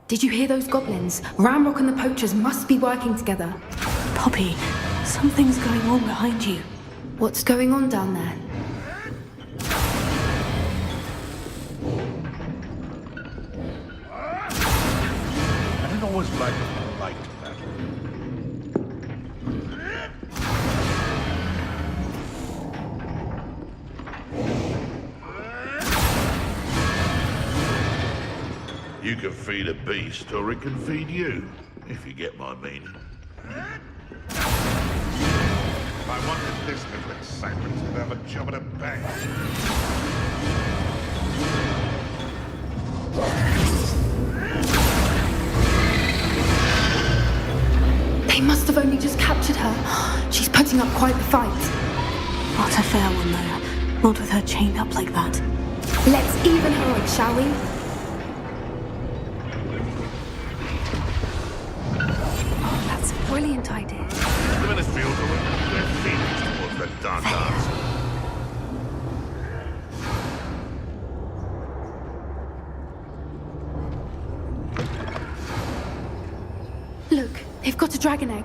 Did you hear those goblins? Ramrock and the poachers must be working together. Poppy, something's going on behind you. What's going on down there? I didn't always like that. You can feed a beast, or it can feed you, if you get my meaning. I wondered this little excitement would have a job at a bank. They must have only just captured her. She's putting up quite the fight. Not a fair one, though. Not with her chained up like that. Let's even her up, shall we? Oh, that's a brilliant idea. The Ministfields are their feelings towards the dark arts. Look, they've got a dragon egg.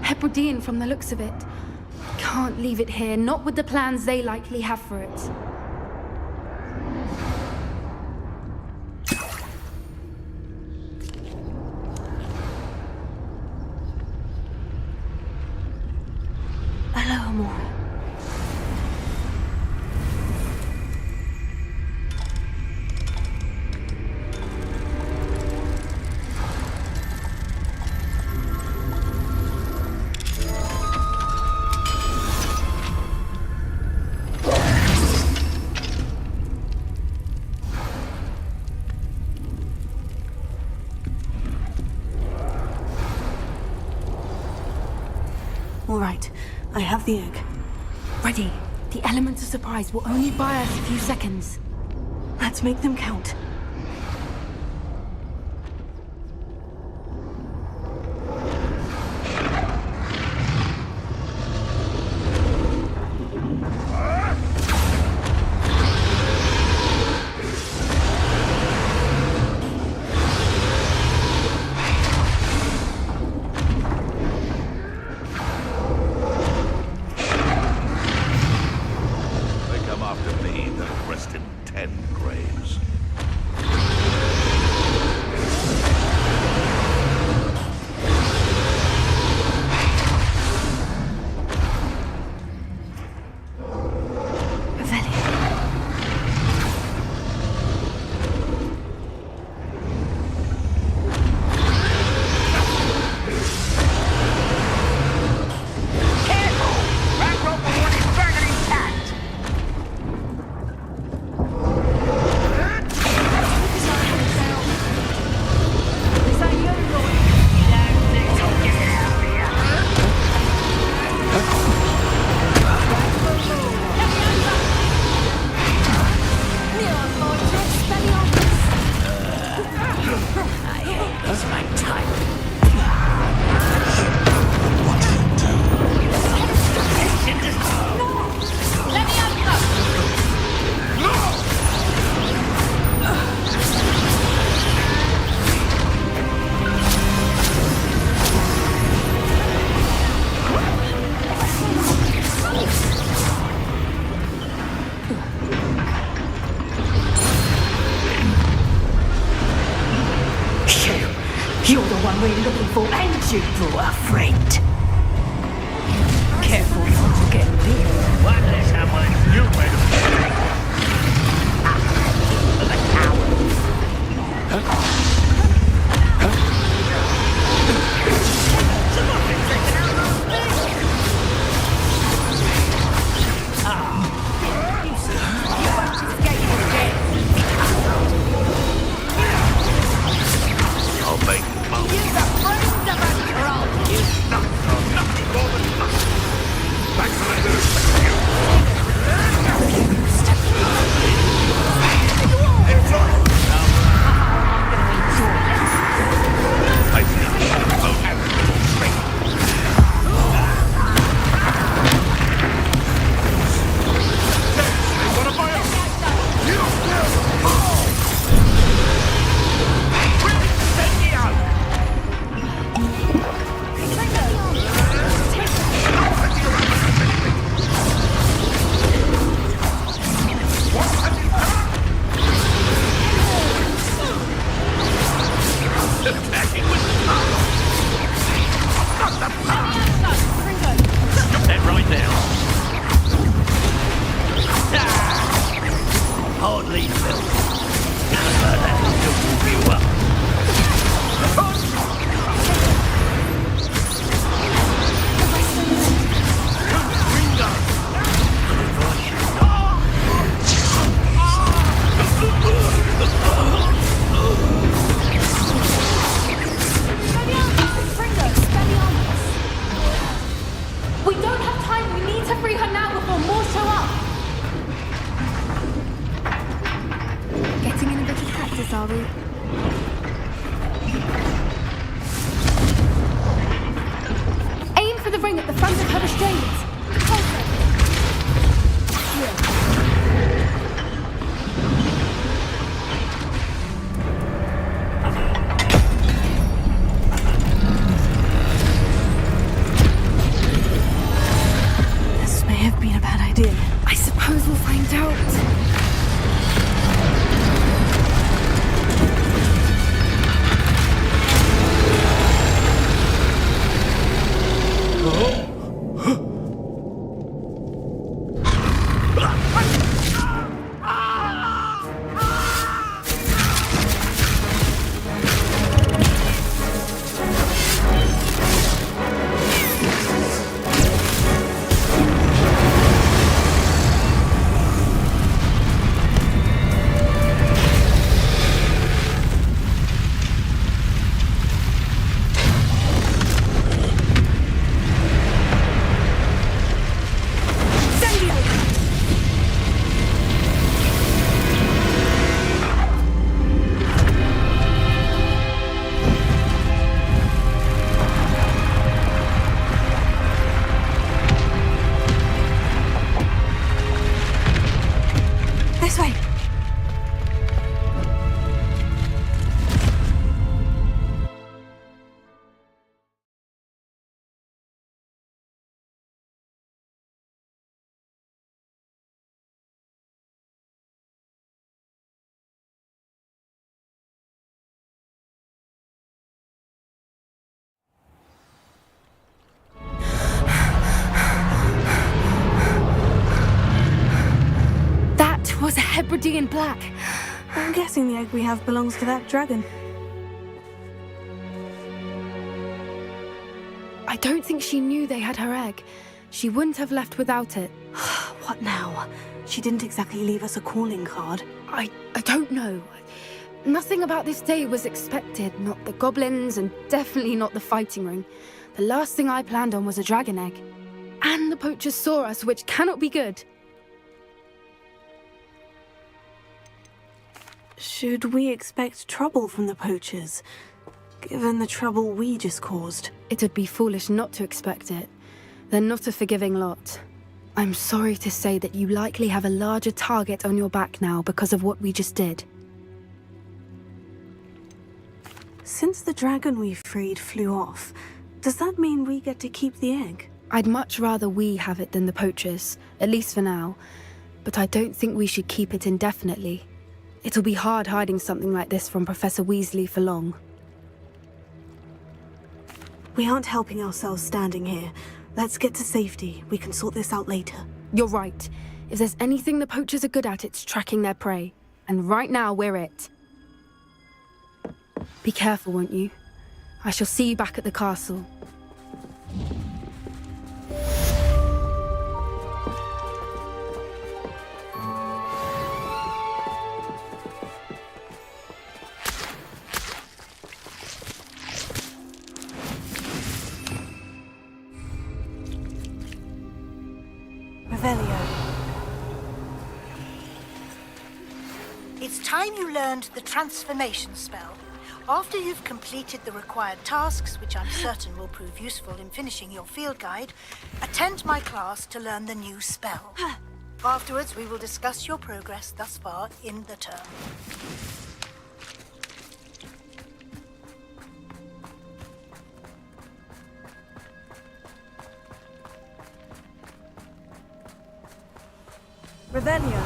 Hebridean from the looks of it. Can't leave it here, not with the plans they likely have for it. Hello, Amora. All right, I have the egg. Ready. The element of surprise will only buy us a few seconds. Let's make them count. You're the one we're looking for, and you brought a friend. Careful not to get big. What is happening? You made a mistake. The coward. I'll make the most. You're the friends of a troll. Nothing more than nothing. Thanks for letting us We'll send you Attacking with the power! Not the power! Stop that right now! Hardly felt. That will move you up. We don't have time. We need to free her now before more show up. Getting in a bit of practice, are we? Aim for the ring at the front of her restraints. This may have been a bad idea. I suppose we'll find out. This way. That was a Hebridean black. I'm guessing the egg we have belongs to that dragon. I don't think she knew they had her egg. She wouldn't have left without it. What now? She didn't exactly leave us a calling card. I don't know. Nothing about this day was expected. Not the goblins, and definitely not the fighting ring. The last thing I planned on was a dragon egg. And the poachers saw us, which cannot be good. Should we expect trouble from the poachers, given the trouble we just caused? It would be foolish not to expect it. They're not a forgiving lot. I'm sorry to say that you likely have a larger target on your back now because of what we just did. Since the dragon we freed flew off, does that mean we get to keep the egg? I'd much rather we have it than the poachers, at least for now. But I don't think we should keep it indefinitely. It'll be hard hiding something like this from Professor Weasley for long. We aren't helping ourselves standing here. Let's get to safety. We can sort this out later. You're right. If there's anything the poachers are good at, it's tracking their prey. And right now, we're it. Be careful, won't you? I shall see you back at the castle. It's time you learned the transformation spell. After you've completed the required tasks, which I'm certain will prove useful in finishing your field guide, attend my class to learn the new spell. Afterwards, we will discuss your progress thus far in the term. Revelio.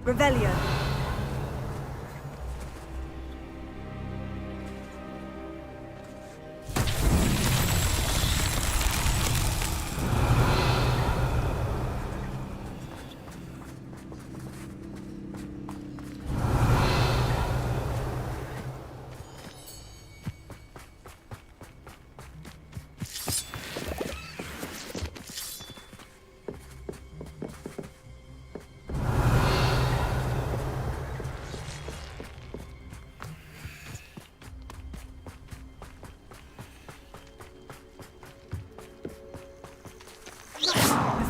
Revelio.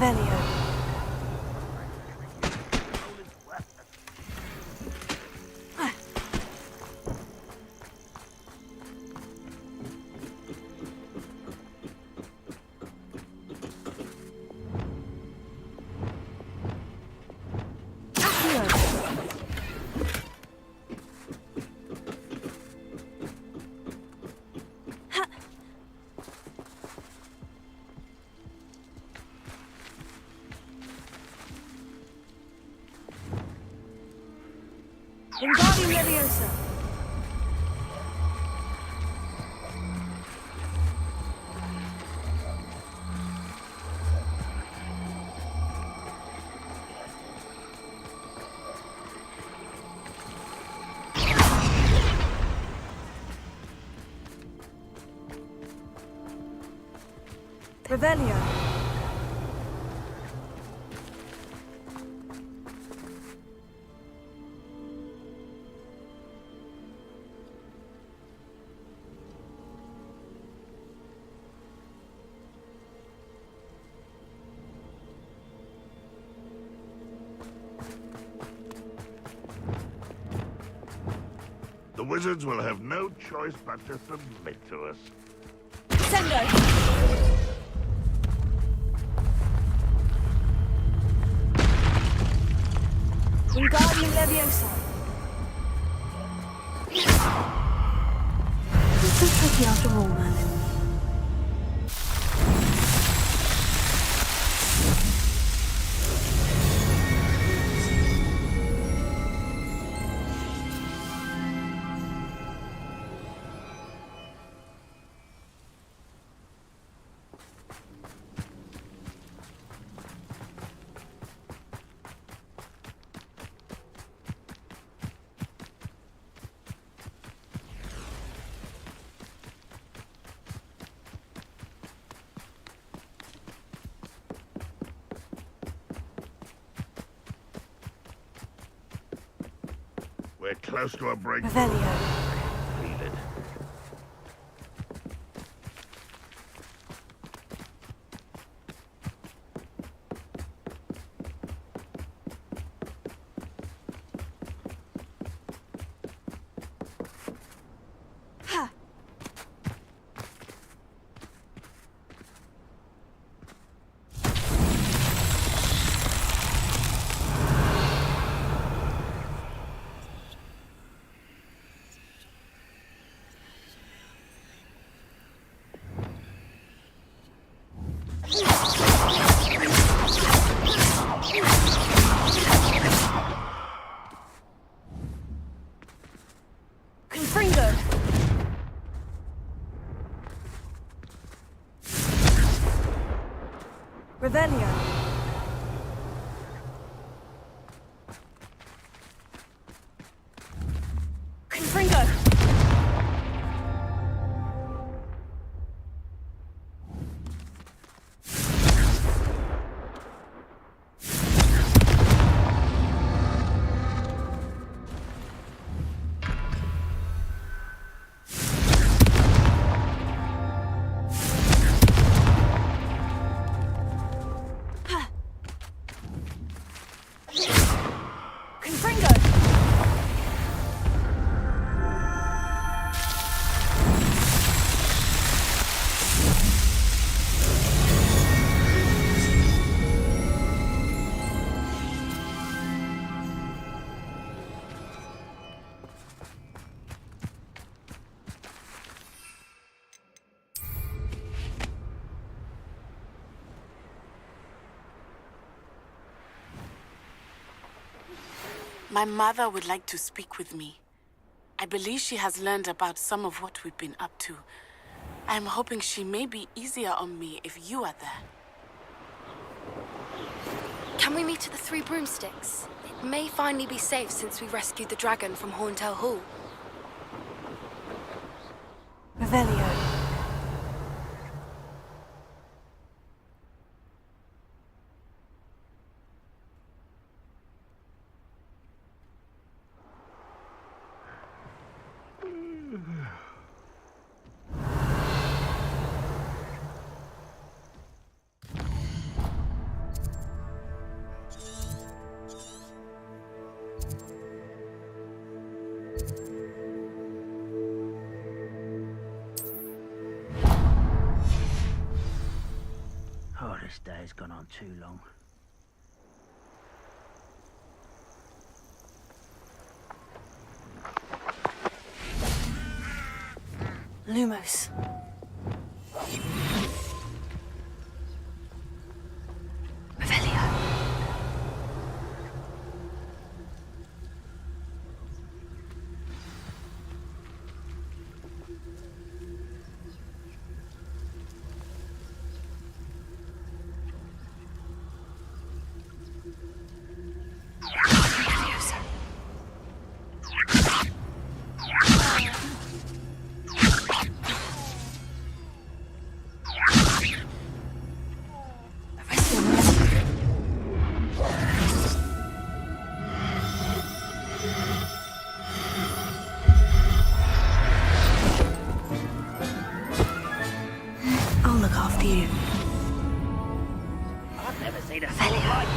Revelio. Wingardium Leviosa. Revelio. The wizards will have no choice but to submit to us. Sendo. Wingardium Leviosa. It's so tricky after all, Merlin. We're close to a breakthrough. Revelio. Feel it. Ha! Confringo. Revelio. Confringo. My mother would like to speak with me. I believe she has learned about some of what we've been up to. I'm hoping she may be easier on me if you are there. Can we meet at the Three Broomsticks? It may finally be safe since we rescued the dragon from Horntail Hall. Revelio. Oh, this day's gone on too long. Lumos. Revelio. I'll look after you. I've never seen a sword like it.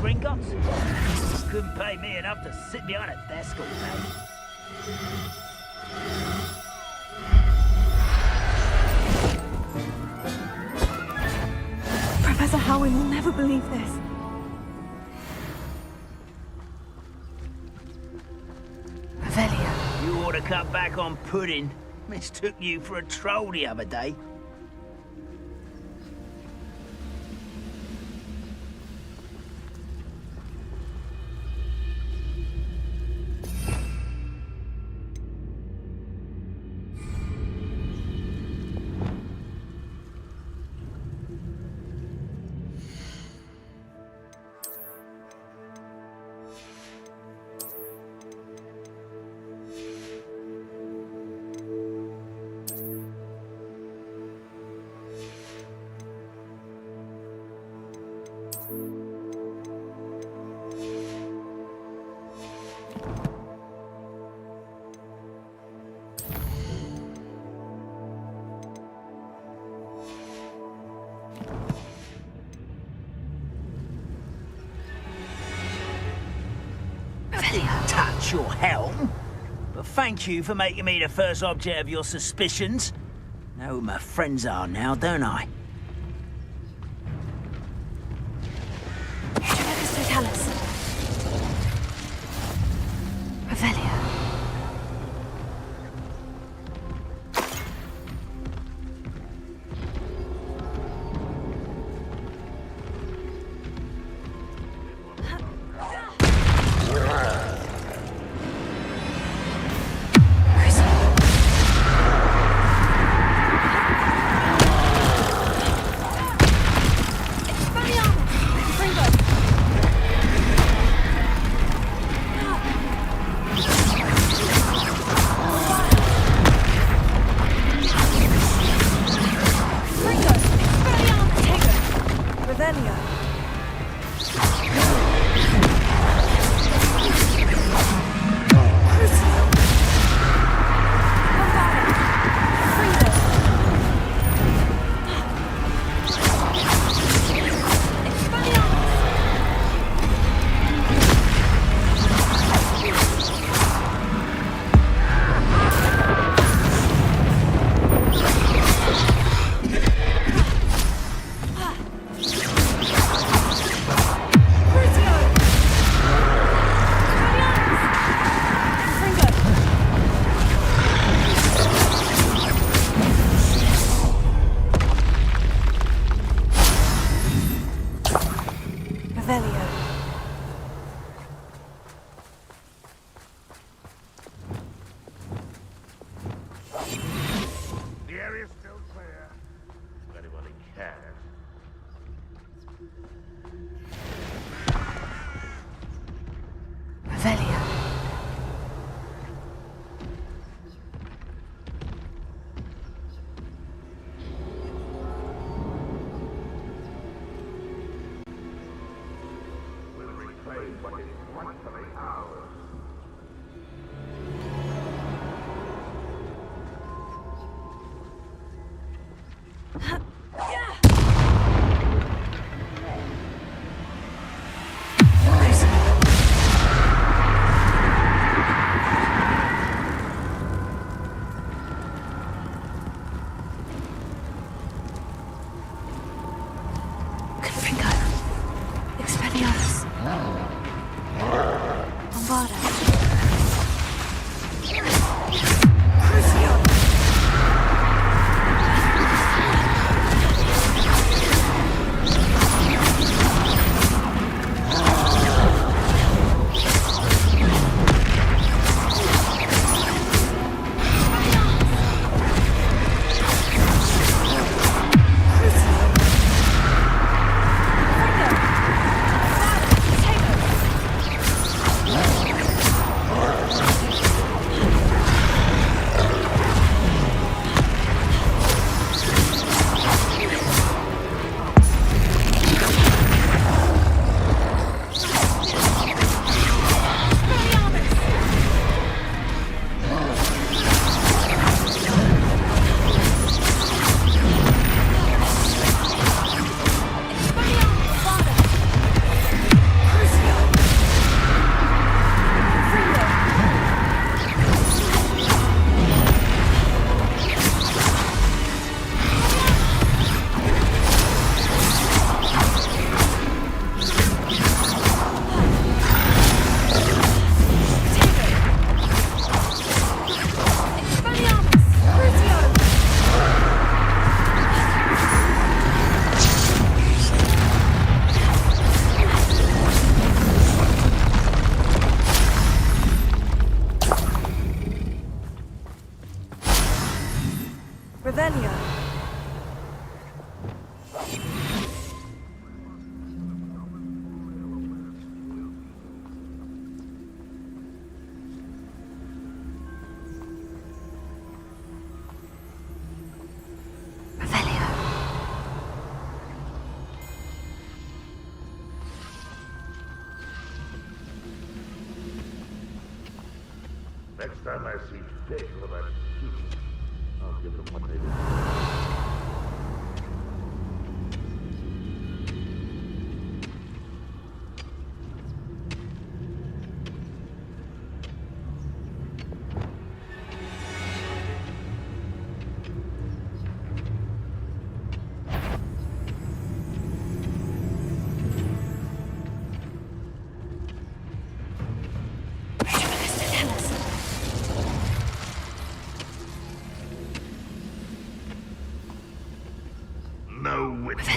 Gringotts? Couldn't pay me enough to sit behind a desk all day. Professor Howin will never believe this. Revelio. You ought to cut back on pudding. Mistook you for a troll the other day. Touch your helm. But thank you for making me the first object of your suspicions. Know who my friends are now, don't I? Juvegus Totalis. Revelio. Expelliarmus! Fringo! clear. If anybody cares. Revelio. We'll reclaim what is rightfully ours. Confringo. Expelliarmus. Bombarda. Crucio. Revelio. Revelio. Next time I see pigs with that suit, I'll give them what they deserve. No witness.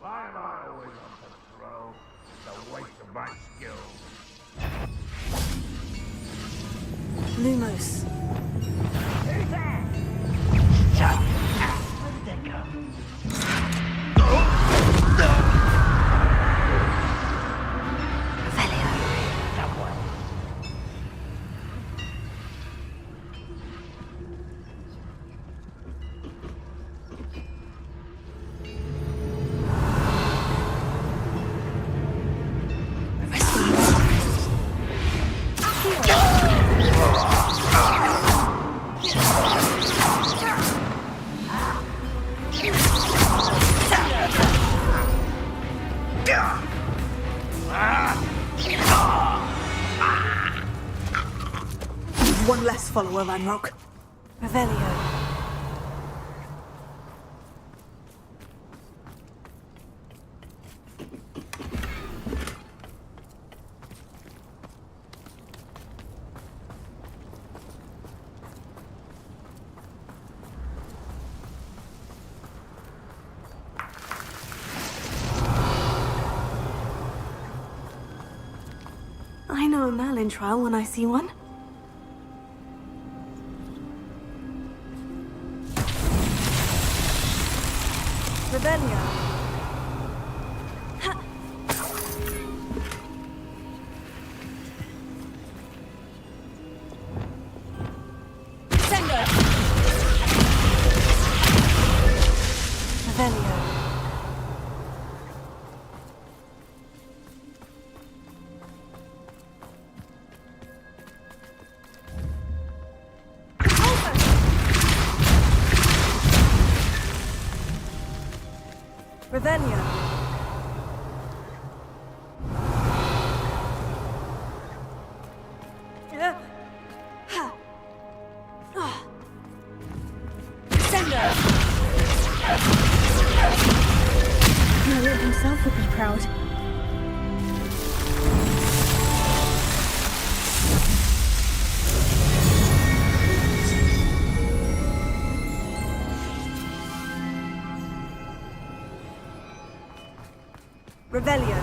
Why am I always on patrol? It's a waste of my skills. Lumos. Who's there? Where did they go? One less follower, Ranrock. Revelio. I know a Merlin trial when I see one. Revelio. Sendo. Revelio. Revelio. Sendo. Merlin himself would be proud. Revelio.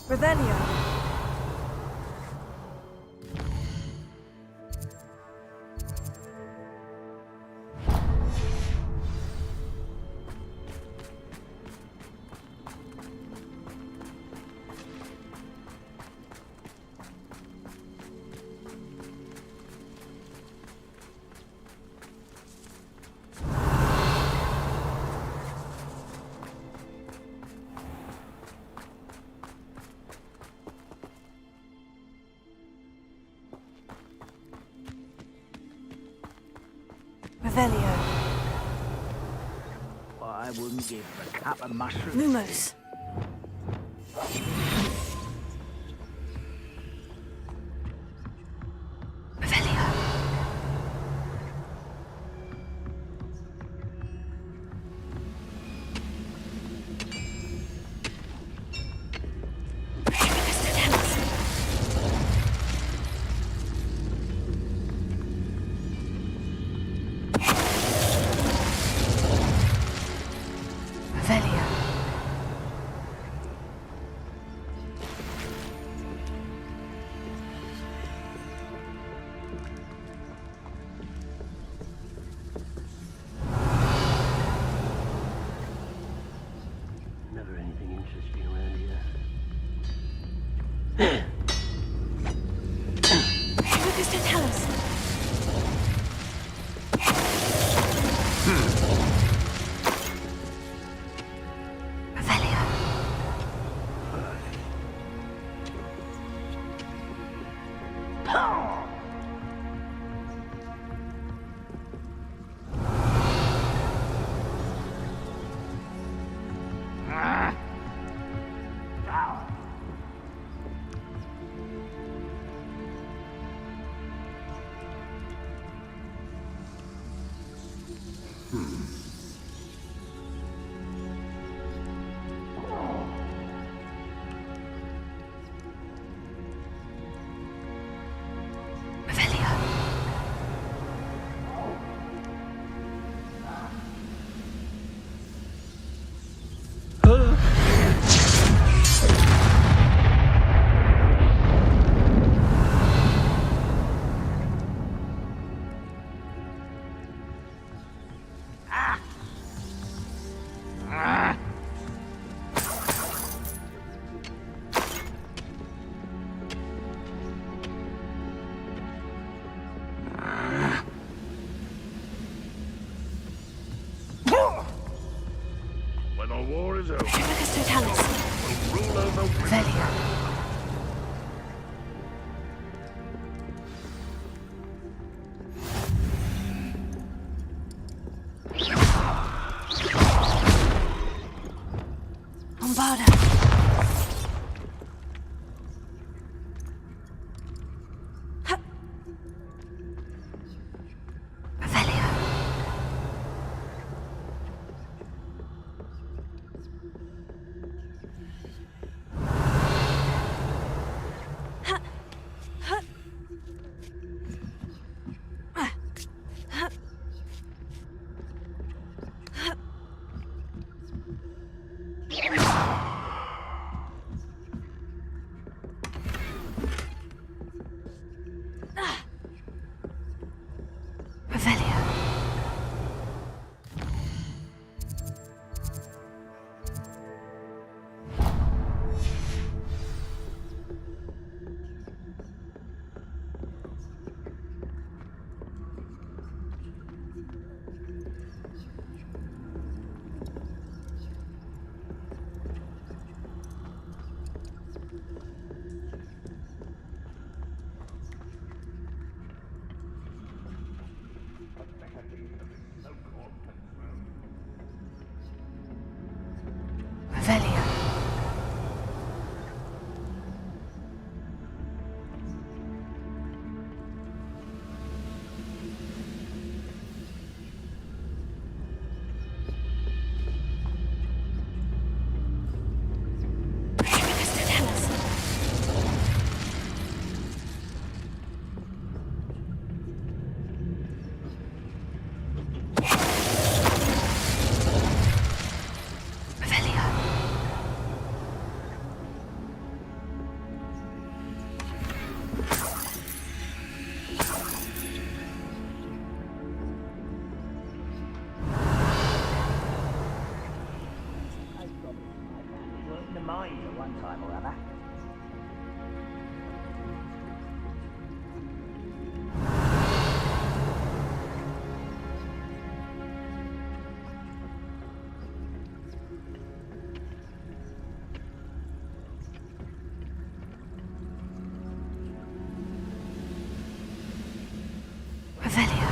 Revelio. Revelio. I wouldn't give a cup of mushrooms. Lumos. Revelio. Revelio. Never anything interesting around here. Focus to tell us. Revelio. Revelio. war is over. Tribicus Totalis. We'll rule over Revelio. Bombarda. Revelio. Revelio. Revelio. Tribicus Totalis. Revelio. Worked the mines at one time or other. Revelio.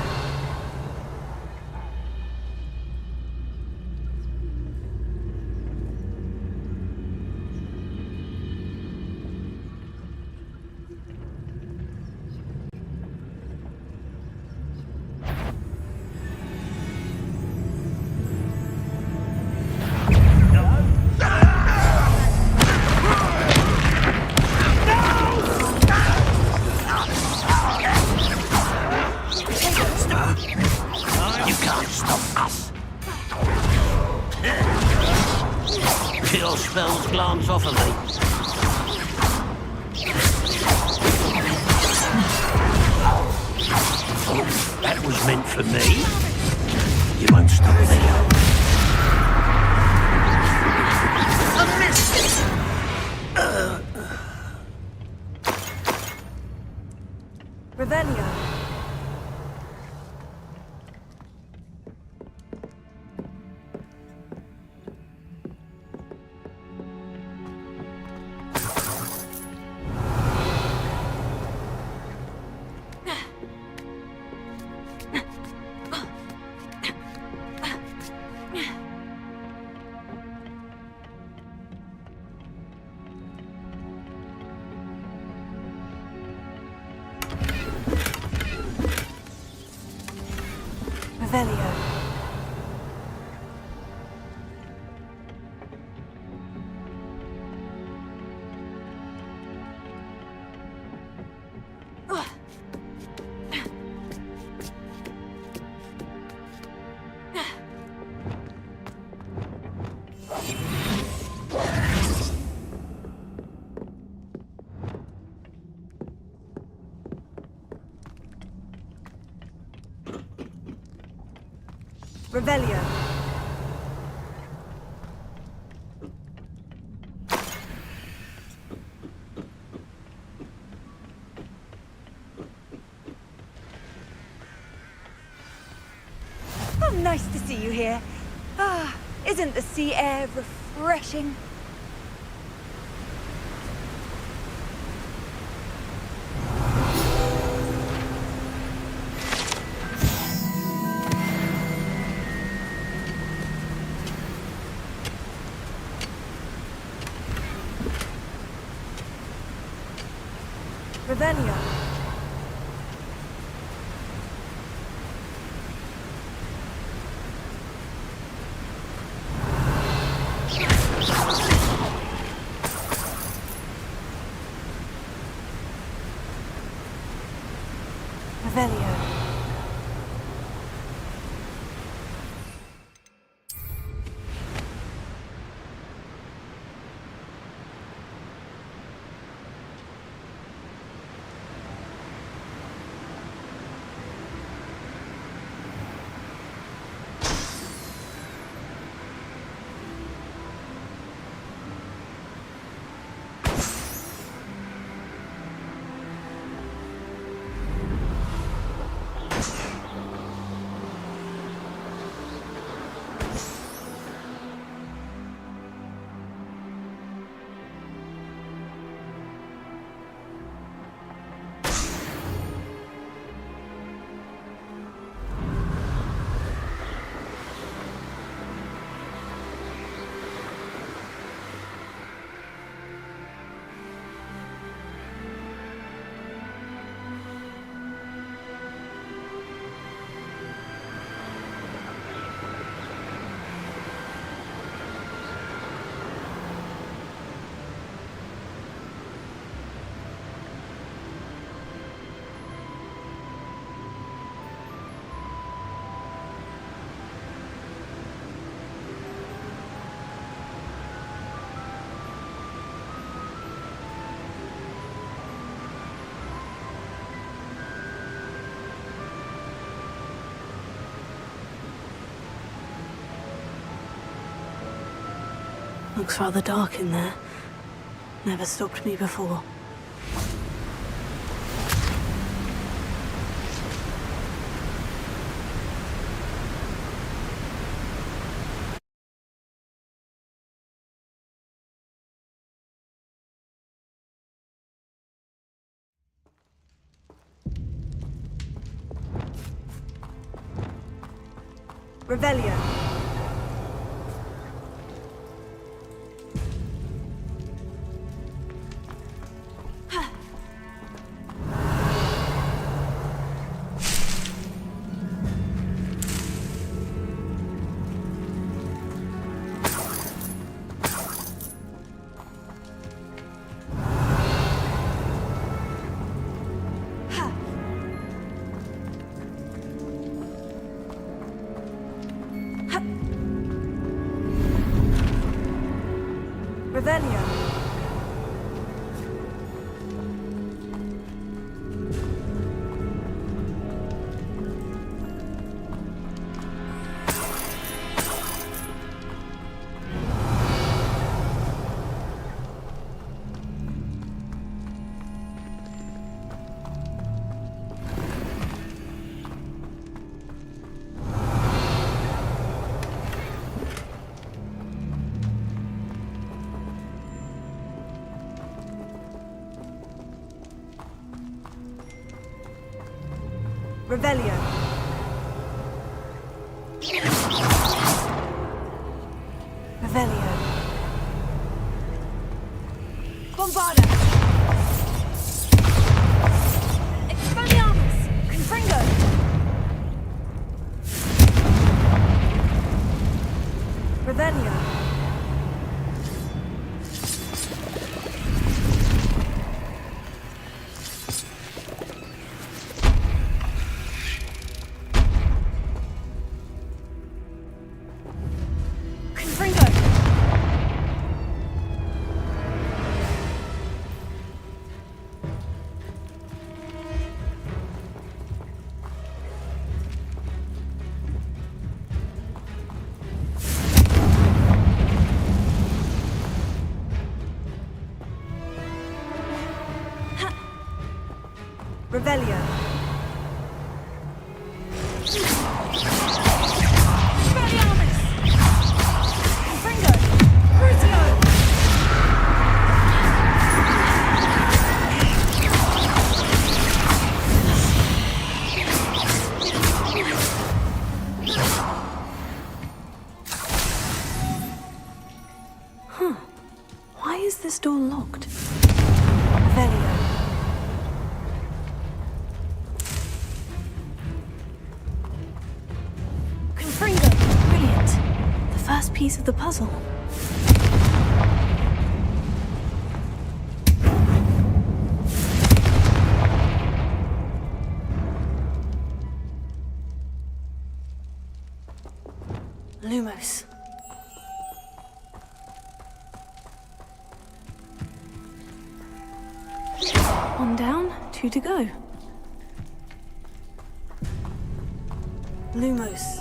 You can't stop us. Your spells glance off of me. Oh, that was meant for me. You won't stop me. Revelio. Revelio. Revelio. Oh, nice to see you here. Ah, Isn't the sea air refreshing? Revelio. Revelio. Looks rather dark in there. Never stopped me before. Revelio. Revelio. Revelio. Revelio. Bombarda. Expelliarmus. Confringo. Revelio. Revelio. Expelliarmus. this door locked? Revelio. Confringo. Brilliant. The first piece of the puzzle. Lumos. One down, 2 to go. Lumos.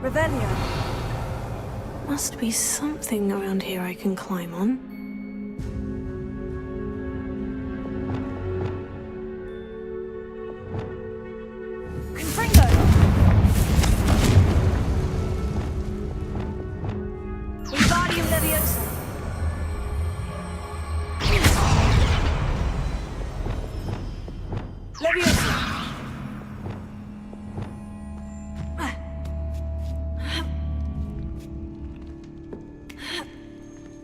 Revelio. Must be something around here I can climb on. Confringo. Wingardium Leviosa. Leviosa.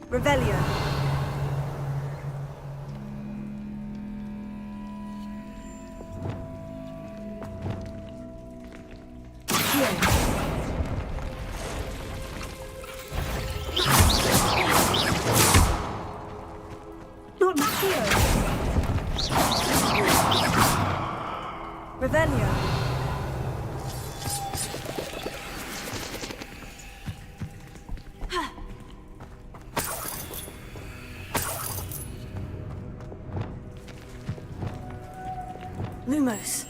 Revelio. Not Macchio. Revelio. Lumos.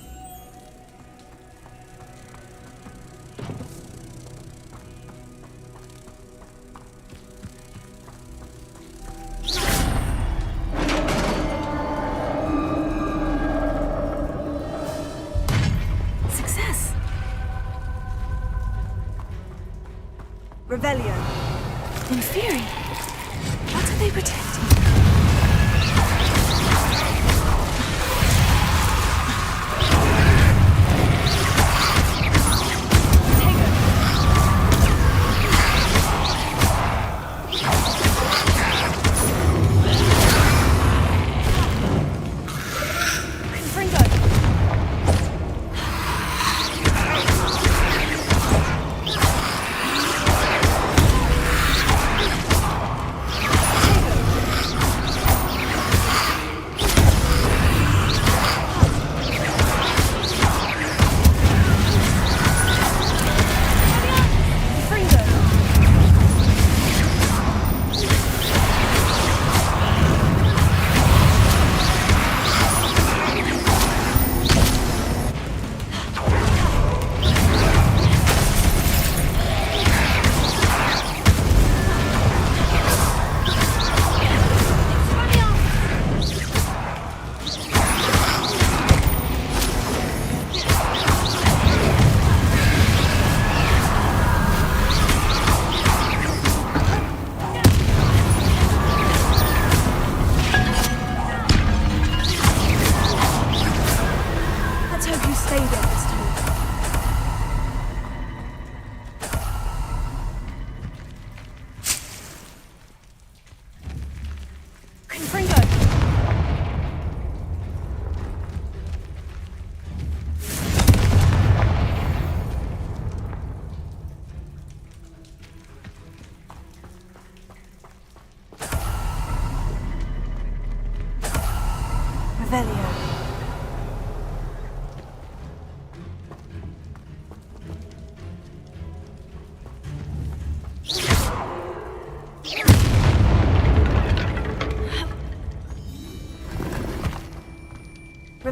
Success. Revelio. In theory, what are they protecting?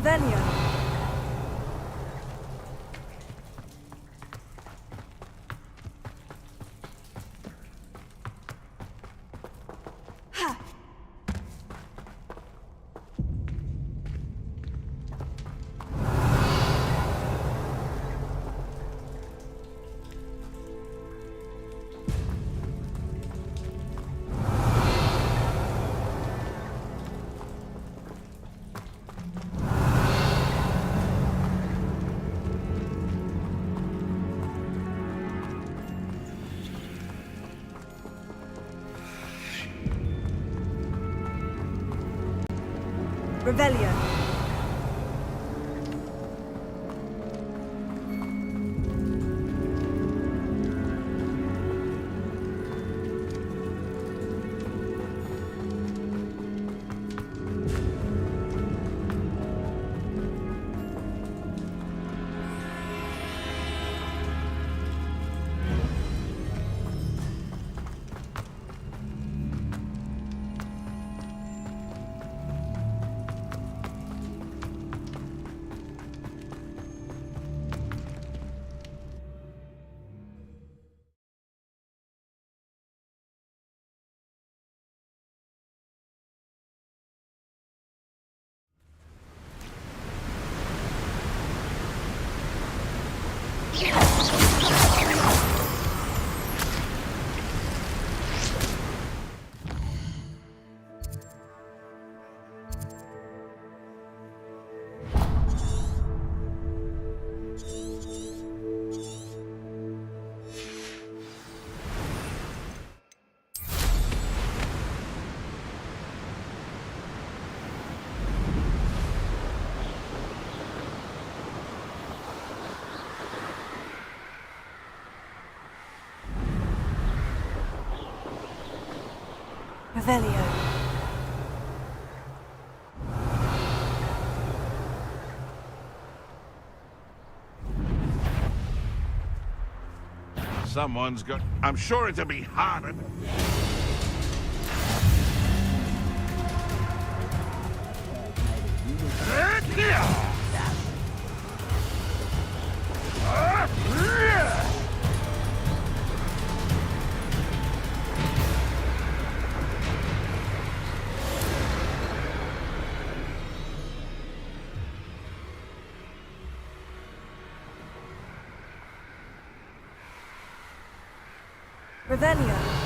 Revelio. Revelio. Revelio. Someone's got... I'm sure it'll be harder. Revelio.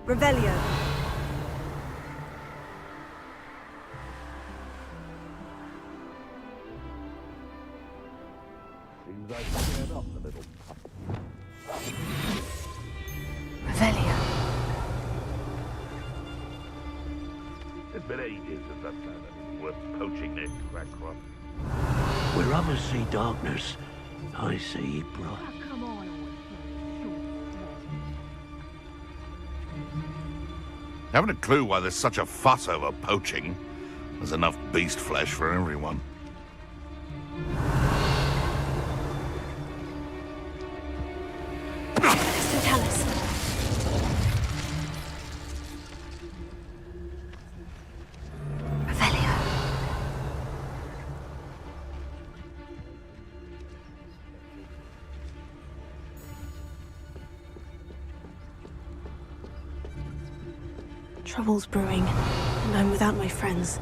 Revelio. Seems I scared off a little. Revelio. It's been ages since I've found anything worth poaching this crackcrop. Where others see darkness, I see bright. Haven't a clue why there's such a fuss over poaching. There's enough beast flesh for everyone. So tell us. Revelio. Trouble's brewing, and I'm without my friends.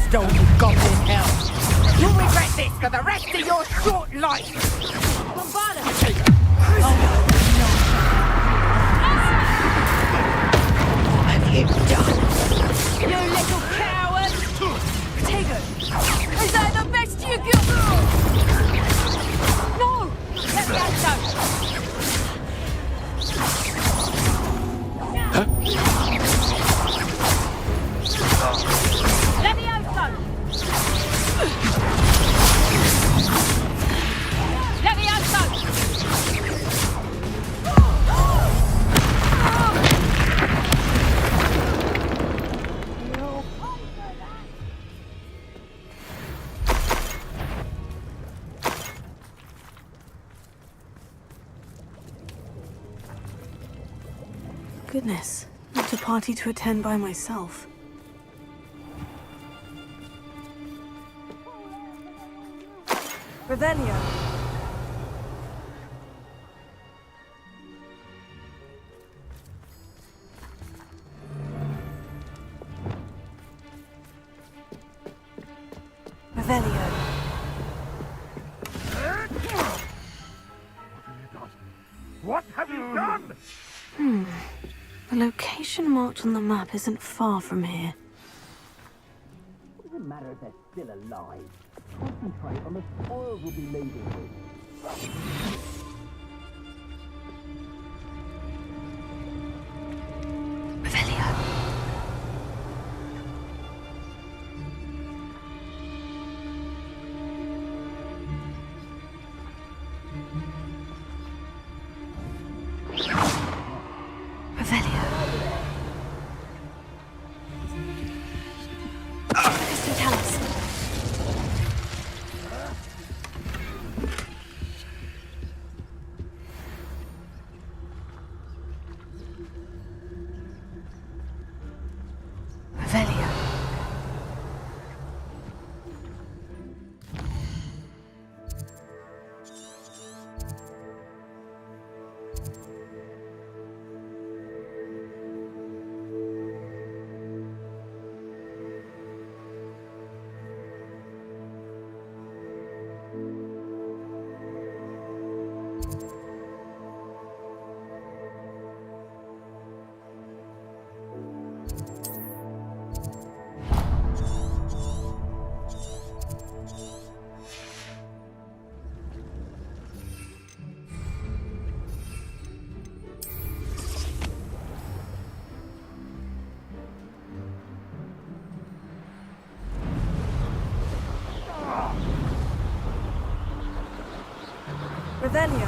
stole you goblin hell. You'll regret this for the rest of your short life. Bombarda! What have you done? You little coward! Tego! Is that the best you got? No! Let me out, Levioso! Goodness, not a party to attend by myself. Revelio. Revelio. What have you done? The location marked on the map isn't far from here. What does it matter if they're still alive? Concentrate on the spoils we'll be leaving with. Revelio. Revelio. Crystal Talus. Revelio. Revelio.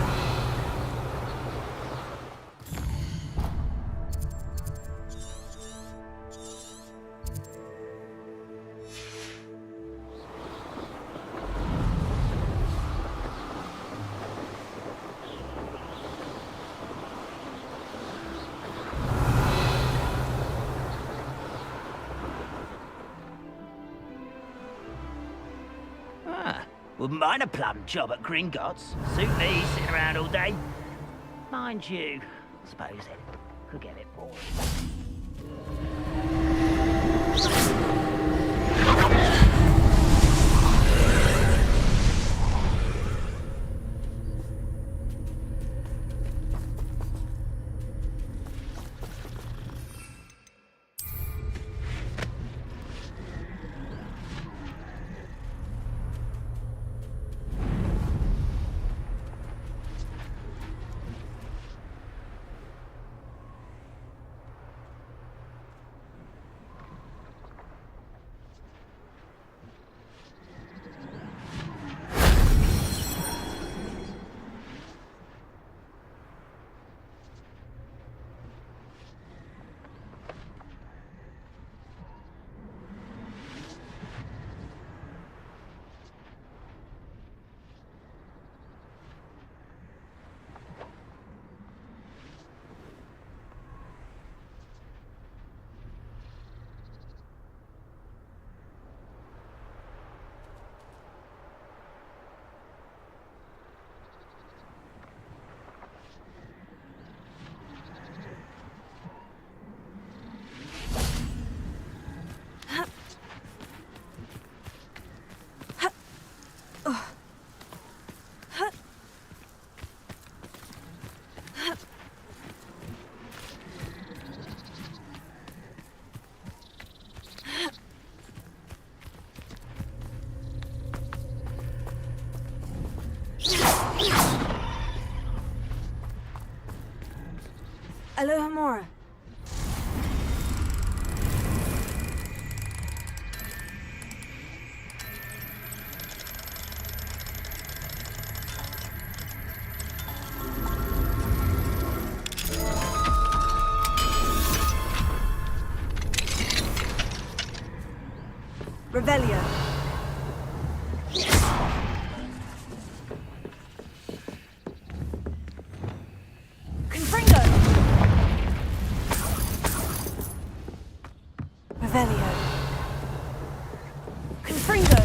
Wouldn't mind a plum job at Gringotts. Suit me, sitting around all day. Mind you, I suppose it could get a bit boring. Aloha Mora. Revelio. Confringo! Revelio. Confringo!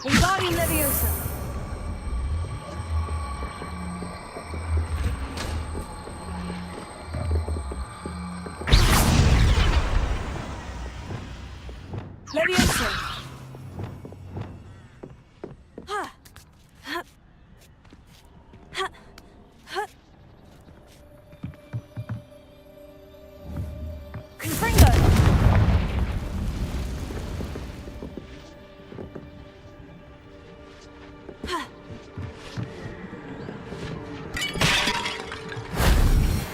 Wingardium Leviosa. Leviosa. Ha. Ha. Ha. Ha. Confringo!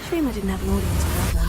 Shame I didn't have an audience for that one.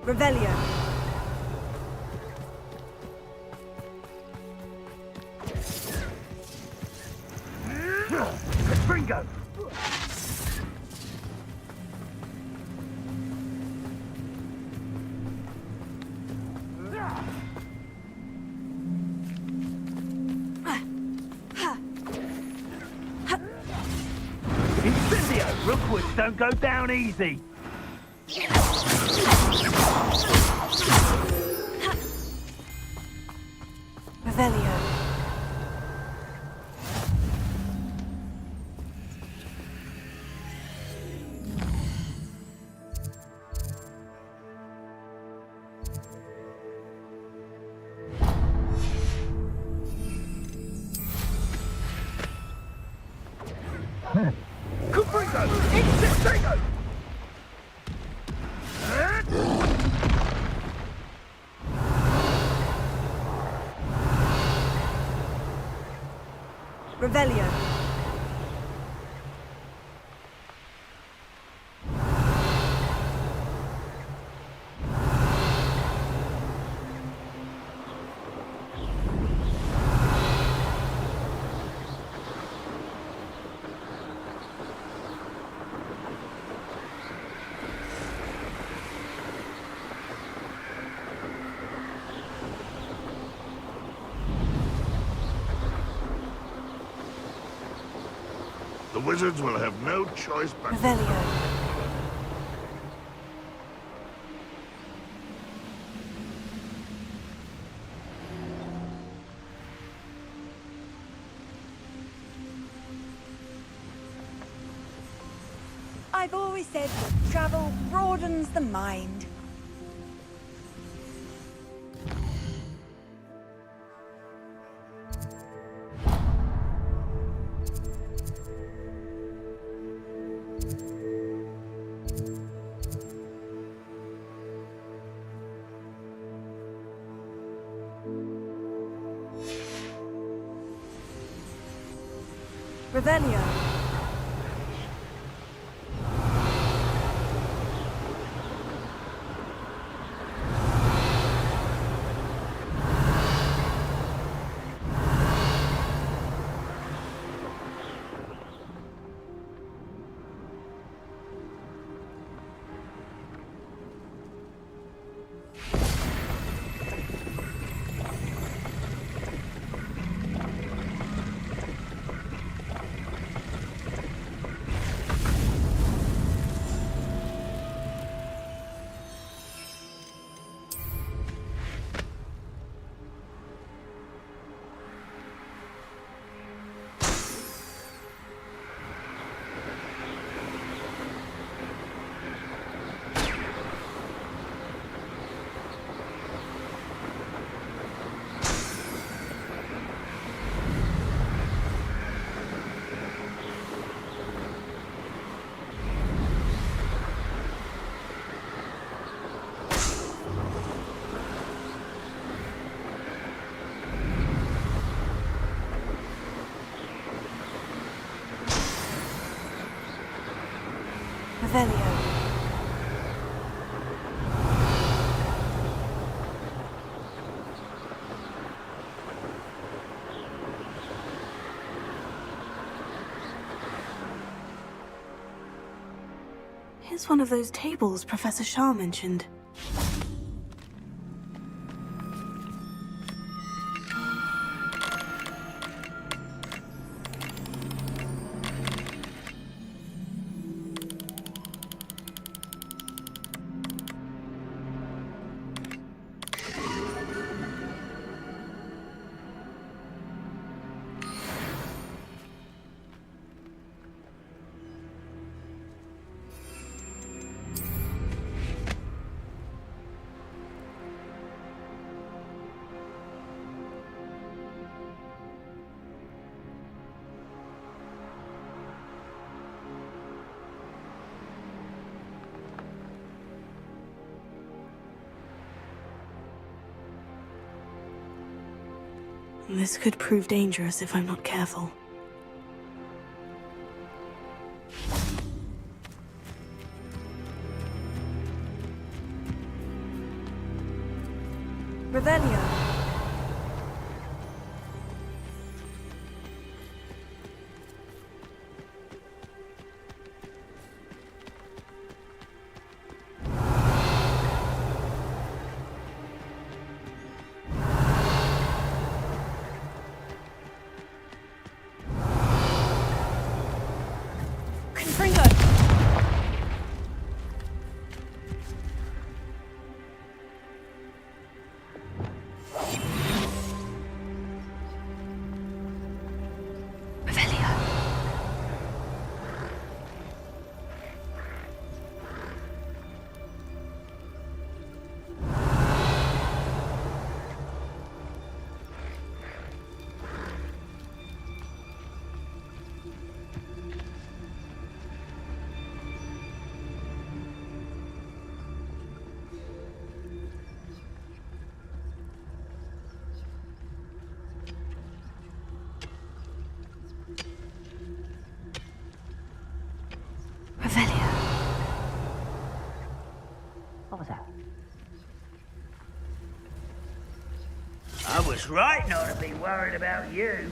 Revelio. Confringo! Incendio! Rookwoods don't go down easy! Revelio. Confringo! Incendio! Revelio. The wizards will have no choice but... Revelio. I've always said that travel broadens the mind. Revelio. Revelio. Here's one of those tables Professor Shah mentioned. This could prove dangerous if I'm not careful. Revelio. What was that? I was right not to be worried about you.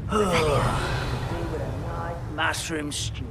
Could do with a nice mushroom stew.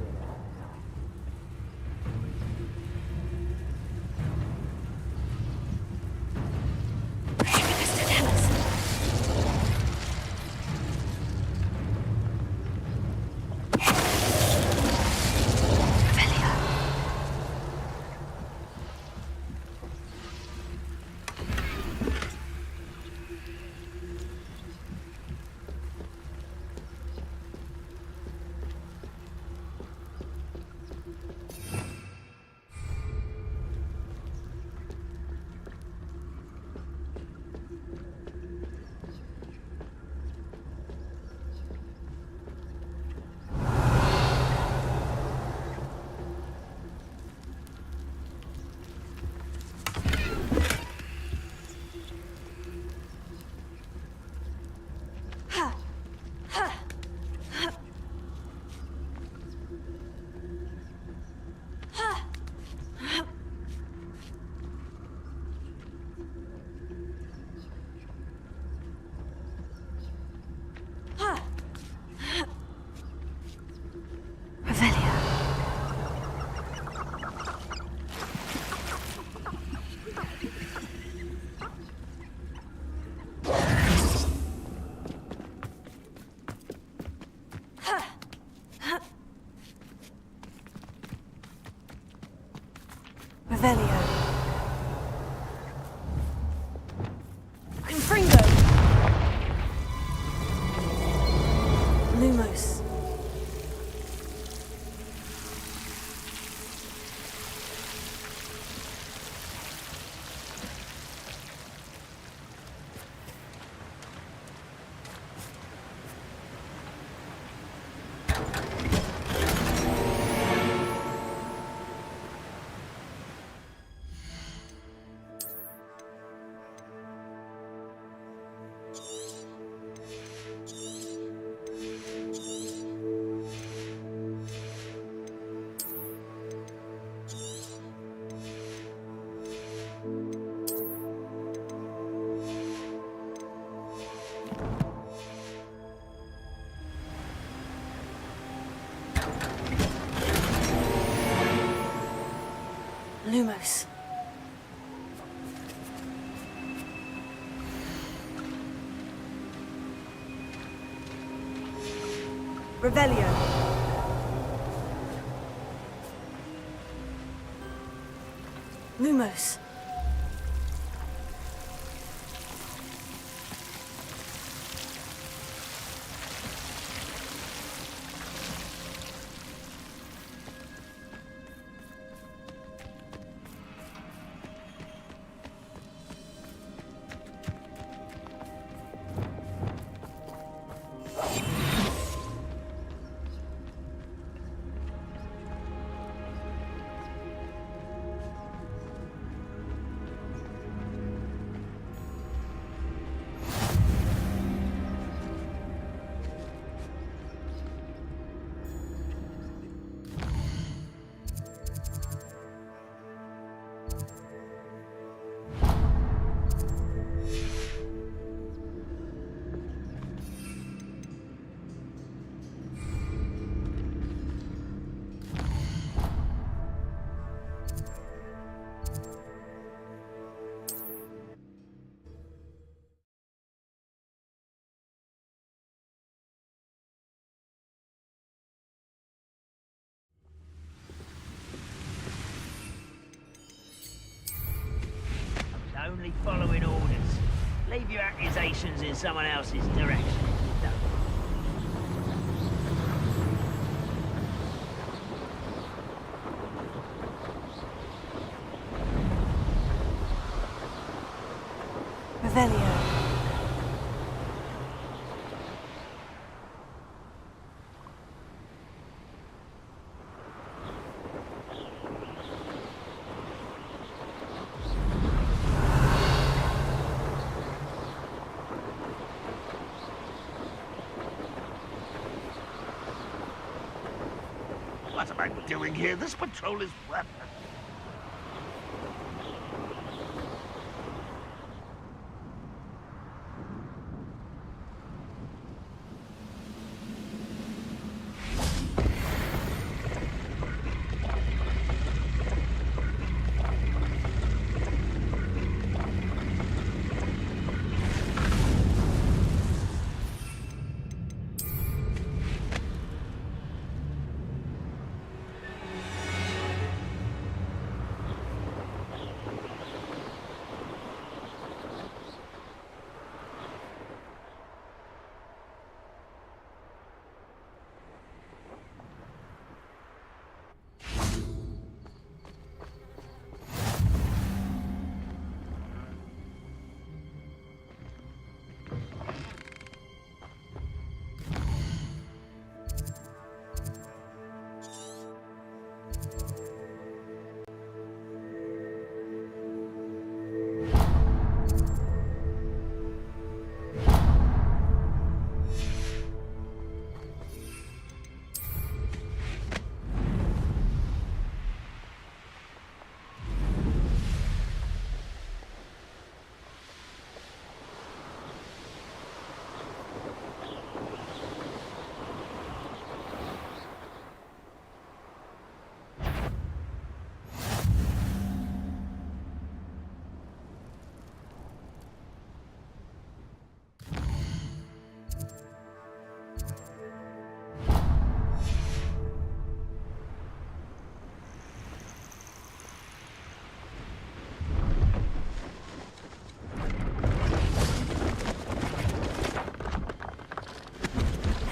Revelio. Confringo. Lumos. Lumos. Revelio. Lumos. Only following orders. Leave your accusations in someone else's direction. Revelio. What am I doing here? This patrol is worthless.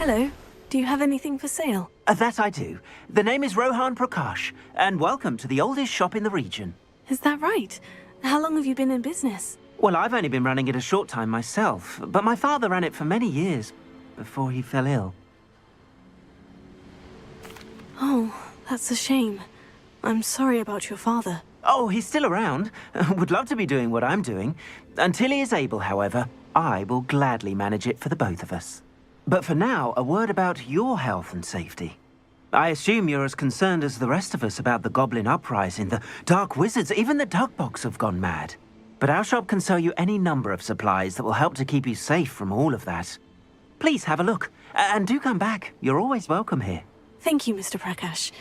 Hello. Do you have anything for sale? That I do. The name is Rohan Prakash, and welcome to the oldest shop in the region. Is that right? How long have you been in business? Well, I've only been running it a short time myself, but my father ran it for many years before he fell ill. Oh, that's a shame. I'm sorry about your father. Oh, he's still around. Would love to be doing what I'm doing. Until he is able, however, I will gladly manage it for the both of us. But for now, a word about your health and safety. I assume you're as concerned as the rest of us about the Goblin Uprising, the Dark Wizards, even the Dugbox have gone mad. But our shop can sell you any number of supplies that will help to keep you safe from all of that. Please have a look, and do come back. You're always welcome here. Thank you, Mr. Prakash.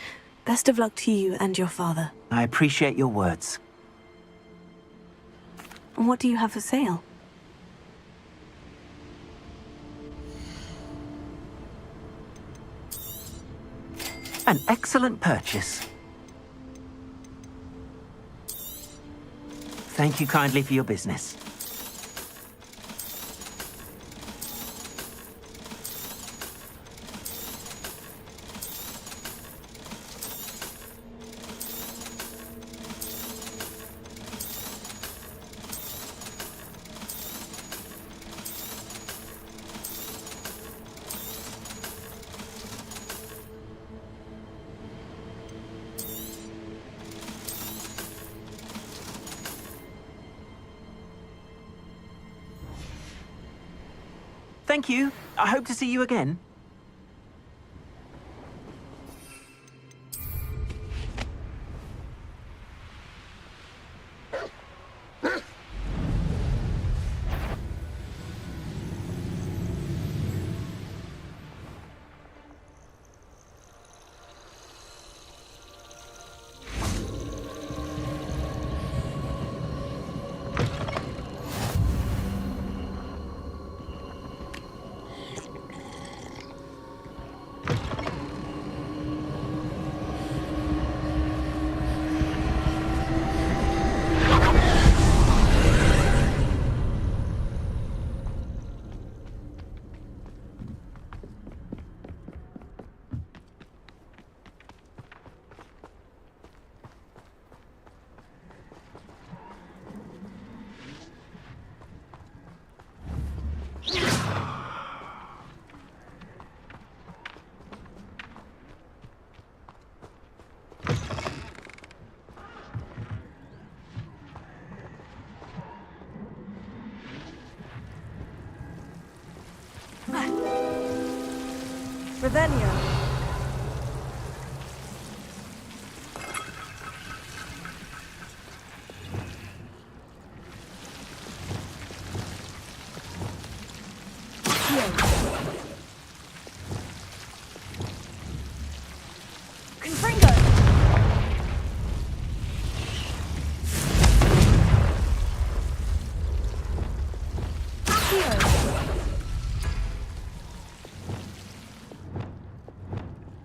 Best of luck to you and your father. I appreciate your words. And what do you have for sale? An excellent purchase. Thank you kindly for your business. Thank you. I hope to see you again. Revelio.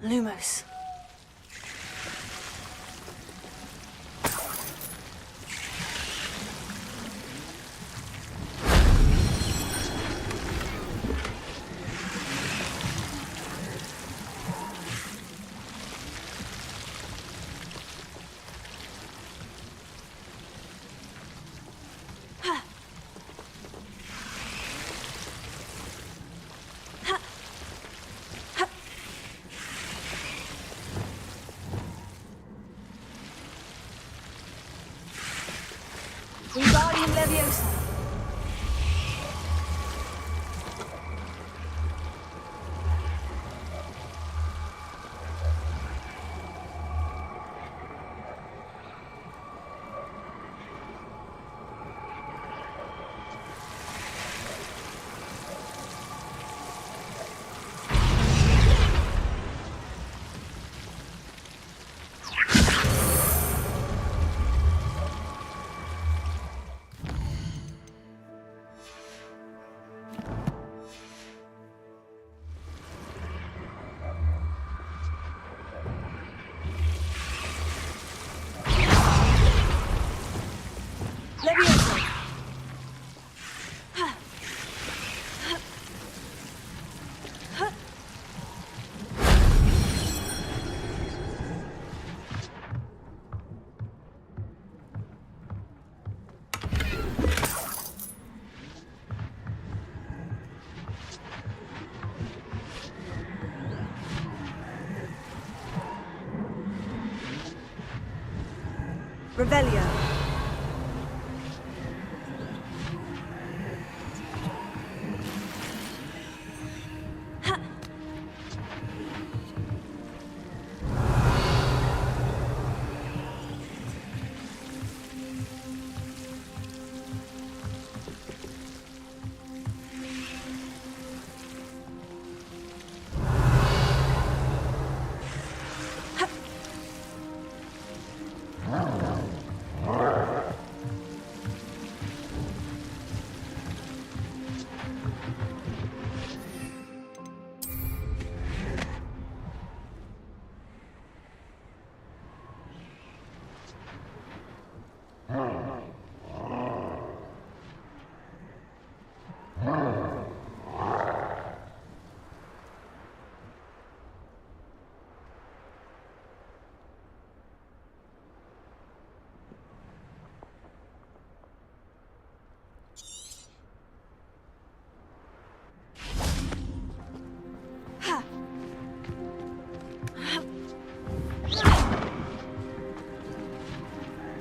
Lumos. Revelio.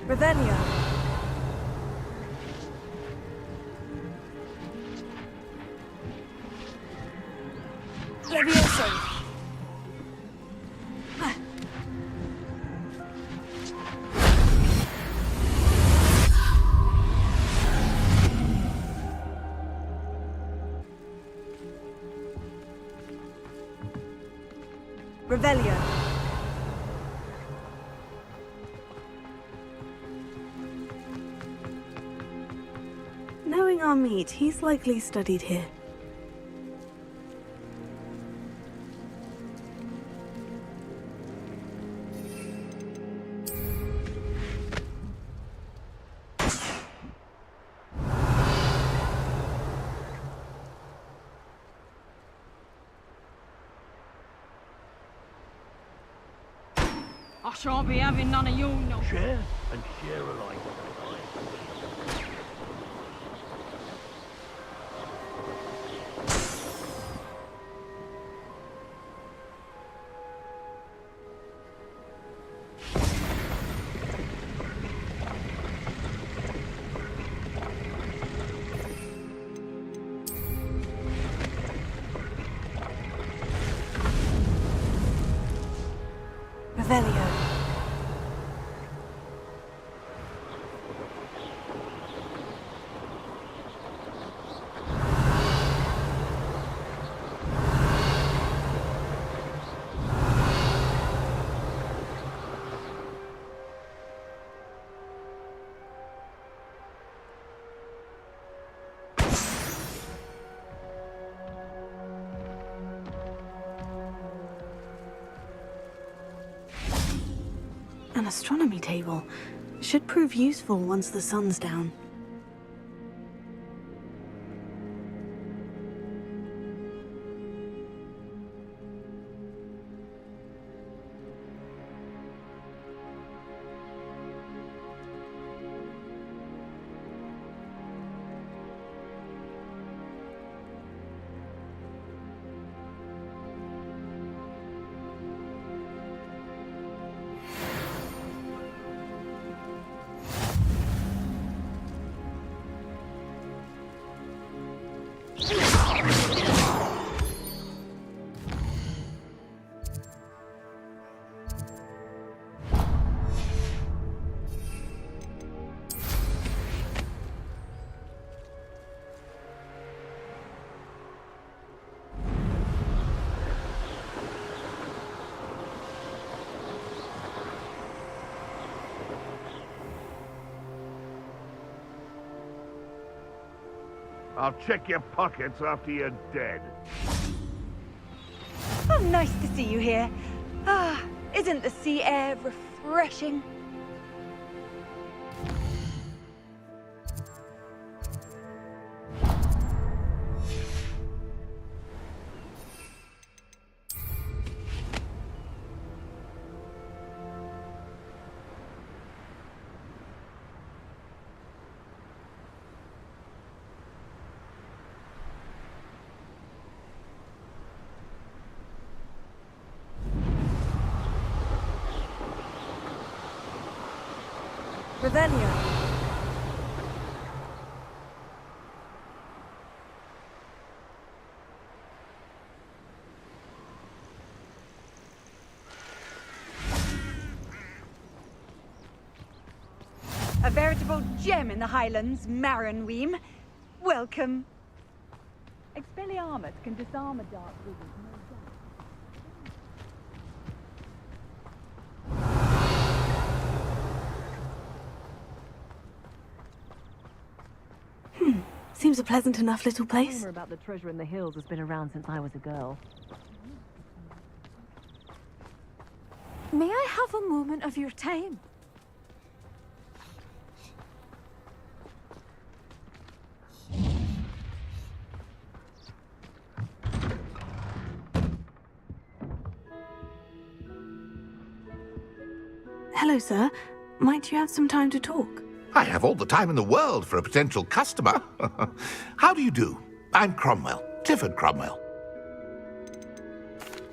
Revelio. Levioso. Revelio. Knowing our meat, he's likely studied here. I shan't be having none of your nonsense. Share and share alike. Revelio. An astronomy table. Should prove useful once the sun's down. I'll check your pockets after you're dead. Oh, nice to see you here. Ah, isn't the sea air refreshing? Revelio. A veritable gem in the Highlands, Maranweem. Welcome. Expelliarmus can disarm a dark wizard, no doubt. Seems a pleasant enough little place. Rumor about the treasure in the hills has been around since I was a girl. May I have a moment of your time? Hello, sir. Might you have some time to talk? I have all the time in the world for a potential customer. How do you do? I'm Cromwell, Clifford Cromwell.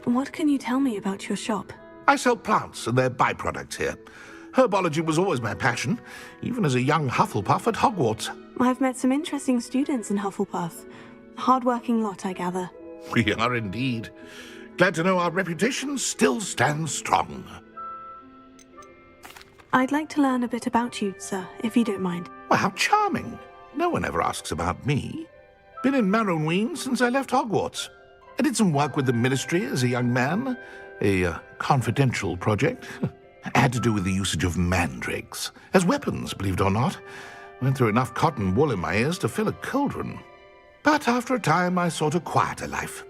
What can you tell me about your shop? I sell plants and their byproducts here. Herbology was always my passion, even as a young Hufflepuff at Hogwarts. I've met some interesting students in Hufflepuff. Hard-working lot, I gather. We are indeed. Glad to know our reputation still stands strong. I'd like to learn a bit about you, sir, if you don't mind. Well, how charming. No one ever asks about me. Been in Maranweem since I left Hogwarts. I did some work with the Ministry as a young man. A confidential project. Had to do with the usage of mandrakes. As weapons, believe it or not. Went through enough cotton wool in my ears to fill a cauldron. But after a time, I sought a quieter life.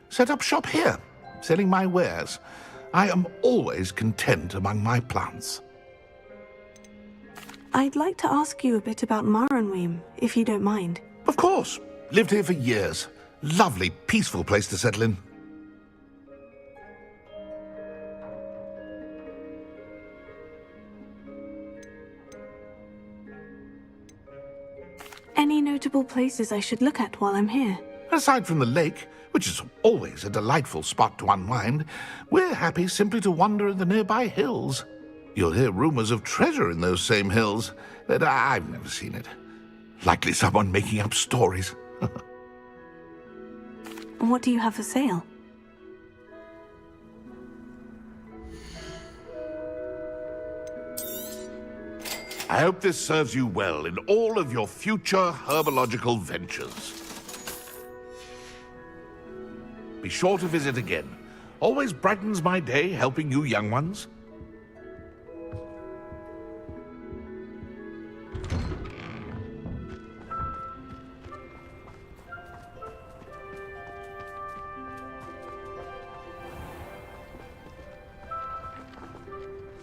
Set up shop here, selling my wares. I am always content among my plants. I'd like to ask you a bit about Maranweem, if you don't mind. Of course. Lived here for years. Lovely, peaceful place to settle in. Any notable places I should look at while I'm here? Aside from the lake, which is always a delightful spot to unwind, we're happy simply to wander in the nearby hills. You'll hear rumors of treasure in those same hills, but I've never seen it. Likely someone making up stories. What do you have for sale? I hope this serves you well in all of your future herbological ventures. Be sure to visit again. Always brightens my day helping you young ones.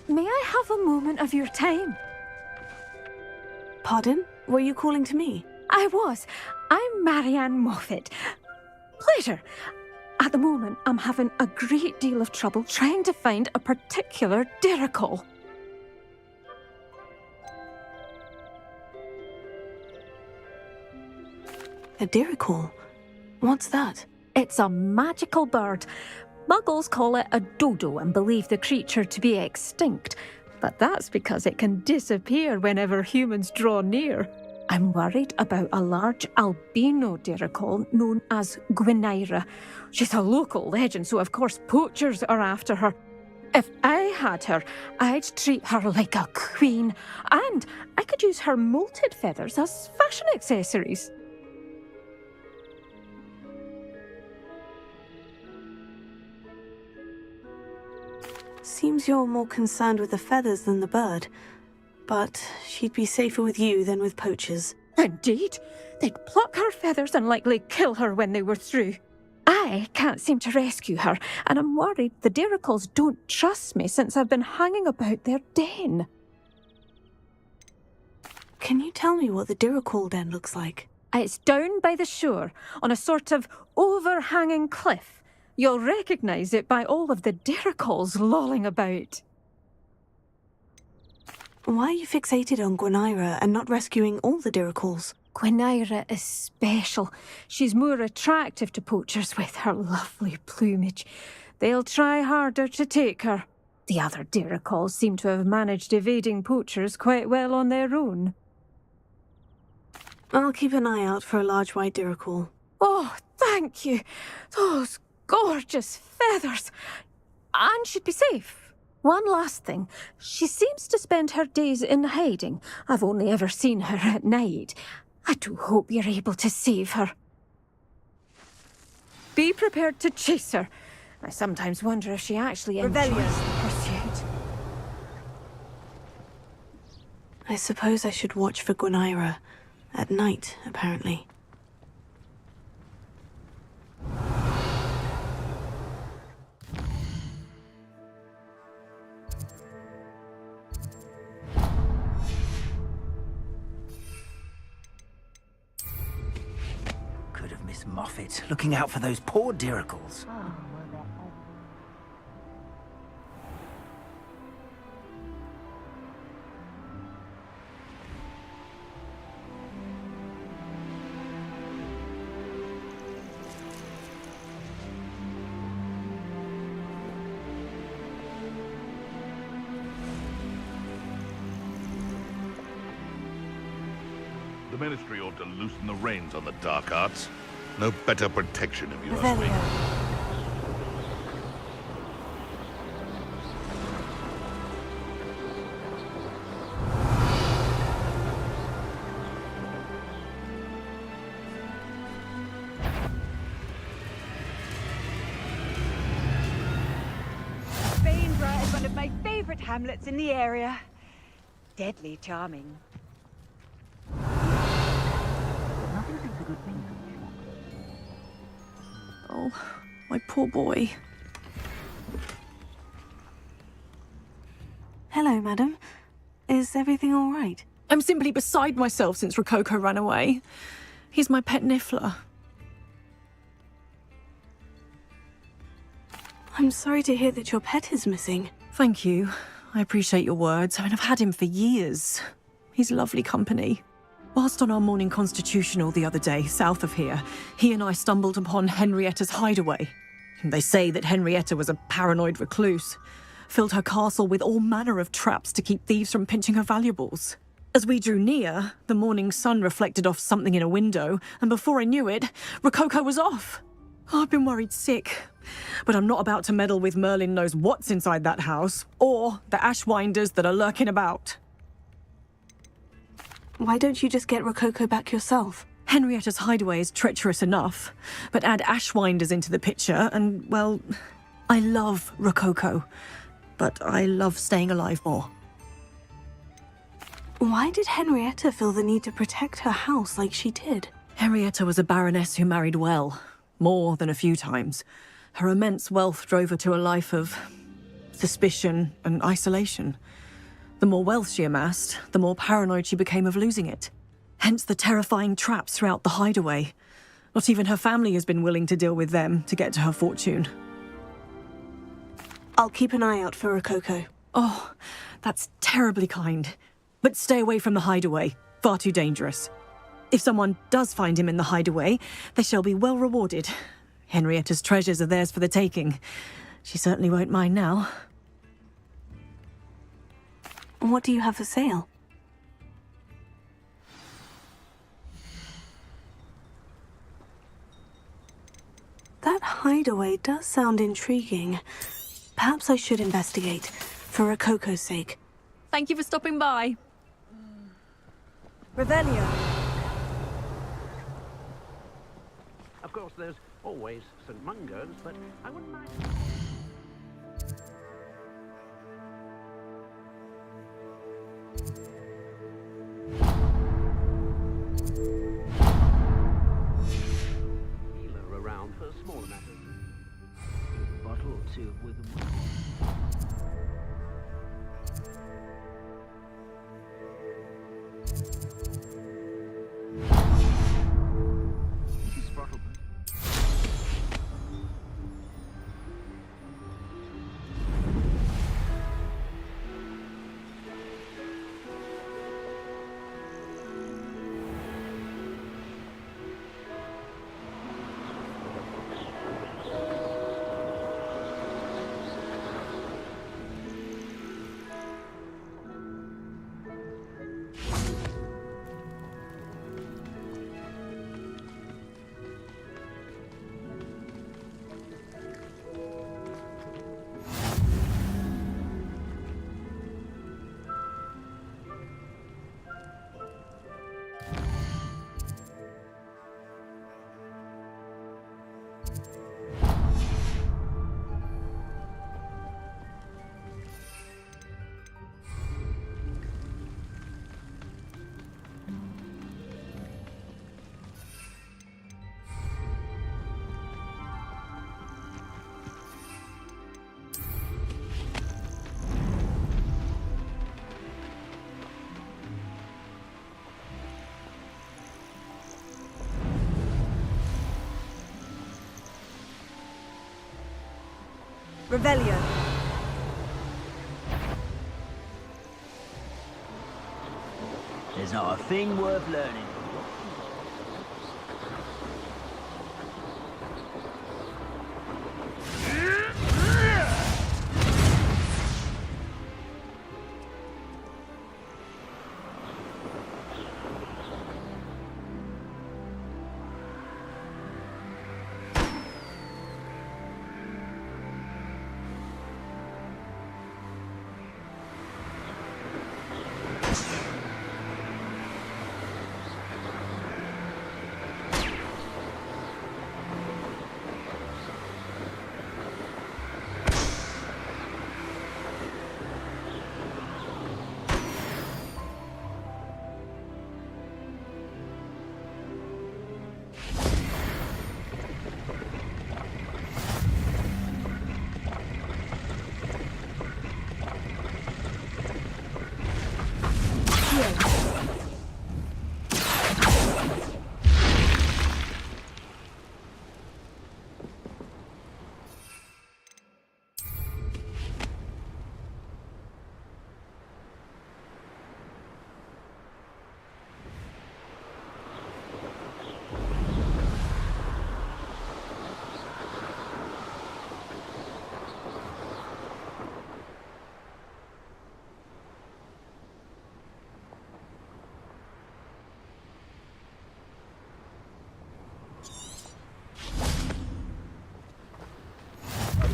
May I have a moment of your time? Pardon? Were you calling to me? I was. I'm Marianne Moffat. Pleasure. At the moment, I'm having a great deal of trouble trying to find a particular Diricol. A Diricol? What's that? It's a magical bird. Muggles call it a dodo and believe the creature to be extinct, but that's because it can disappear whenever humans draw near. I'm worried about a large albino Diricol known as Gwynaira. She's a local legend, so of course poachers are after her. If I had her, I'd treat her like a queen, and I could use her molted feathers as fashion accessories. Seems you're more concerned with the feathers than the bird. But she'd be safer with you than with poachers. Indeed. They'd pluck her feathers and likely kill her when they were through. I can't seem to rescue her, and I'm worried the Diricols don't trust me since I've been hanging about their den. Can you tell me what the Diricol den looks like? It's down by the shore, on a sort of overhanging cliff. You'll recognise it by all of the Diricols lolling about. Why are you fixated on Gwynaira and not rescuing all the Diricols? Gwynaira is special. She's more attractive to poachers with her lovely plumage. They'll try harder to take her. The other Diricals seem to have managed evading poachers quite well on their own. I'll keep an eye out for a large white Dirical. Oh, thank you. Those gorgeous feathers. And she'd be safe. One last thing. She seems to spend her days in hiding. I've only ever seen her at night. I do hope you're able to save her. Be prepared to chase her. I sometimes wonder if she actually enjoys the pursuit. I suppose I should watch for Gwynaira. At night, apparently. Could have missed Moffat, looking out for those poor Diricals. The Ministry ought to loosen the reins on the dark arts. No better protection if you ask me. Bainborough is one of my favourite hamlets in the area. Deadly charming. Oh, my poor boy. Hello, madam. Is everything all right? I'm simply beside myself since Rococo ran away. He's my pet Niffler. I'm sorry to hear that your pet is missing. Thank you. I appreciate your words. I mean, I've had him for years. He's lovely company. Whilst on our morning constitutional the other day, south of here, he and I stumbled upon Henrietta's hideaway. They say that Henrietta was a paranoid recluse, filled her castle with all manner of traps to keep thieves from pinching her valuables. As we drew near, the morning sun reflected off something in a window, and before I knew it, Rococo was off. I've been worried sick, but I'm not about to meddle with Merlin knows what's inside that house, or the ashwinders that are lurking about. Why don't you just get Rococo back yourself? Henrietta's hideaway is treacherous enough, but add ashwinders into the picture and, well, I love Rococo, but I love staying alive more. Why did Henrietta feel the need to protect her house like she did? Henrietta was a baroness who married well, more than a few times. Her immense wealth drove her to a life of suspicion and isolation. The more wealth she amassed, the more paranoid she became of losing it. Hence the terrifying traps throughout the hideaway. Not even her family has been willing to deal with them to get to her fortune. I'll keep an eye out for Rococo. Oh, that's terribly kind. But stay away from the hideaway. Far too dangerous. If someone does find him in the hideaway, they shall be well rewarded. Henrietta's treasures are theirs for the taking. She certainly won't mind now. What do you have for sale? That hideaway does sound intriguing. Perhaps I should investigate, for Rococo's sake. Thank you for stopping by. Revelio. Of course, there's always St. Mungo's, but I wouldn't mind... Healer around for smaller matters. A bottle or two with them. Revelio. There's not a thing worth learning.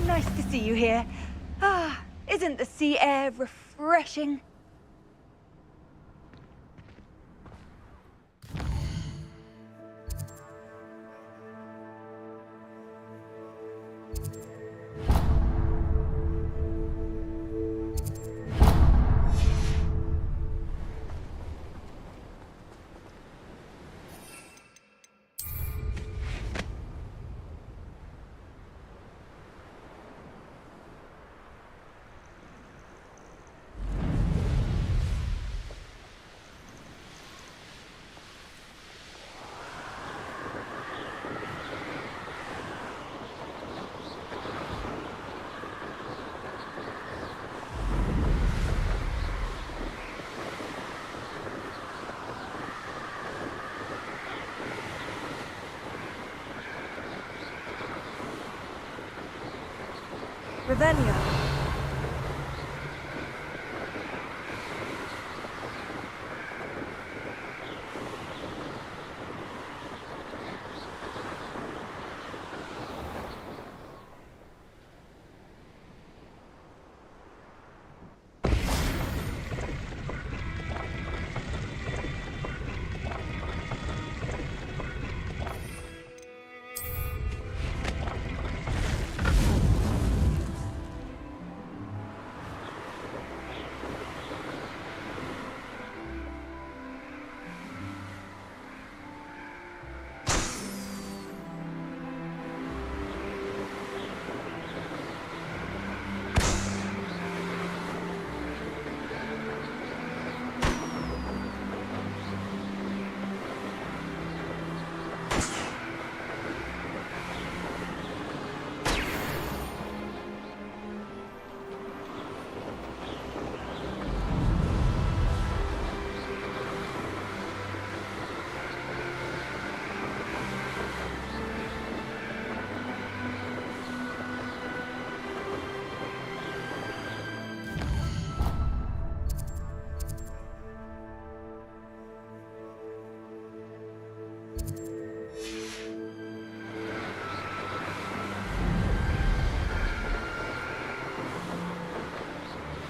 Nice to see you here. Ah, isn't the sea air refreshing? Revelio.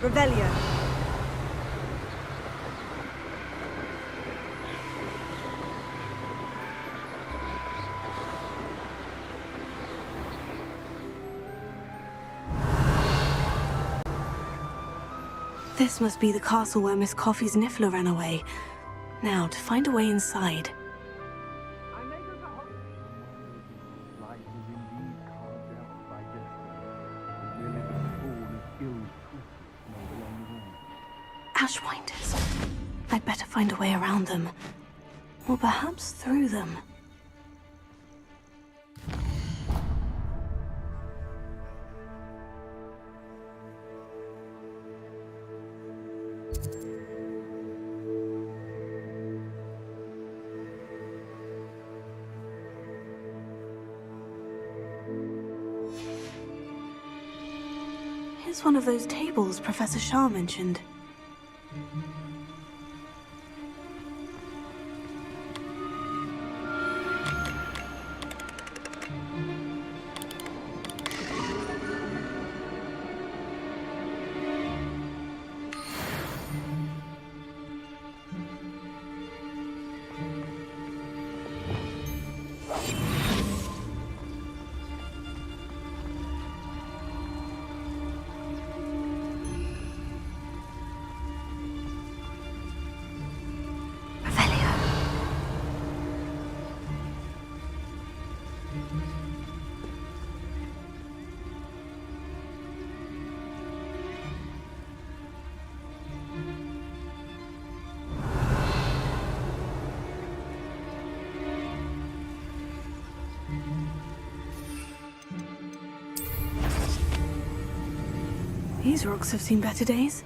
Revelio. This must be the castle where Miss Coffee's Niffler ran away. Now, to find a way inside. Ashwinders. I'd better find a way around them. Or perhaps through them. Here's one of those tables Professor Shah mentioned. These rocks have seen better days.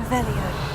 Revelio.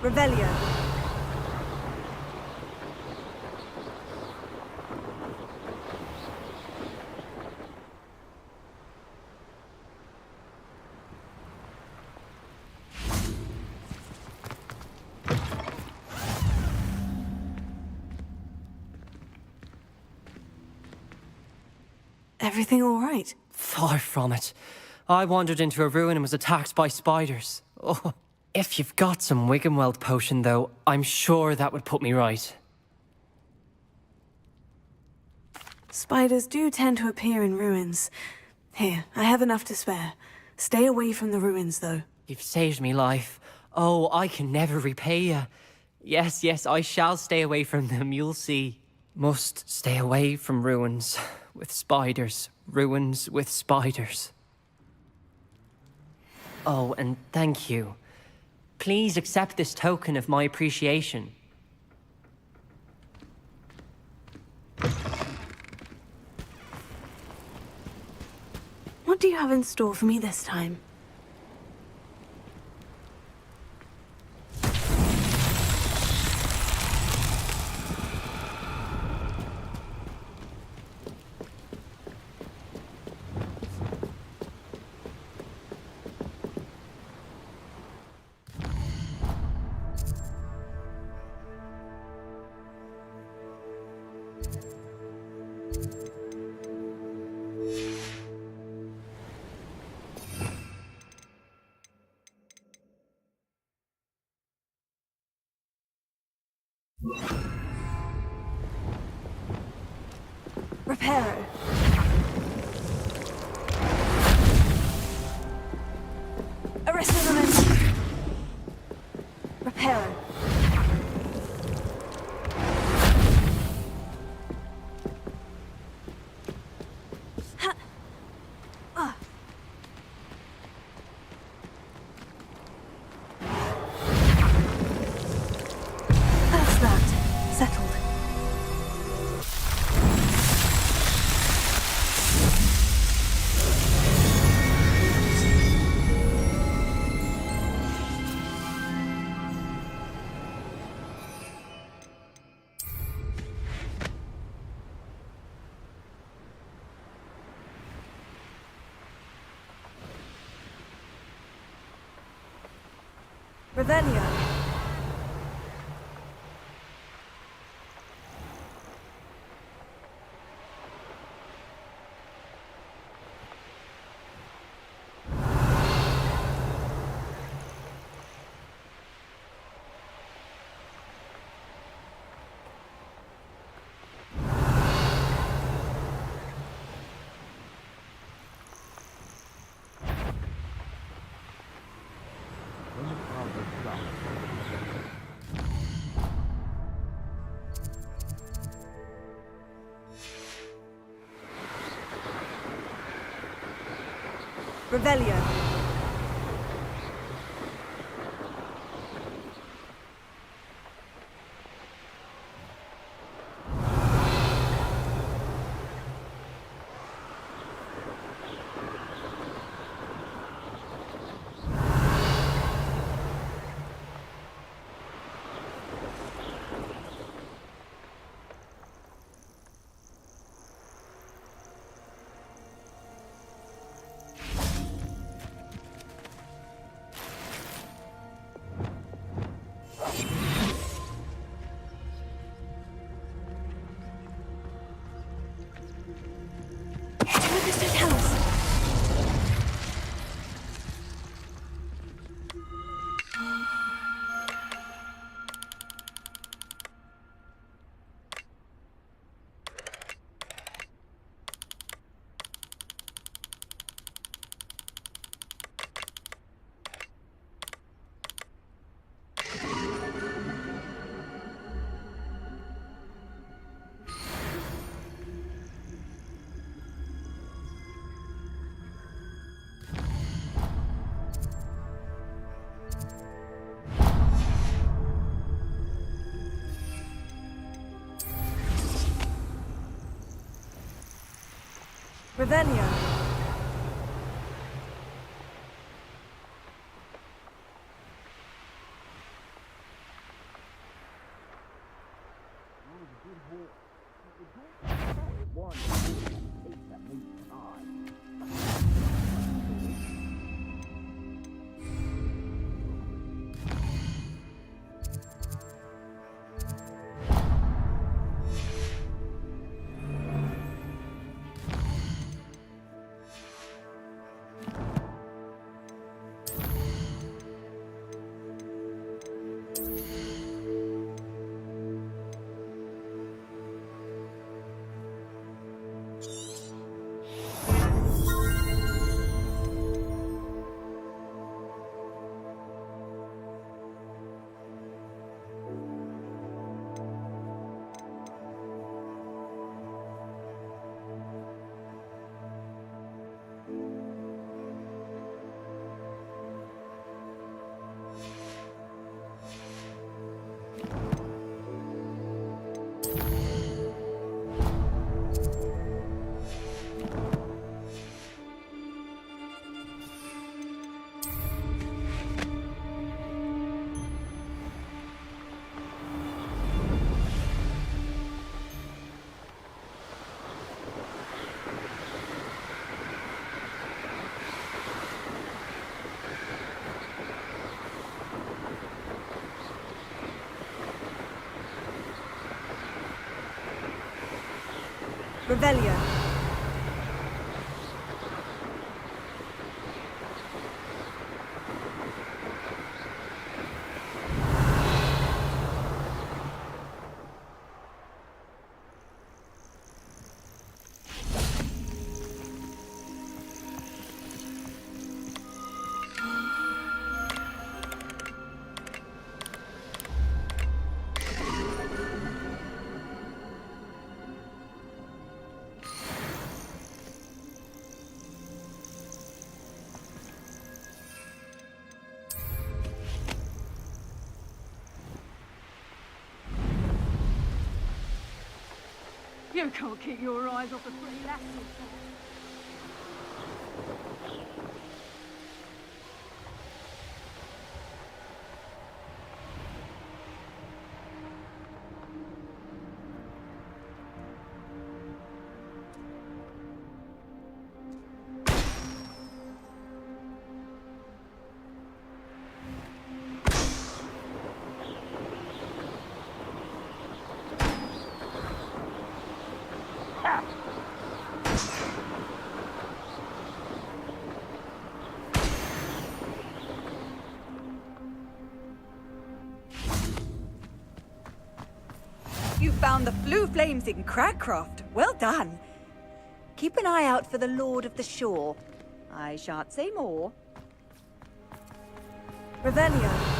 Revelio. Everything all right? Far from it. I wandered into a ruin and was attacked by spiders. Oh. If you've got some Wiggenweld potion, though, I'm sure that would put me right. Spiders do tend to appear in ruins. Here, I have enough to spare. Stay away from the ruins, though. You've saved me life. Oh, I can never repay you. Yes, yes, I shall stay away from them, you'll see. Must stay away from ruins with spiders. Ruins with spiders. Oh, and thank you. Please accept this token of my appreciation. What do you have in store for me this time? Reparo. Arresto momentum. Reparo. Ha. Ah. That's that. Settled. Revelio. Revelio. Revelio. Revelio. You can't keep your eyes off the pretty lasses. You found the blue flames in Cragcroft. Well done. Keep an eye out for the Lord of the Shore. I shan't say more. Revelio.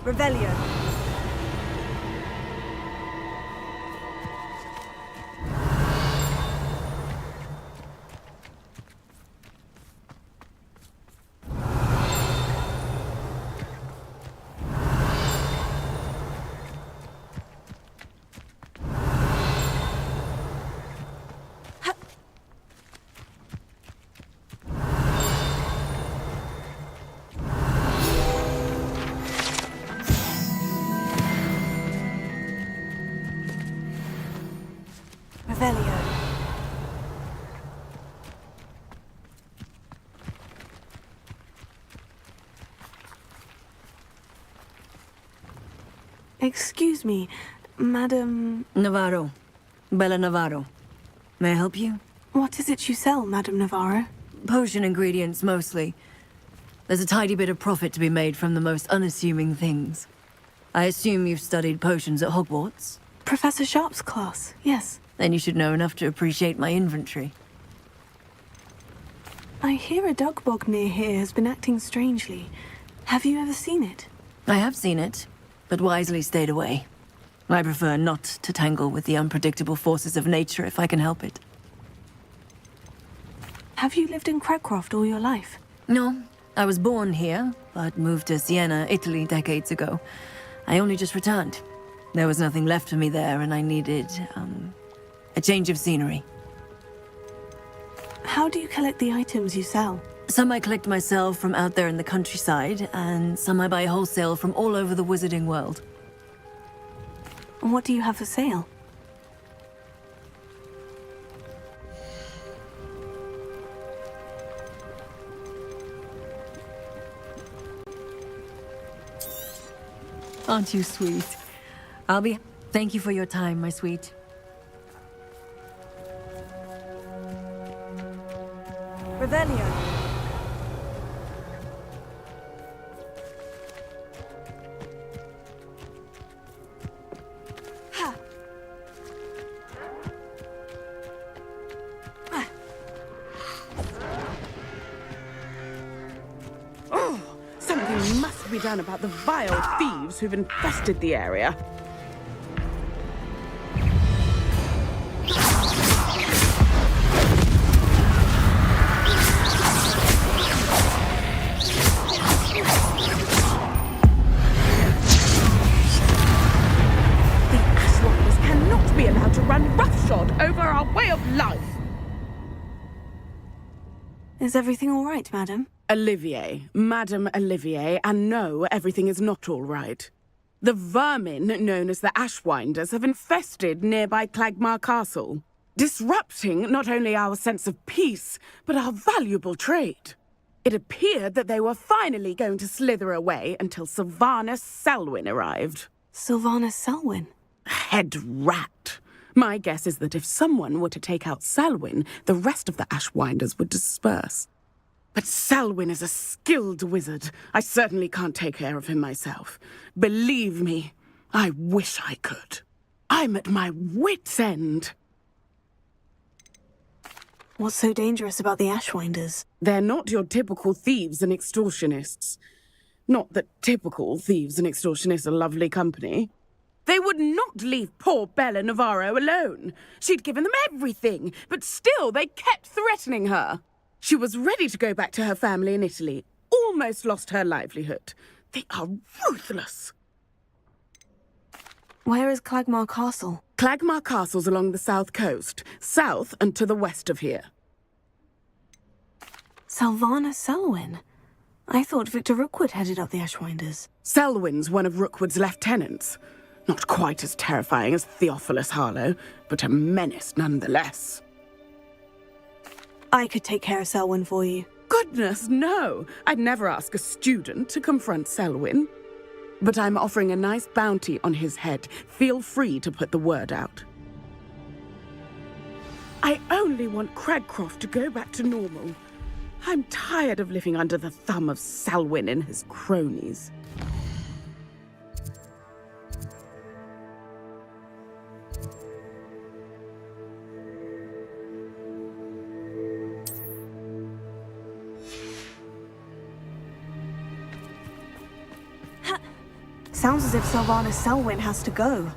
Revelio. Revelio. Excuse me, Madam... Navarro. Bella Navarro. May I help you? What is it you sell, Madam Navarro? Potion ingredients, mostly. There's a tidy bit of profit to be made from the most unassuming things. I assume you've studied potions at Hogwarts? Professor Sharp's class, yes. Then you should know enough to appreciate my inventory. I hear a dog bog near here has been acting strangely. Have you ever seen it? I have seen it, but wisely stayed away. I prefer not to tangle with the unpredictable forces of nature if I can help it. Have you lived in Cragcroft all your life? No, I was born here, but moved to Siena, Italy decades ago. I only just returned. There was nothing left for me there, and I needed, a change of scenery. How do you collect the items you sell? Some I collect myself from out there in the countryside, and some I buy wholesale from all over the wizarding world. What do you have for sale? Aren't you sweet? Thank you for your time, my sweet. Revelio. Something must be done about the vile thieves who've infested the area. The Ashwinders cannot be allowed to run roughshod over our way of life. Is everything all right, madam? Olivier, Madame Olivier, and no, everything is not all right. The vermin known as the Ashwinders have infested nearby Clagmar Castle, disrupting not only our sense of peace, but our valuable trade. It appeared that they were finally going to slither away until Sylvanus Selwyn arrived. Sylvanus Selwyn? Head rat. My guess is that if someone were to take out Selwyn, the rest of the Ashwinders would disperse. But Selwyn is a skilled wizard. I certainly can't take care of him myself. Believe me, I wish I could. I'm at my wit's end. What's so dangerous about the Ashwinders? They're not your typical thieves and extortionists. Not that typical thieves and extortionists are lovely company. They would not leave poor Bella Navarro alone. She'd given them everything, but still they kept threatening her. She was ready to go back to her family in Italy, almost lost her livelihood. They are ruthless. Where is Clagmar Castle? Clagmar Castle's along the south coast, south and to the west of here. Sylvanus Selwyn? I thought Victor Rookwood headed up the Ashwinders. Selwyn's one of Rookwood's lieutenants. Not quite as terrifying as Theophilus Harlow, but a menace nonetheless. I could take care of Selwyn for you. Goodness, no! I'd never ask a student to confront Selwyn. But I'm offering a nice bounty on his head. Feel free to put the word out. I only want Cragcroft to go back to normal. I'm tired of living under the thumb of Selwyn and his cronies. Sounds as if Sylvanas Selwyn has to go.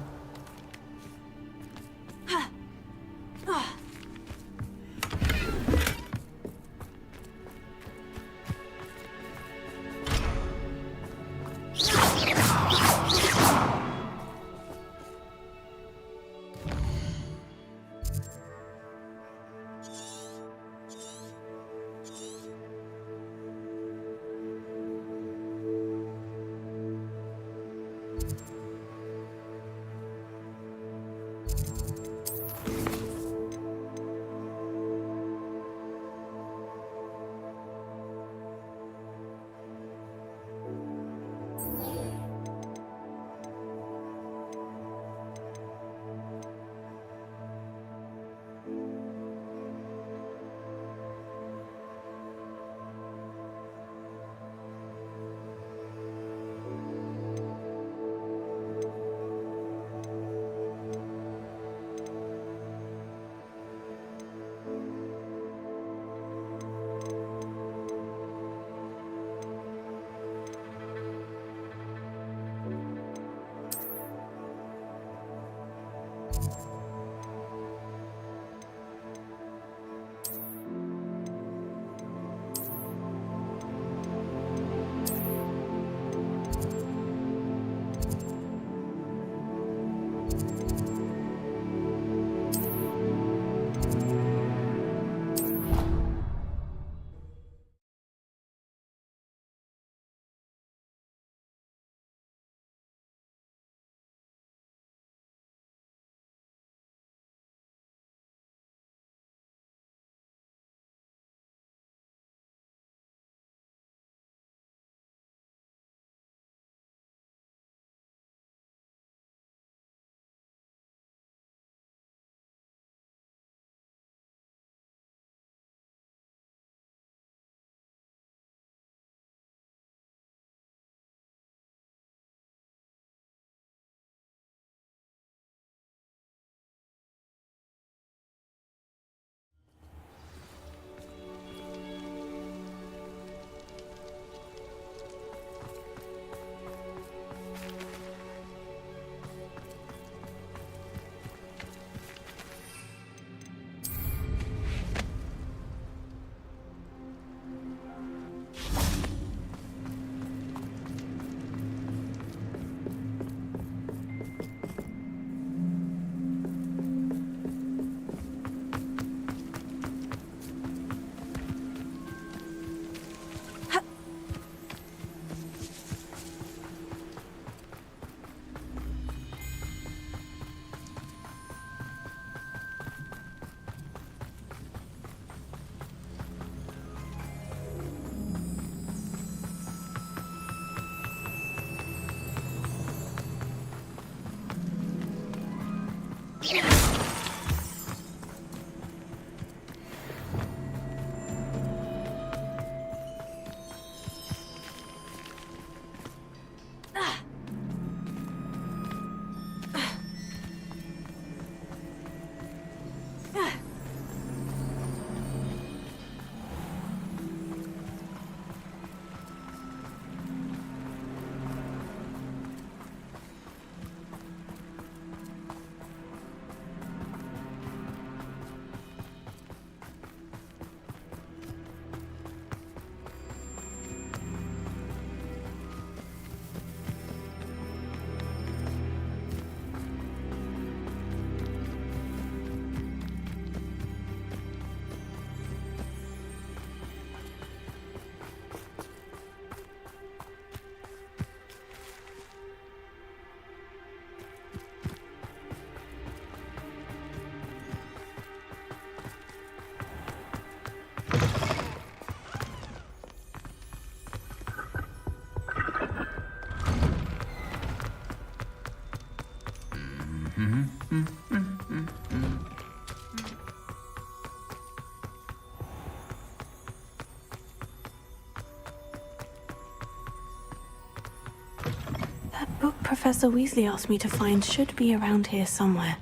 That book Professor Weasley asked me to find should be around here somewhere.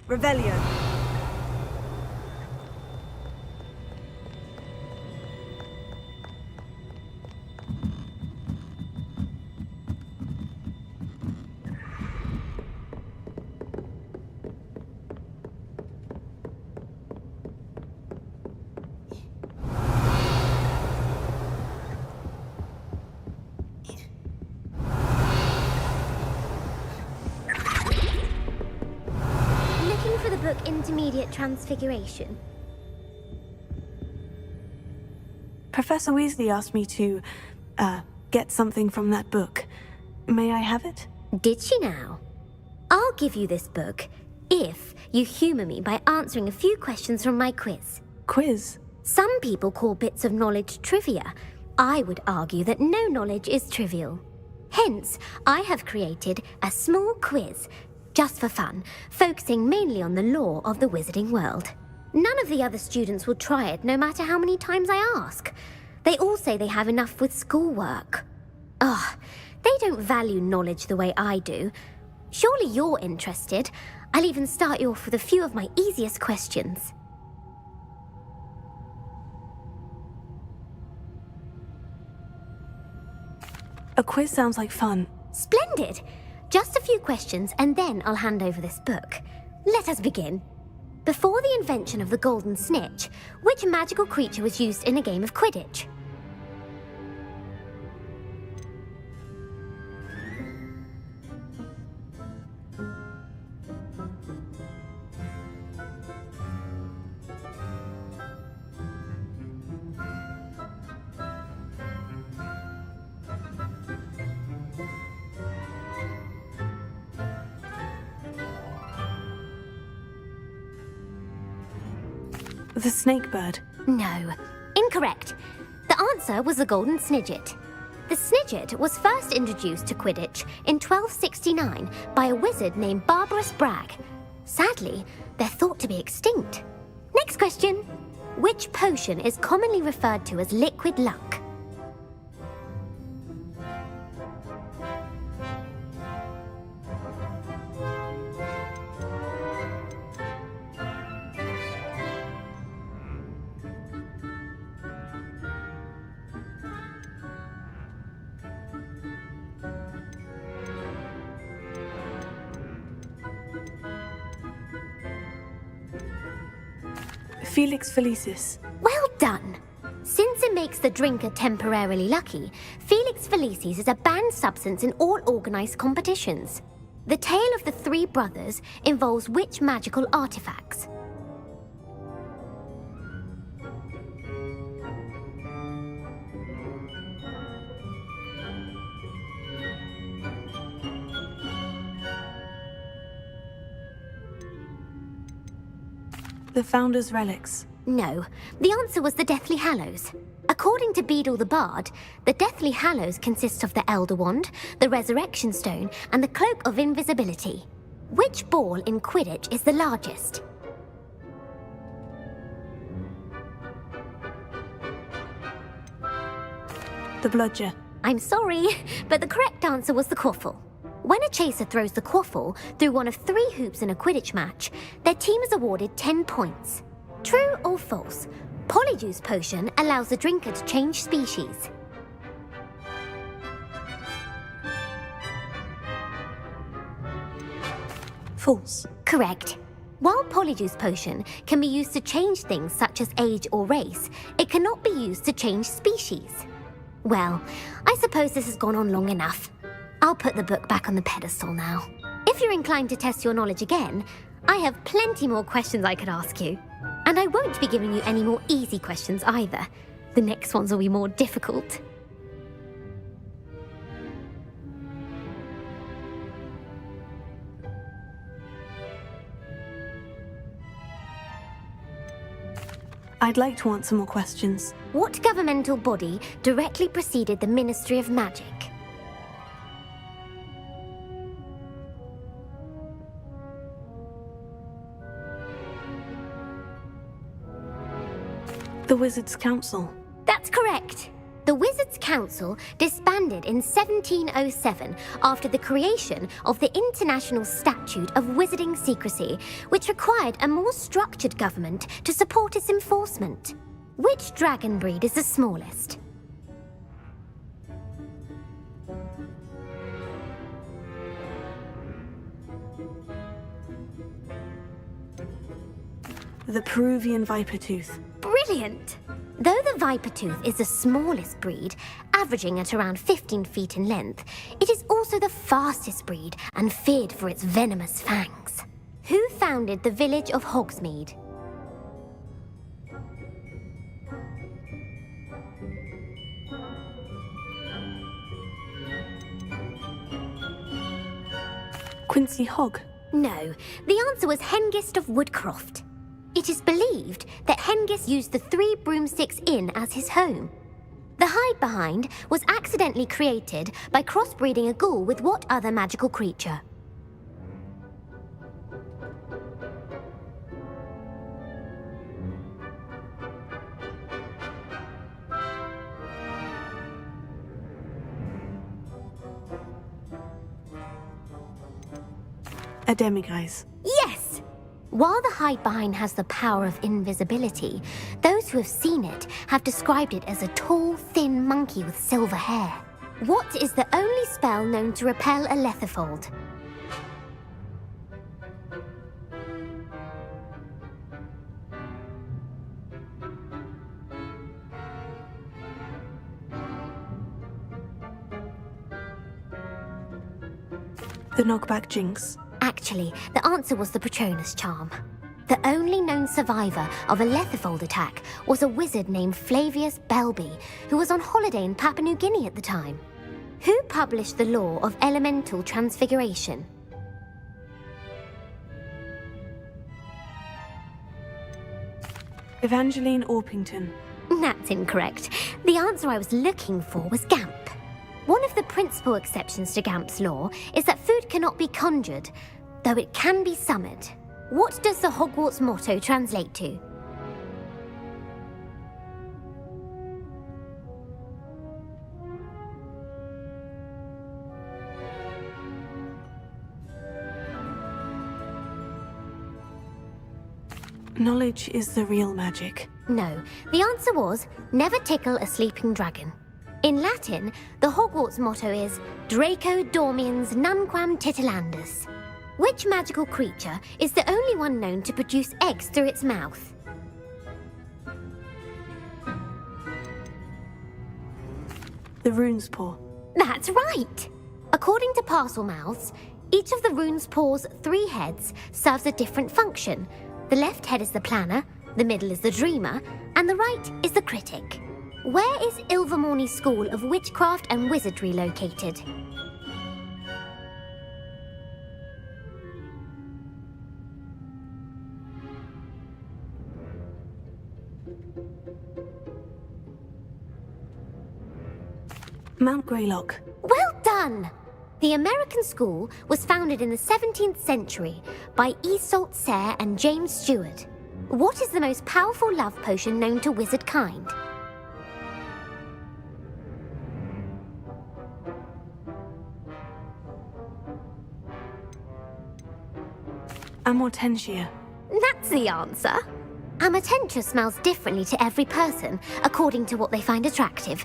Revelio. intermediate transfiguration? Professor Weasley asked me to, get something from that book. May I have it? Did she now? I'll give you this book if you humour me by answering a few questions from my quiz. Quiz? Some people call bits of knowledge trivia. I would argue that no knowledge is trivial. Hence, I have created a small quiz, just for fun, focusing mainly on the lore of the wizarding world. None of the other students will try it, no matter how many times I ask. They all say they have enough with schoolwork. Ugh, they don't value knowledge the way I do. Surely you're interested. I'll even start you off with a few of my easiest questions. A quiz sounds like fun. Splendid! Just a few questions and then I'll hand over this book. Let us begin. Before the invention of the golden snitch, which magical creature was used in a game of Quidditch? The snake bird. No. Incorrect. The answer was the golden snidget. The snidget was first introduced to Quidditch in 1269 by a wizard named Barbarous Bragg. Sadly, they're thought to be extinct. Next question. Which potion is commonly referred to as liquid luck? Felix Felicis. Well done! Since it makes the drinker temporarily lucky, Felix Felicis is a banned substance in all organised competitions. The tale of the three brothers involves which magical artifacts? The Founder's Relics. No, the answer was the Deathly Hallows. According to Beadle the Bard, the Deathly Hallows consist of the Elder Wand, the Resurrection Stone, and the Cloak of Invisibility. Which ball in Quidditch is the largest? The Bludger. I'm sorry, but the correct answer was the Quaffle. When a chaser throws the Quaffle through one of 3 hoops in a Quidditch match, their team is awarded 10 points. True or false? Polyjuice Potion allows the drinker to change species. False. Correct. While Polyjuice Potion can be used to change things such as age or race, it cannot be used to change species. Well, I suppose this has gone on long enough. I'll put the book back on the pedestal now. If you're inclined to test your knowledge again, I have plenty more questions I could ask you. And I won't be giving you any more easy questions either. The next ones will be more difficult. I'd like to answer more questions. What governmental body directly preceded the Ministry of Magic? The Wizards' Council. That's correct. The Wizards' Council disbanded in 1707 after the creation of the International Statute of Wizarding Secrecy, which required a more structured government to support its enforcement. Which dragon breed is the smallest? The Peruvian Vipertooth. Brilliant! Though the Vipertooth is the smallest breed, averaging at around 15 feet in length, it is also the fastest breed and feared for its venomous fangs. Who founded the village of Hogsmeade? Quincy Hogg. No, the answer was Hengist of Woodcroft. It is believed that Hengist used the Three Broomsticks Inn as his home. The hide-behind was accidentally created by crossbreeding a ghoul with what other magical creature? A demiguise. Yes! While the hide-behind has the power of invisibility, those who have seen it have described it as a tall, thin monkey with silver hair. What is the only spell known to repel a lethifold? The knockback jinx. Actually, the answer was the Patronus charm. The only known survivor of a lethifold attack was a wizard named Flavius Belby, who was on holiday in Papua New Guinea at the time. Who published the law of elemental transfiguration? Evangeline Orpington. That's incorrect. The answer I was looking for was Gamp. One of the principal exceptions to Gamp's law is that food cannot be conjured, though it can be summoned. What does the Hogwarts motto translate to? Knowledge is the real magic. No, the answer was, never tickle a sleeping dragon. In Latin, the Hogwarts motto is Draco Dormiens Nunquam Titilandus. Which magical creature is the only one known to produce eggs through its mouth? The rune's paw. That's right! According to Parselmouths, each of the rune's paw's 3 heads serves a different function. The left head is the planner, the middle is the dreamer, and the right is the critic. Where is Ilvermorny School of Witchcraft and Wizardry located? Mount Greylock. Well done! The American school was founded in the 17th century by Iseult Sayre and James Stewart. What is the most powerful love potion known to wizard kind? Amortentia. That's the answer. Amortentia smells differently to every person, according to what they find attractive.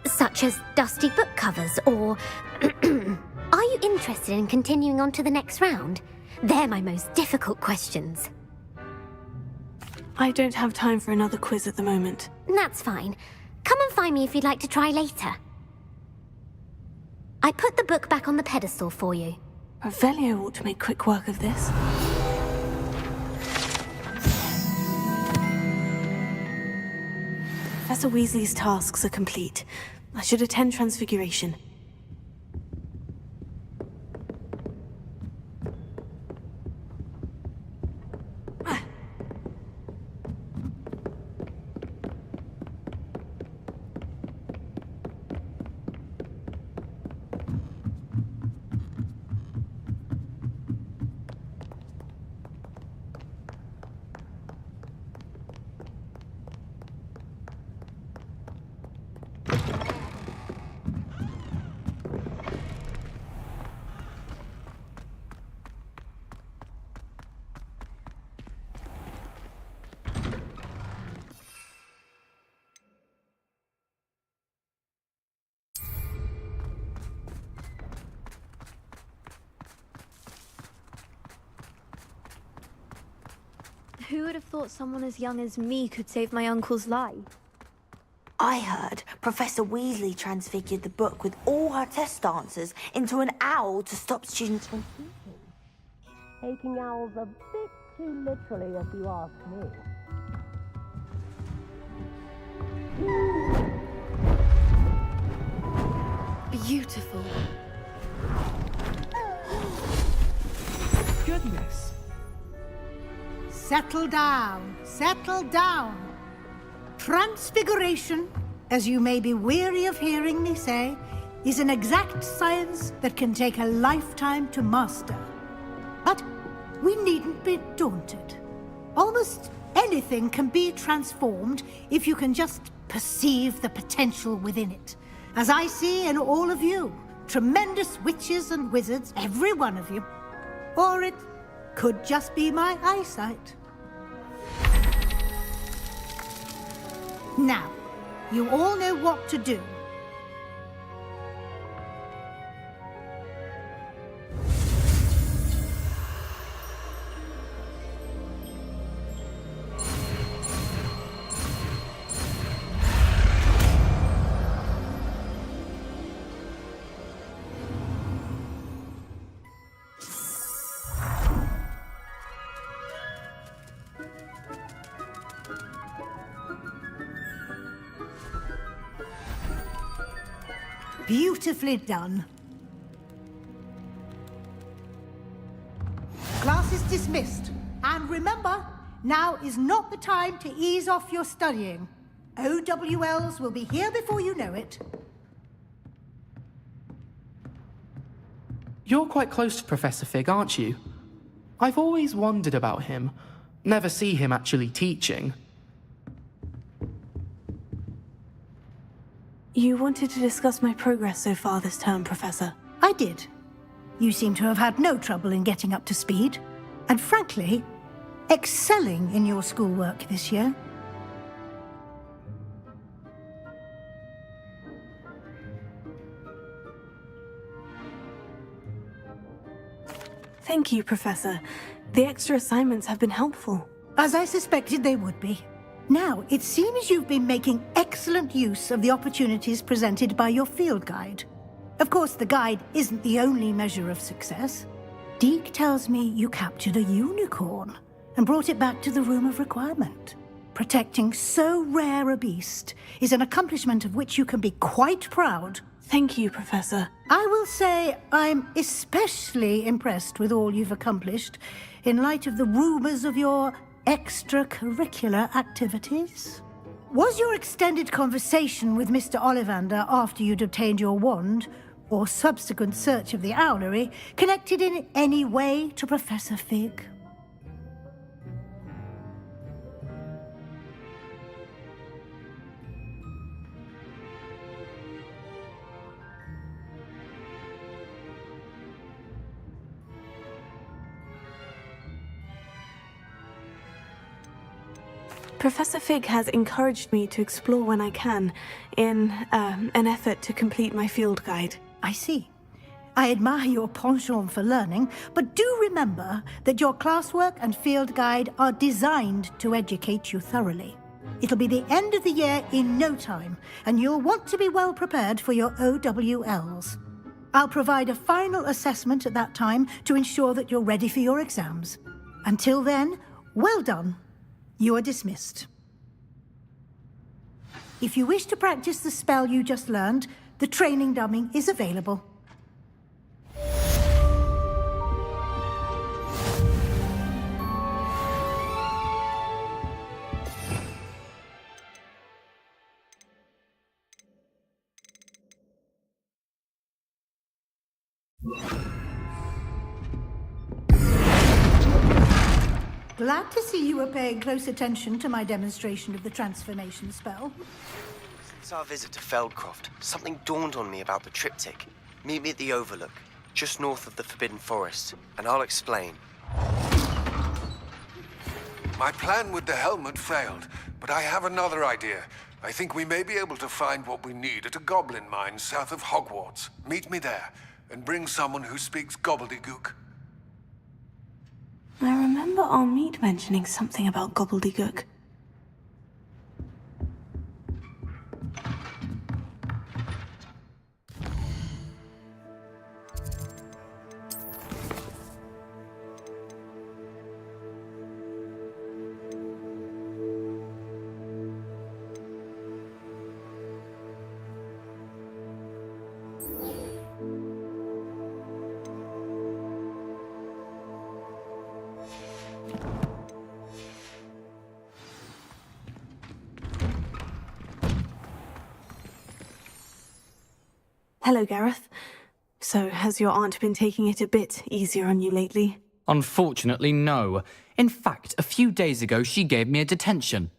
Such as dusty book covers, or... Are you interested in continuing on to the next round? They're my most difficult questions. I don't have time for another quiz at the moment. That's fine. Come and find me if you'd like to try later. I put the book back on the pedestal for you. Revelio ought to make quick work of this. Professor Weasley's tasks are complete. I should attend Transfiguration. Who would have thought someone as young as me could save my uncle's life? I heard Professor Weasley transfigured the book with all her test answers into an owl to stop students from thinking. taking owls a bit too literally, if you ask me. Beautiful. Goodness. Settle down, settle down. Transfiguration, as you may be weary of hearing me say, is an exact science that can take a lifetime to master. But we needn't be daunted. Almost anything can be transformed if you can just perceive the potential within it. As I see in all of you, tremendous witches and wizards, every one of you. Or it could just be my eyesight. Now, you all know what to do. Beautifully done. Class is dismissed. And remember, now is not the time to ease off your studying. OWLs will be here before you know it. You're quite close to Professor Fig, aren't you? I've always wondered about him. Never see him actually teaching. You wanted to discuss my progress so far this term, Professor. I did. You seem to have had no trouble in getting up to speed. And frankly, excelling in your schoolwork this year. Thank you, Professor. The extra assignments have been helpful. As I suspected they would be. Now, it seems you've been making excellent use of the opportunities presented by your field guide. Of course, the guide isn't the only measure of success. Deke tells me you captured a unicorn and brought it back to the Room of Requirement. Protecting so rare a beast is an accomplishment of which you can be quite proud. Thank you, Professor. I will say I'm especially impressed with all you've accomplished in light of the rumors of your extracurricular activities. Was your extended conversation with Mr. Ollivander after you'd obtained your wand, or subsequent search of the owlery, connected in any way to Professor Fig? Professor Fig has encouraged me to explore when I can, in an effort to complete my field guide. I see. I admire your penchant for learning, but do remember that your classwork and field guide are designed to educate you thoroughly. It'll be the end of the year in no time, and you'll want to be well prepared for your OWLs. I'll provide a final assessment at that time to ensure that you're ready for your exams. Until then, well done. You are dismissed. If you wish to practice the spell you just learned, the training dummy is available. Glad to see you were paying close attention to my demonstration of the transformation spell. Since our visit to Feldcroft, something dawned on me about the triptych. Meet me at the Overlook, just north of the Forbidden Forest, and I'll explain. My plan with the helmet failed, but I have another idea. I think we may be able to find what we need at a goblin mine south of Hogwarts. Meet me there, and bring someone who speaks gobbledygook. I remember our meet mentioning something about gobbledygook. Hello, Gareth. So, has your aunt been taking it a bit easier on you lately? Unfortunately, no. In fact, a few days ago, she gave me a detention.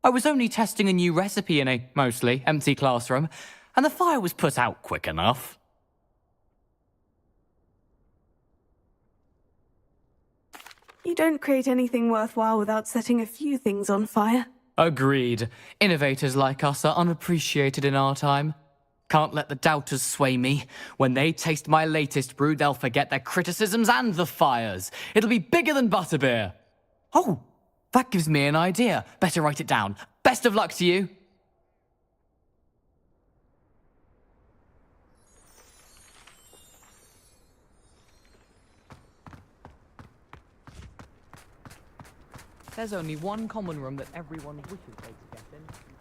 I was only testing a new recipe in a mostly empty classroom, and the fire was put out quick enough. You don't create anything worthwhile without setting a few things on fire. Agreed. Innovators like us are unappreciated in our time. Can't let the doubters sway me. When they taste my latest brew, they'll forget their criticisms and the fires. It'll be bigger than butterbeer. Oh, that gives me an idea. Better write it down. Best of luck to you. There's only one common room that everyone wishes they could get in.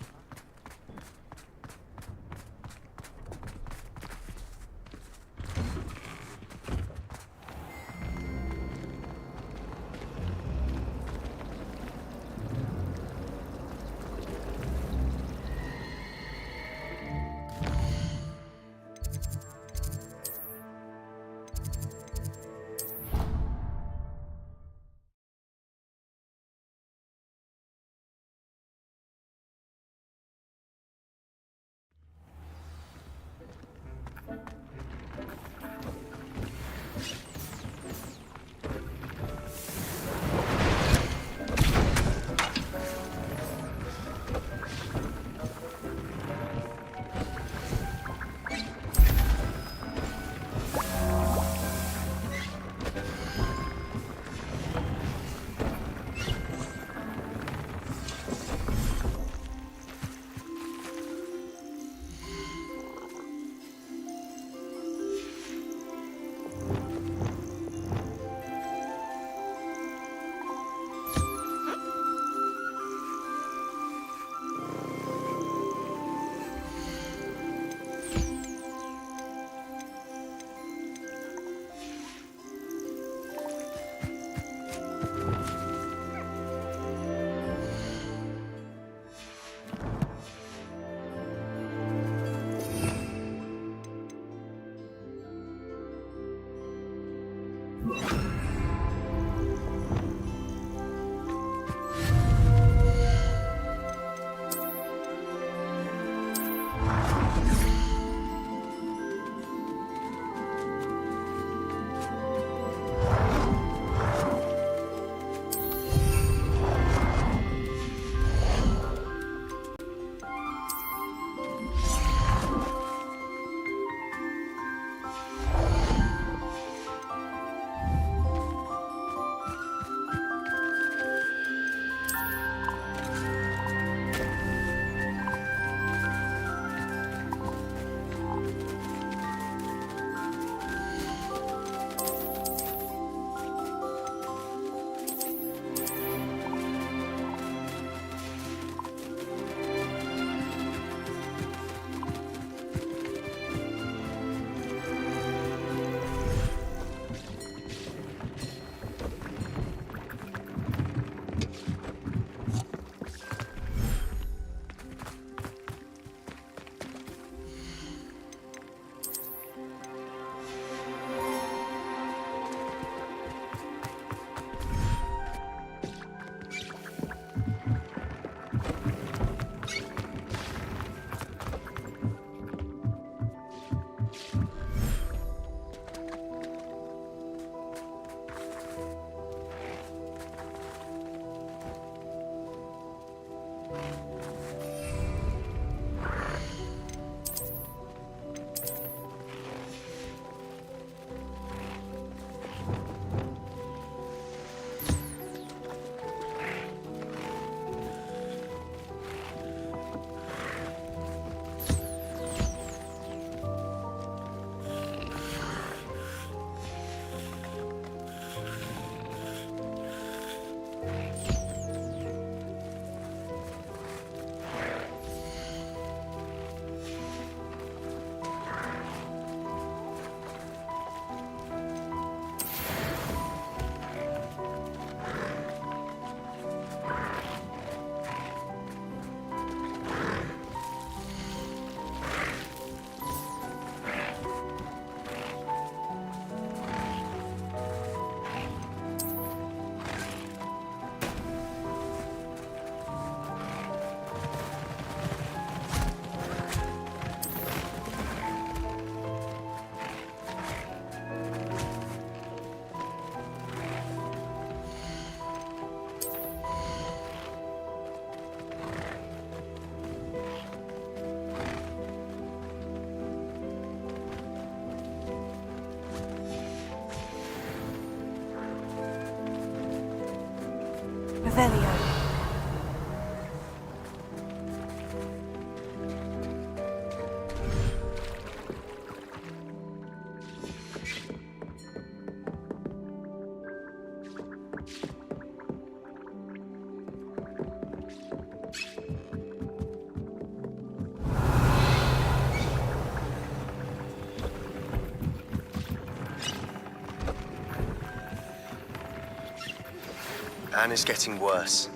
Anna's getting worse.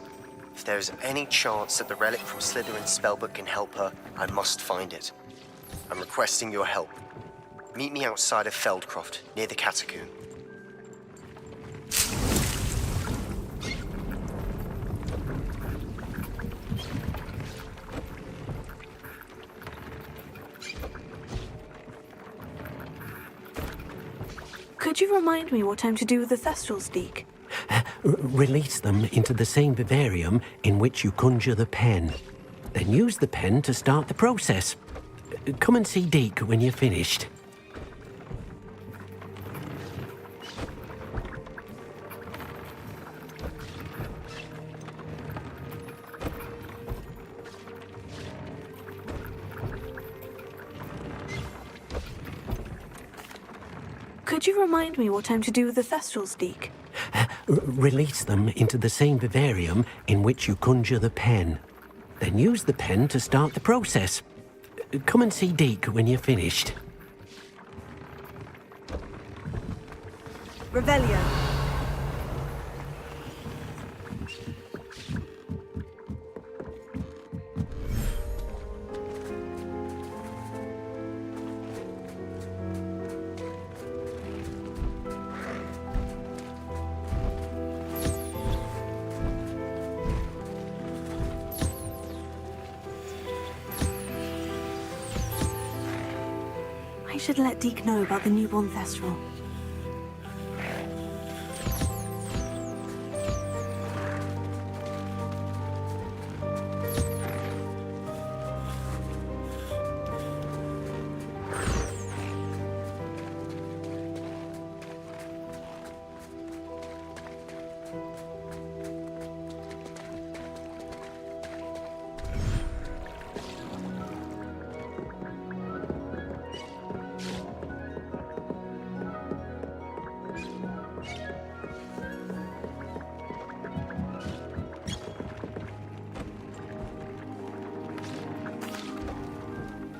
If there is any chance that the relic from Slytherin's spellbook can help her, I must find it. I'm requesting your help. Meet me outside of Feldcroft, near the Catacomb. Could you remind me what I'm to do with the Thestrals, Deke? Release them into the same vivarium in which you conjure the pen. Then use the pen to start the process. Come and see Deke when you're finished. Could you remind me what I'm to do with the Thestrals, Deke? Release them into the same vivarium in which you conjure the pen. Then use the pen to start the process. Come and see Deke when you're finished. Revelio. I should let Deke know about the newborn Thestral.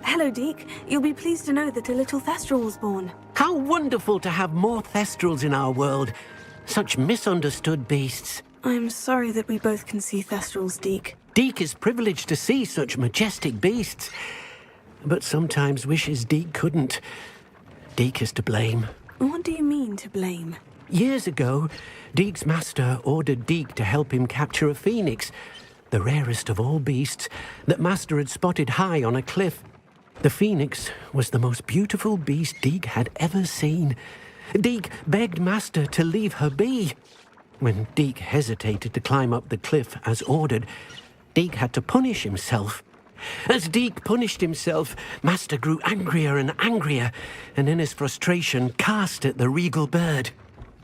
Hello, Deke. You'll be pleased to know that a little Thestral was born. How wonderful to have more Thestrals in our world. Such misunderstood beasts. I'm sorry that we both can see Thestrals, Deke. Deke is privileged to see such majestic beasts, but sometimes wishes Deke couldn't. Deke is to blame. What do you mean, to blame? Years ago, Deke's master ordered Deke to help him capture a phoenix, the rarest of all beasts, that master had spotted high on a cliff. The phoenix was the most beautiful beast Deke had ever seen. Deke begged master to leave her be. When Deke hesitated to climb up the cliff as ordered, Deke had to punish himself. As Deke punished himself, master grew angrier and angrier, and in his frustration cast at the regal bird.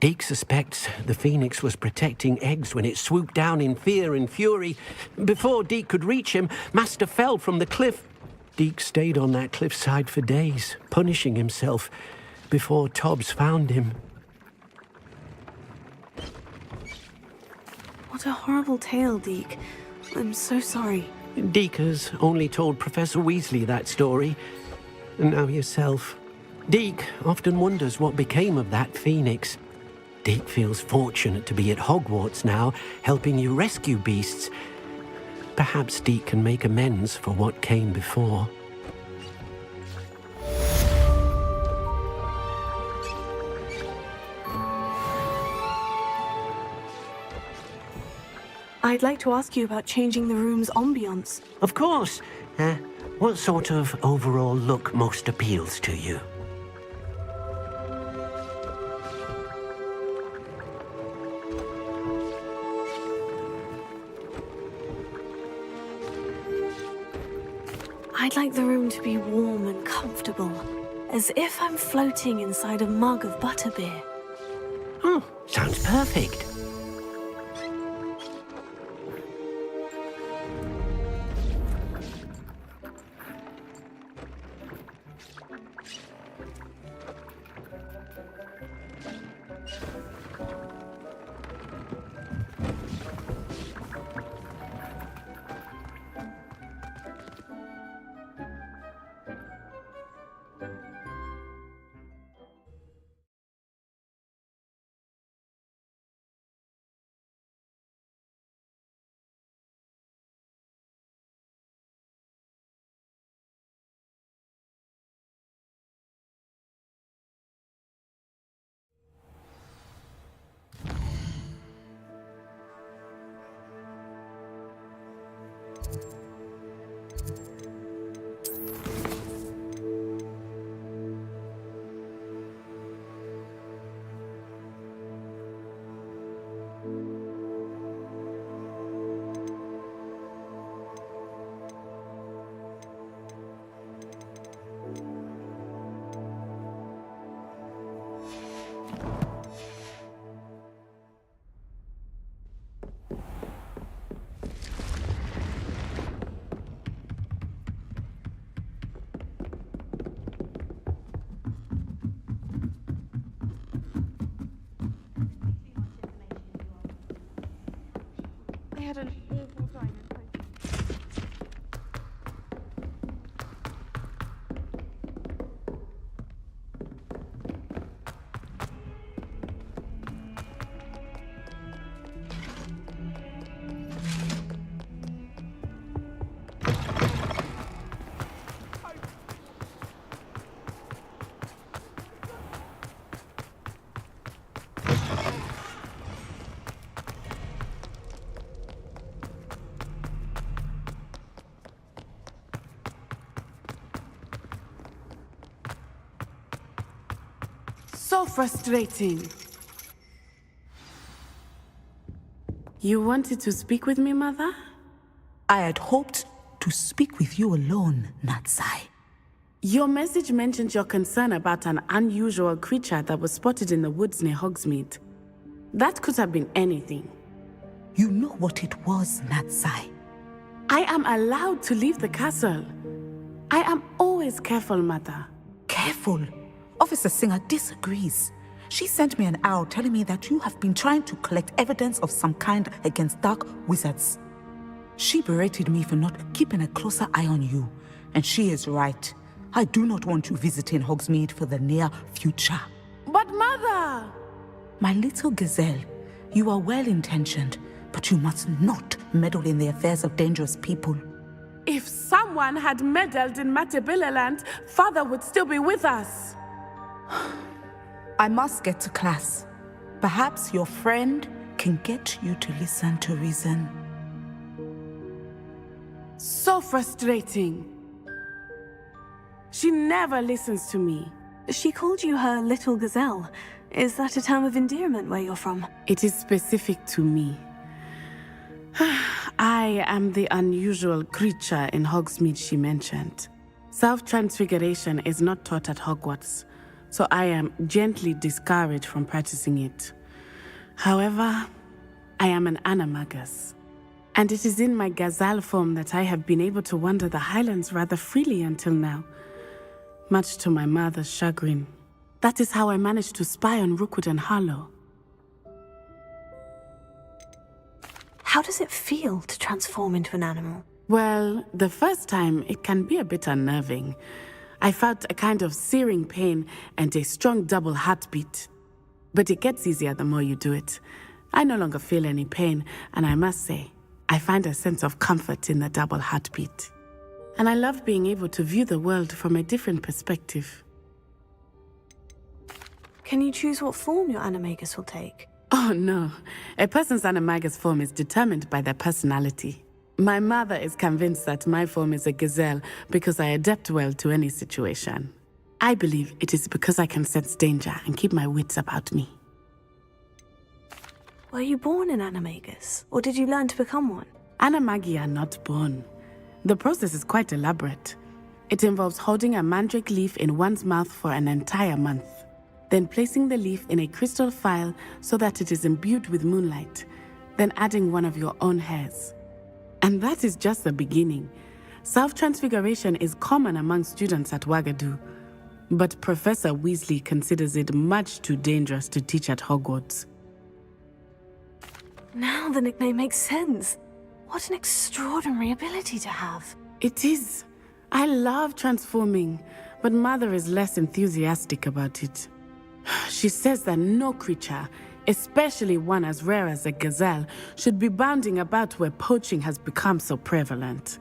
Deke suspects the phoenix was protecting eggs when it swooped down in fear and fury. Before Deke could reach him, master fell from the cliff. Deke stayed on that cliffside for days, punishing himself, before Tobbs found him. What a horrible tale, Deke. I'm so sorry. Deke has only told Professor Weasley that story, and now yourself. Deke often wonders what became of that phoenix. Deke feels fortunate to be at Hogwarts now, helping you rescue beasts. Perhaps Deke can make amends for what came before. I'd like to ask you about changing the room's ambience. Of course. What sort of overall look most appeals to you? I'd like the room to be warm and comfortable, as if I'm floating inside a mug of butterbeer. Oh, sounds perfect. had an awful time in So frustrating. You wanted to speak with me, Mother? I had hoped to speak with you alone, Natsai. Your message mentioned your concern about an unusual creature that was spotted in the woods near Hogsmeade. That could have been anything. You know what it was, Natsai. I am allowed to leave the castle. I am always careful, Mother. Careful? Officer Singer disagrees. She sent me an owl telling me that you have been trying to collect evidence of some kind against dark wizards. She berated me for not keeping a closer eye on you, and she is right. I do not want you visiting Hogsmeade for the near future. But Mother! My little gazelle, you are well-intentioned, but you must not meddle in the affairs of dangerous people. If someone had meddled in Matabilaland, Father would still be with us. I must get to class. Perhaps your friend can get you to listen to reason. So frustrating. She never listens to me. She called you her little gazelle. Is that a term of endearment where you're from? It is specific to me. I am the unusual creature in Hogsmeade she mentioned. Self-transfiguration is not taught at Hogwarts, so I am gently discouraged from practicing it. However, I am an animagus, and it is in my gazelle form that I have been able to wander the Highlands rather freely until now, much to my mother's chagrin. That is how I managed to spy on Rookwood and Harlow. How does it feel to transform into an animal? Well, the first time, it can be a bit unnerving. I felt a kind of searing pain and a strong double heartbeat. But it gets easier the more you do it. I no longer feel any pain, and I must say, I find a sense of comfort in the double heartbeat. And I love being able to view the world from a different perspective. Can you choose what form your animagus will take? Oh no, a person's animagus form is determined by their personality. My mother is convinced that my form is a gazelle because I adapt well to any situation. I believe it is because I can sense danger and keep my wits about me. Were you born an animagus, or did you learn to become one? Animagi are not born. The process is quite elaborate. It involves holding a mandrake leaf in one's mouth for an entire month, then placing the leaf in a crystal phial so that it is imbued with moonlight, then adding one of your own hairs. And that is just the beginning. Self-transfiguration is common among students at Wagadu, but Professor Weasley considers it much too dangerous to teach at Hogwarts. Now the nickname makes sense. What an extraordinary ability to have. It is. I love transforming, but Mother is less enthusiastic about it. She says that no creature, especially one as rare as a gazelle, should be bounding about where poaching has become so prevalent.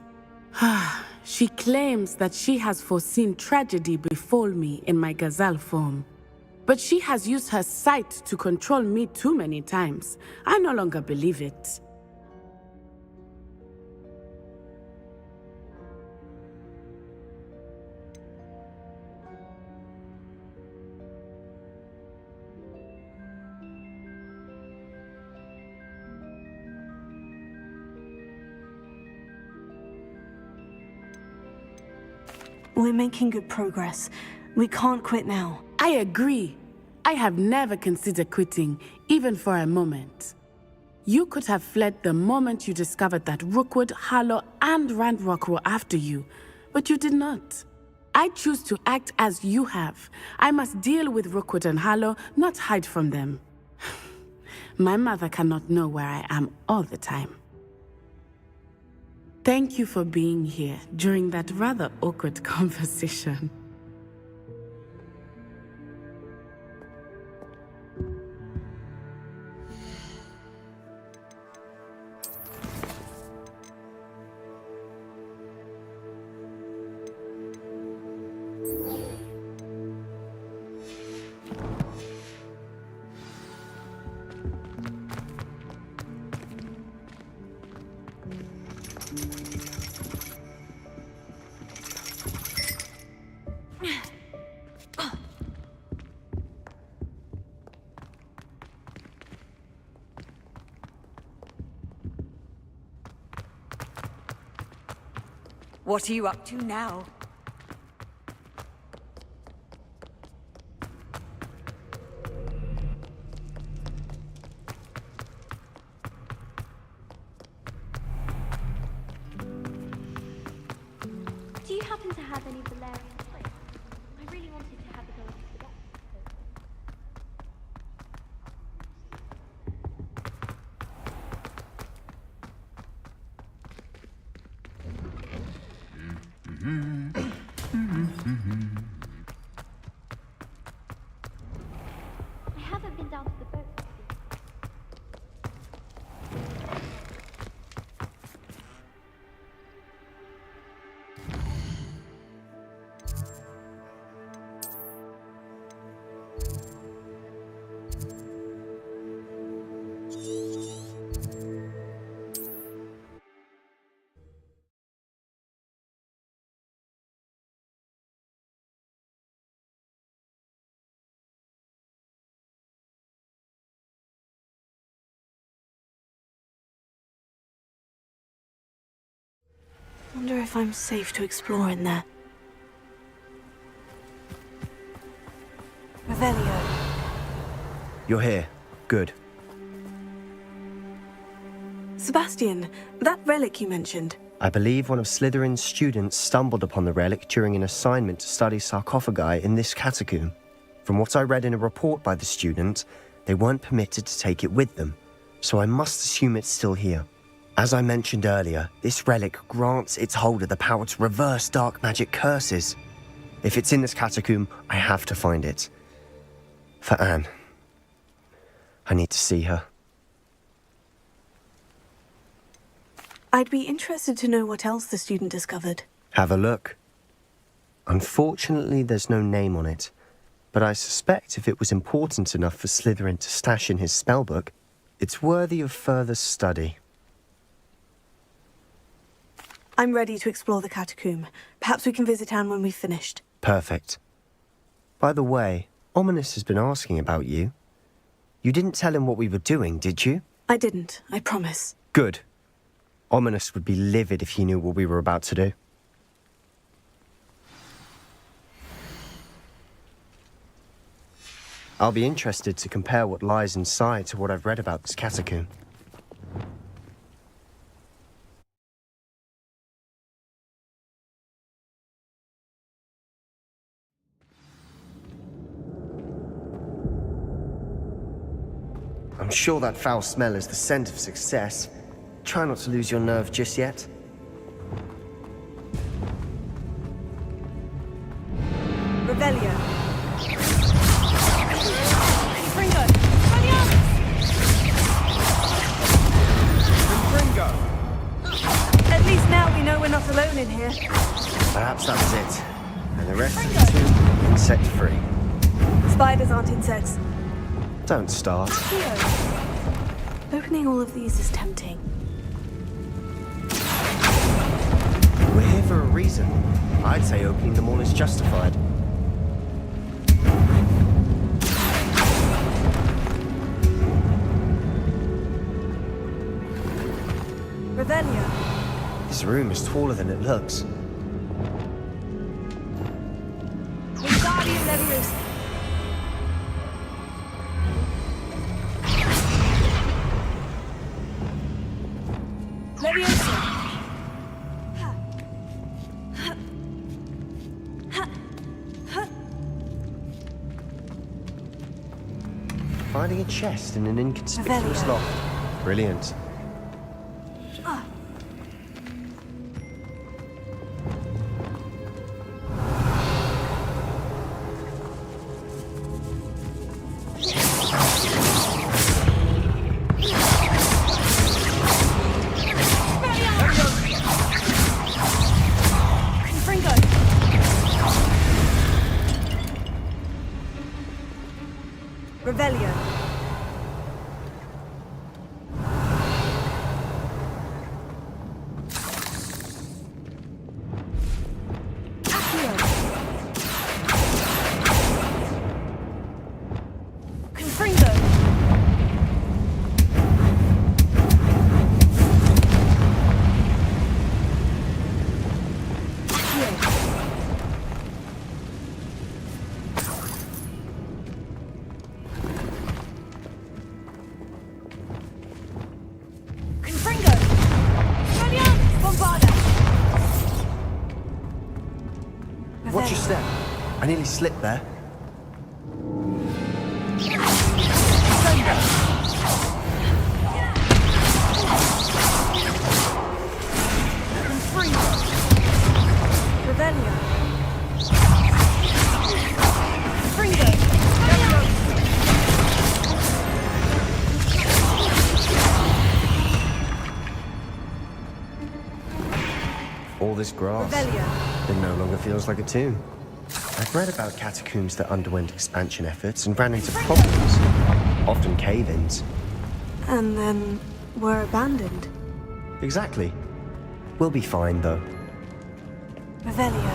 She claims that she has foreseen tragedy befall me in my gazelle form. But she has used her sight to control me too many times. I no longer believe it. We're making good progress. We can't quit now. I agree. I have never considered quitting, even for a moment. You could have fled the moment you discovered that Rookwood, Harlow, and Ranrock were after you, but you did not. I choose to act as you have. I must deal with Rookwood and Harlow, not hide from them. My mother cannot know where I am all the time. Thank you for being here during that rather awkward conversation. What are you up to now? Do you happen to have any Valerian flakes? I really wanted to have a go at the I haven't been down to the boat. Wonder if I'm safe to explore in there. Revelio. You're here. Good. Sebastian, that relic you mentioned. I believe one of Slytherin's students stumbled upon the relic during an assignment to study sarcophagi in this catacomb. From what I read in a report by the student, they weren't permitted to take it with them, so I must assume it's still here. As I mentioned earlier, this relic grants its holder the power to reverse dark magic curses. If it's in this catacomb, I have to find it. For Anne. I need to see her. I'd be interested to know what else the student discovered. Have a look. Unfortunately, there's no name on it, but I suspect if it was important enough for Slytherin to stash in his spellbook, it's worthy of further study. I'm ready to explore the catacomb. Perhaps we can visit Anne when we've finished. Perfect. By the way, Ominous has been asking about you. You didn't tell him what we were doing, did you? I didn't, I promise. Good. Ominous would be livid if he knew what we were about to do. I'll be interested to compare what lies inside to what I've read about this catacomb. I'm sure that foul smell is the scent of success. Try not to lose your nerve just yet. Revelio. At least now we know we're not alone in here. Perhaps that was it. And the rest of the tomb, insect-free. Spiders aren't insects. Don't start. Opening all of these is tempting. We're here for a reason. I'd say opening them all is justified. Revelio. This room is taller than it looks. Wingardium Leviosa. Leviosa. Finding a chest in an inconspicuous loft. Brilliant. Revelio. Watch your step. I nearly slipped there. Revelio. All this grass, it no longer feels like a tomb. I've read about catacombs that underwent expansion efforts and ran into problems, often cave-ins. And then were abandoned. Exactly. We'll be fine, though. Revelio.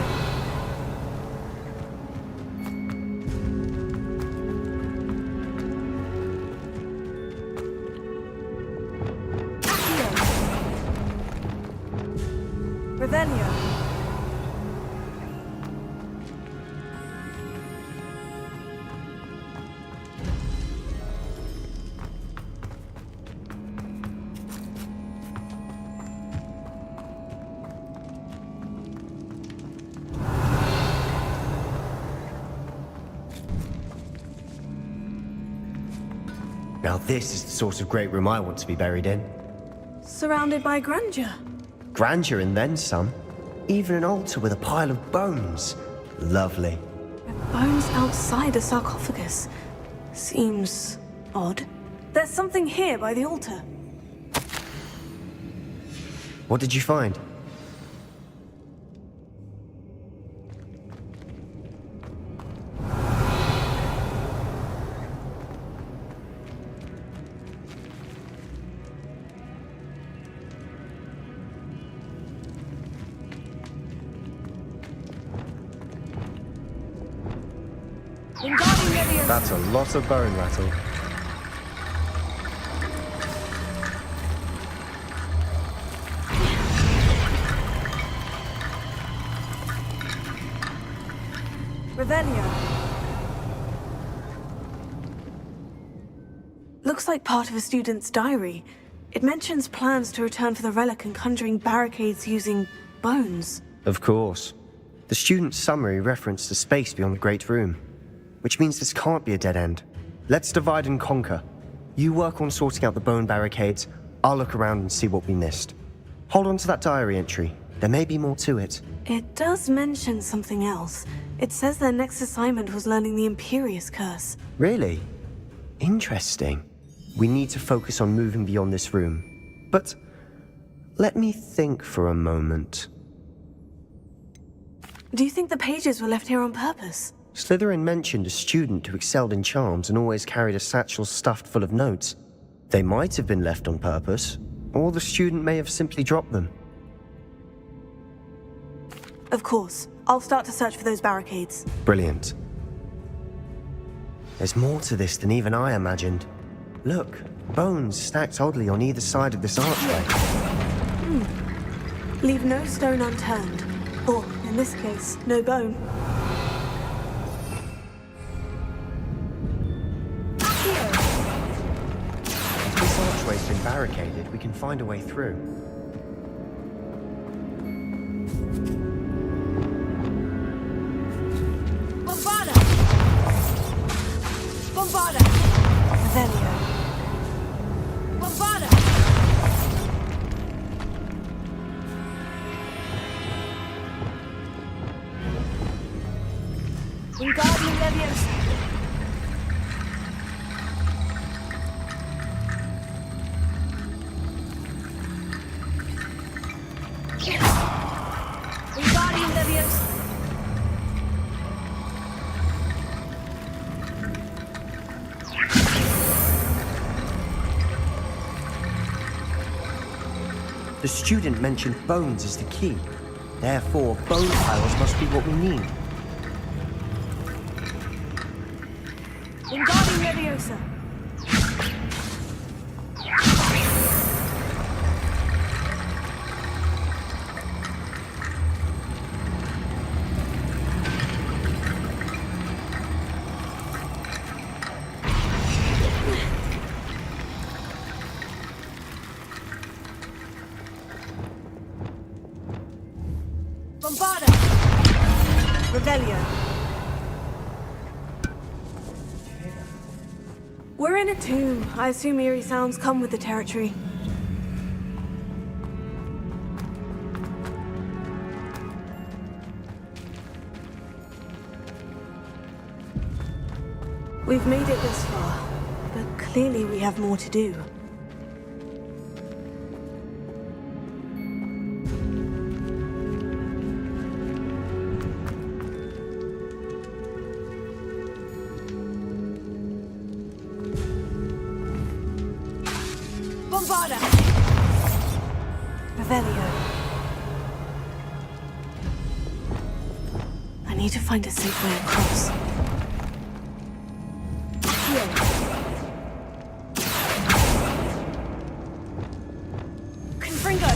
Revelio. Now this is the sort of great room I want to be buried in. Surrounded by grandeur. Grandeur and then some. Even an altar with a pile of bones. Lovely. Bones outside a sarcophagus. Seems odd. There's something here by the altar. What did you find? That's a lot of bone rattle. Revelio. Looks like part of a student's diary. It mentions plans to return for the relic and conjuring barricades using bones. Of course. The student's summary referenced a space beyond the Great Room, which means this can't be a dead end. Let's divide and conquer. You work on sorting out the bone barricades, I'll look around and see what we missed. Hold on to that diary entry. There may be more to it. It does mention something else. It says their next assignment was learning the Imperious Curse. Really? Interesting. We need to focus on moving beyond this room. But let me think for a moment. Do you think the pages were left here on purpose? Slytherin mentioned a student who excelled in charms and always carried a satchel stuffed full of notes. They might have been left on purpose, or the student may have simply dropped them. Of course. I'll start to search for those barricades. Brilliant. There's more to this than even I imagined. Look, bones stacked oddly on either side of this archway. Leave no stone unturned. Or, in this case, no bone. If this archway's been barricaded, we can find a way through. Bombarda! Bombarda! Revelio. Bombarda! Wingardium Leviosa. Wingardium Leviosa. The student mentioned bones as the key. Therefore, bone piles must be what we need. Wingardium Leviosa. Bombarda! Revelio. We're in a tomb. I assume eerie sounds come with the territory. We've made it this far, but clearly we have more to do. Bombarda! Revelio. I need to find a safe way across. Confringo!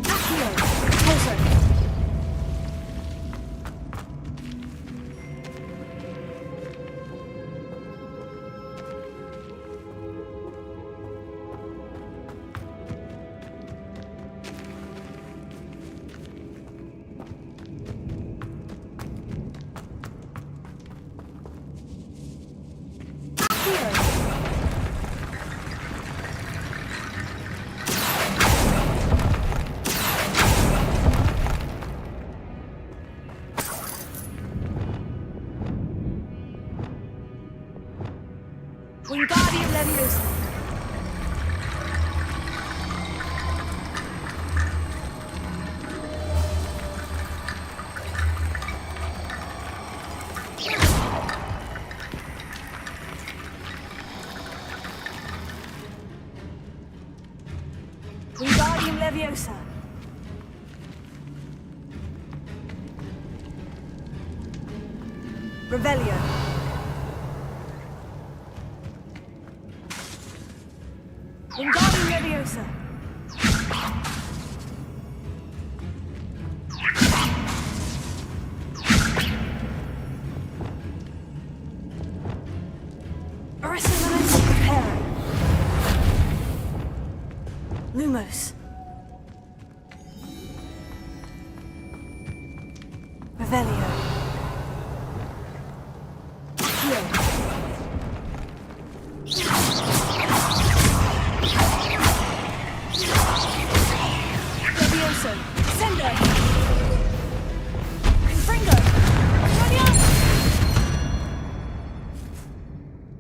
Accio! Closer! Wingardium Leviosa. Wingardium Leviosa. Revelio. Wingardium Leviosa. Arissimilus Preparo. Lumos. Revelio. Levioso. Sendo. Confringo. Radiant.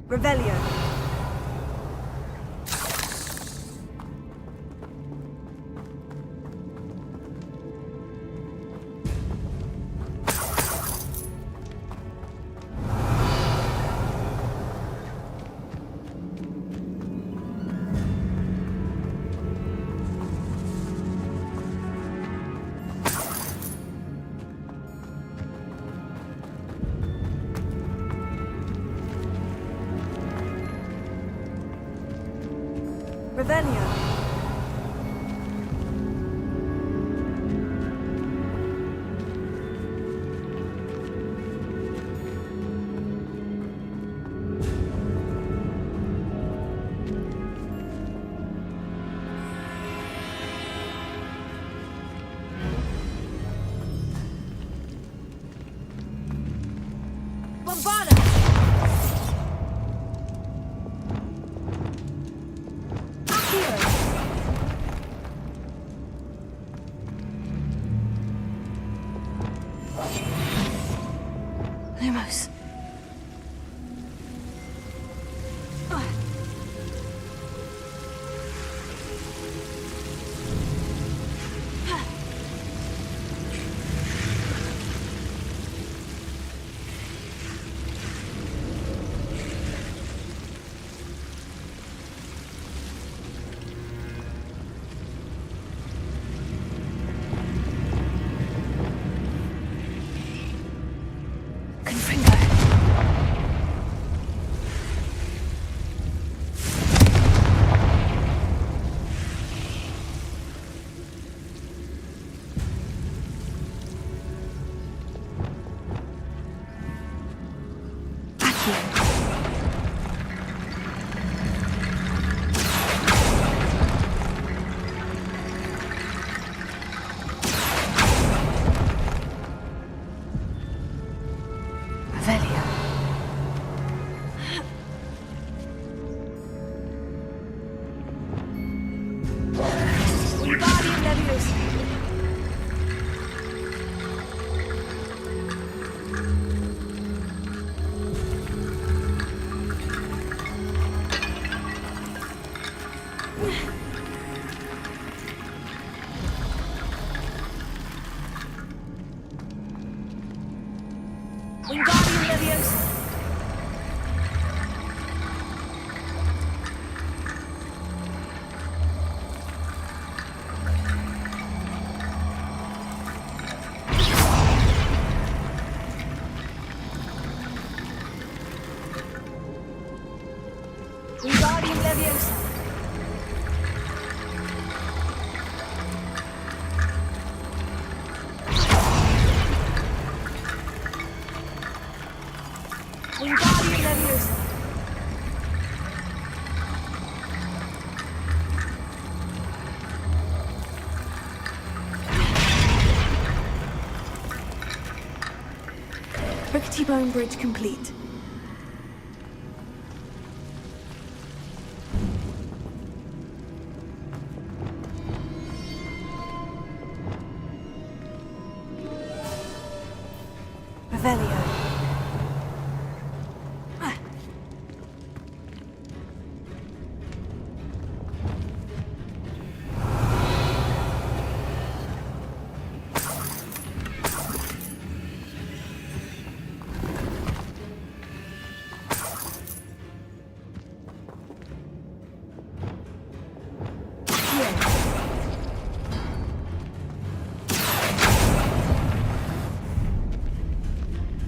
Revelio. Revelio. Bombarda! Lumos. Rickety Bone Bridge complete. Revelio.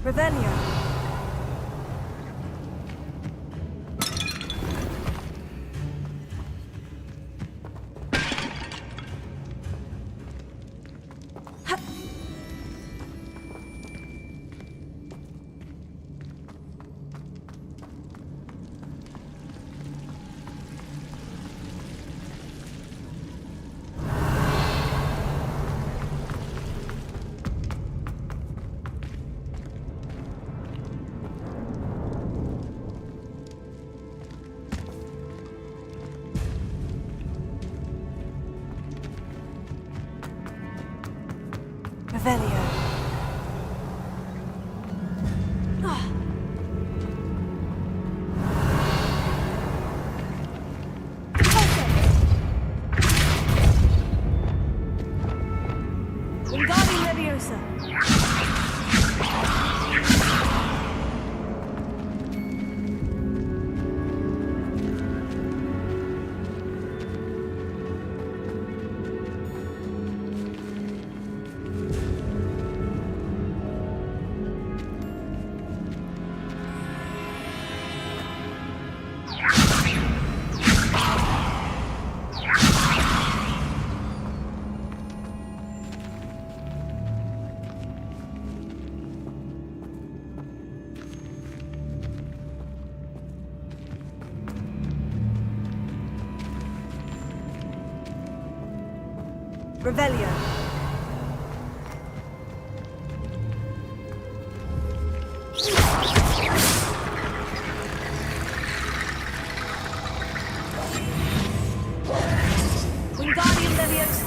Revelio. Revelio. Wingardium Leviosa. Revelio. Wingardium Leviosa.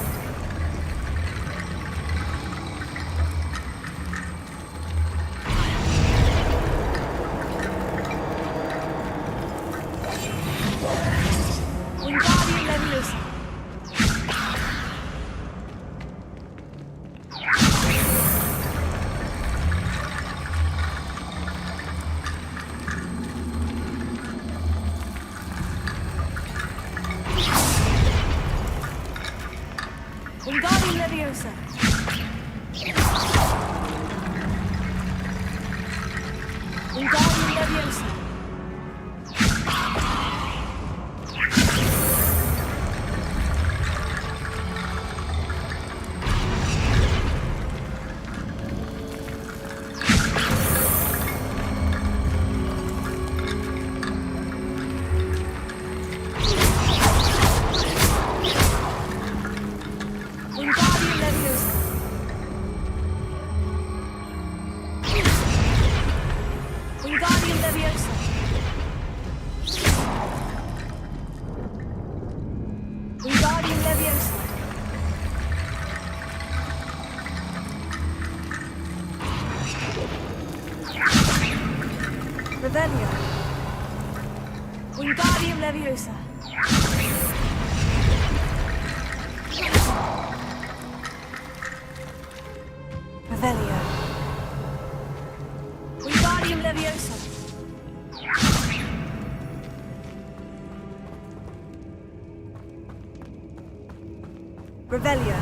Wingardium Leviosa. Wingardium Leviosa. Wingardium Leviosa. Wingardium Leviosa. Wingardium Leviosa. Wingardium Leviosa. Revelio. Wingardium Leviosa. Revelio. Wingardium Leviosa. Revelio.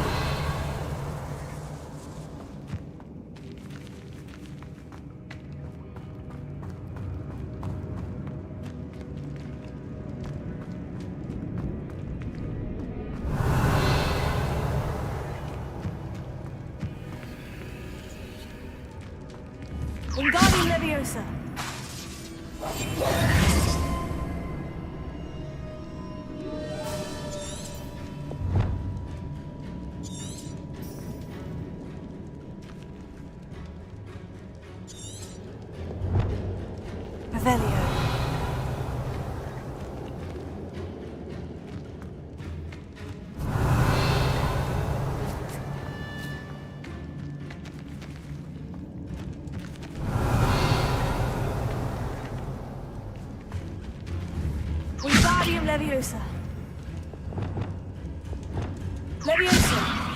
Wingardium Leviosa. Revelio. Wingardium Leviosa. Leviosa.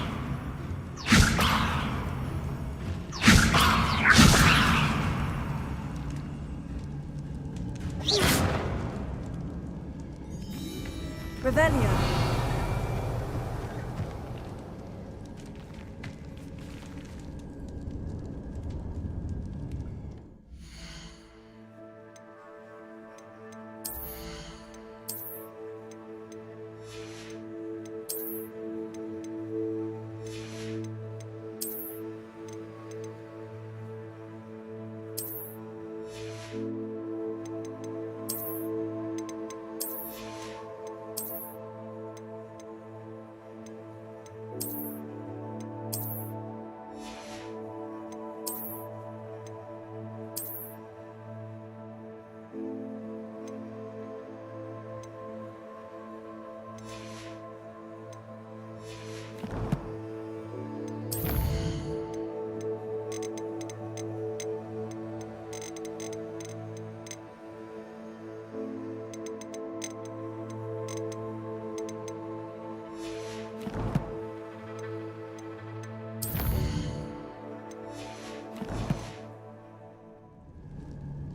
Revelio.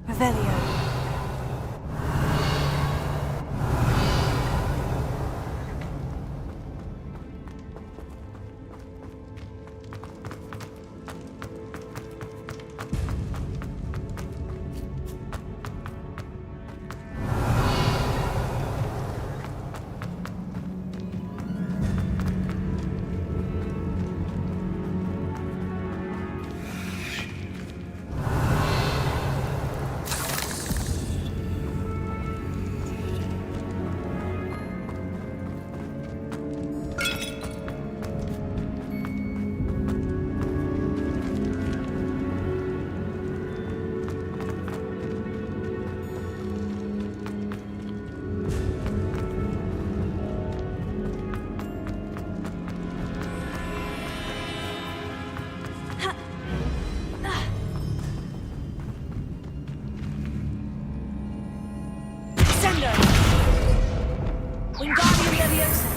Revelio. Wingardium Leviosa.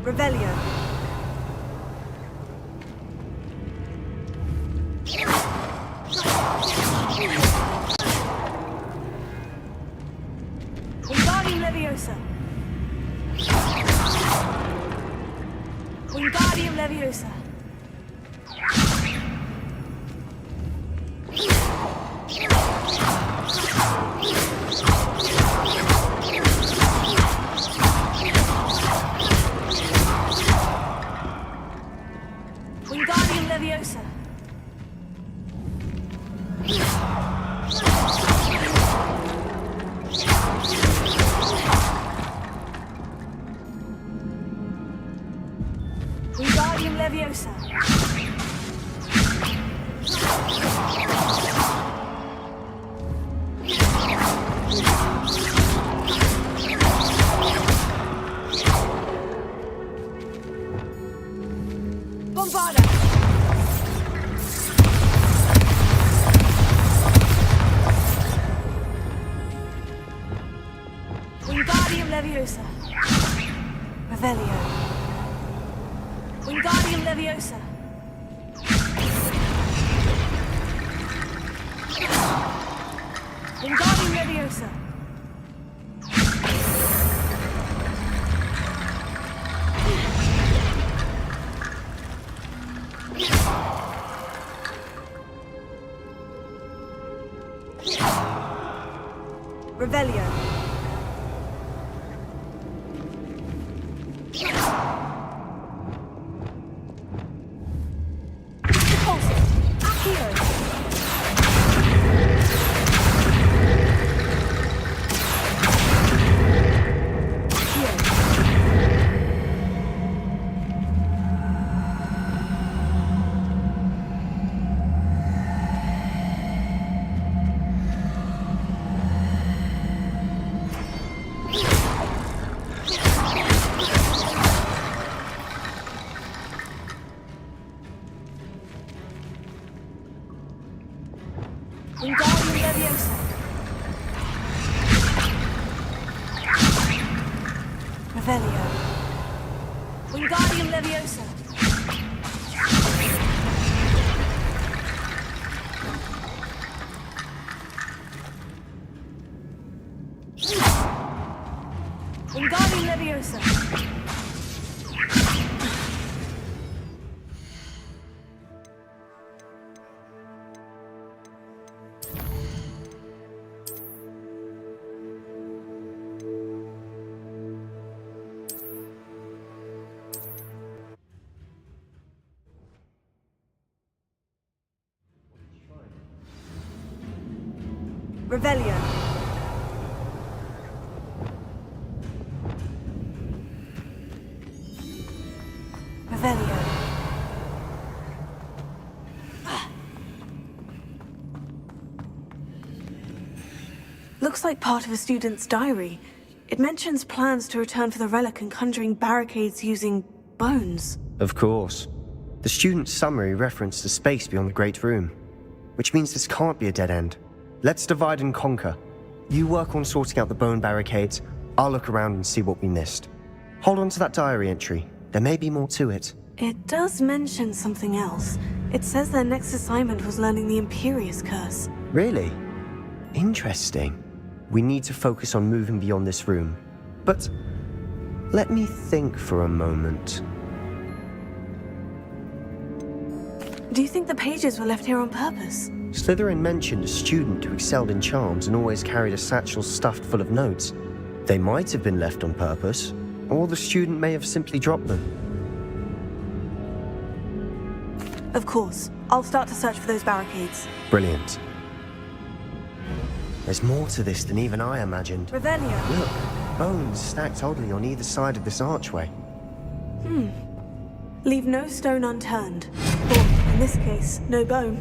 Revelio. Wingardium Leviosa. Wingardium Leviosa. Wingardium Leviosa. Wingardium Leviosa. Bombarda. Wingardium Leviosa. Revelio. Wingardium Leviosa. Wingardium Leviosa. Revelio. Revelio. Wingardium Leviosa. Wingardium Leviosa. Revelio. Revelio. Looks like part of a student's diary. It mentions plans to return for the relic and conjuring barricades using bones. Of course. The student's summary referenced a space beyond the Great Room, which means this can't be a dead end. Let's divide and conquer. You work on sorting out the bone barricades, I'll look around and see what we missed. Hold on to that diary entry. There may be more to it. It does mention something else. It says their next assignment was learning the Imperious Curse. Really? Interesting. We need to focus on moving beyond this room. But let me think for a moment. Do you think the pages were left here on purpose? Slytherin mentioned a student who excelled in charms and always carried a satchel stuffed full of notes. They might have been left on purpose, or the student may have simply dropped them. Of course. I'll start to search for those barricades. Brilliant. There's more to this than even I imagined. Revelio. Look, bones stacked oddly on either side of this archway. Leave no stone unturned. Or, in this case, no bone.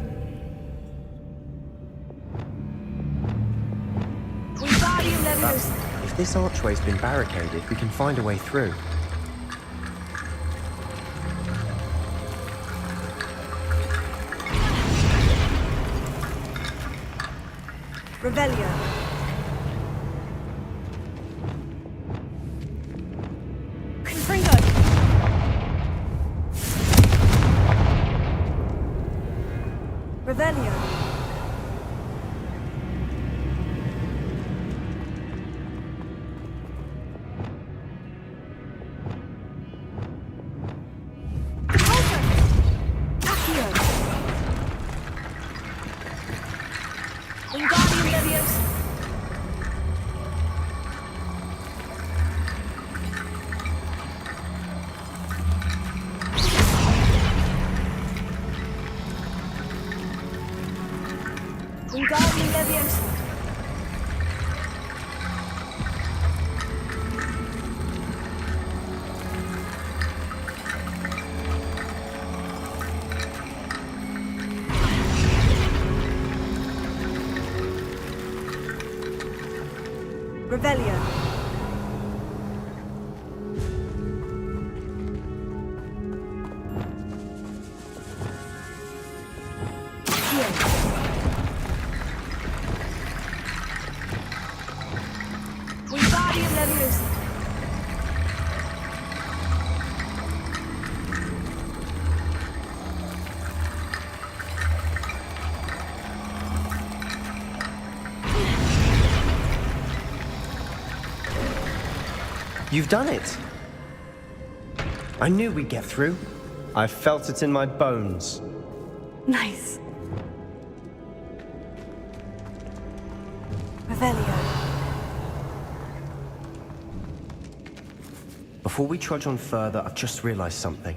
Wingardium Leviosa. If this archway's been barricaded, we can find a way through. Revelio. Confringo. Revelio. Wingardium Leviosa. Wingardium Leviosa. Revelio. Wingardium Leviosa. You've done it! I knew we'd get through. I felt it in my bones. Nice. Revelio. Before we trudge on further, I've just realized something.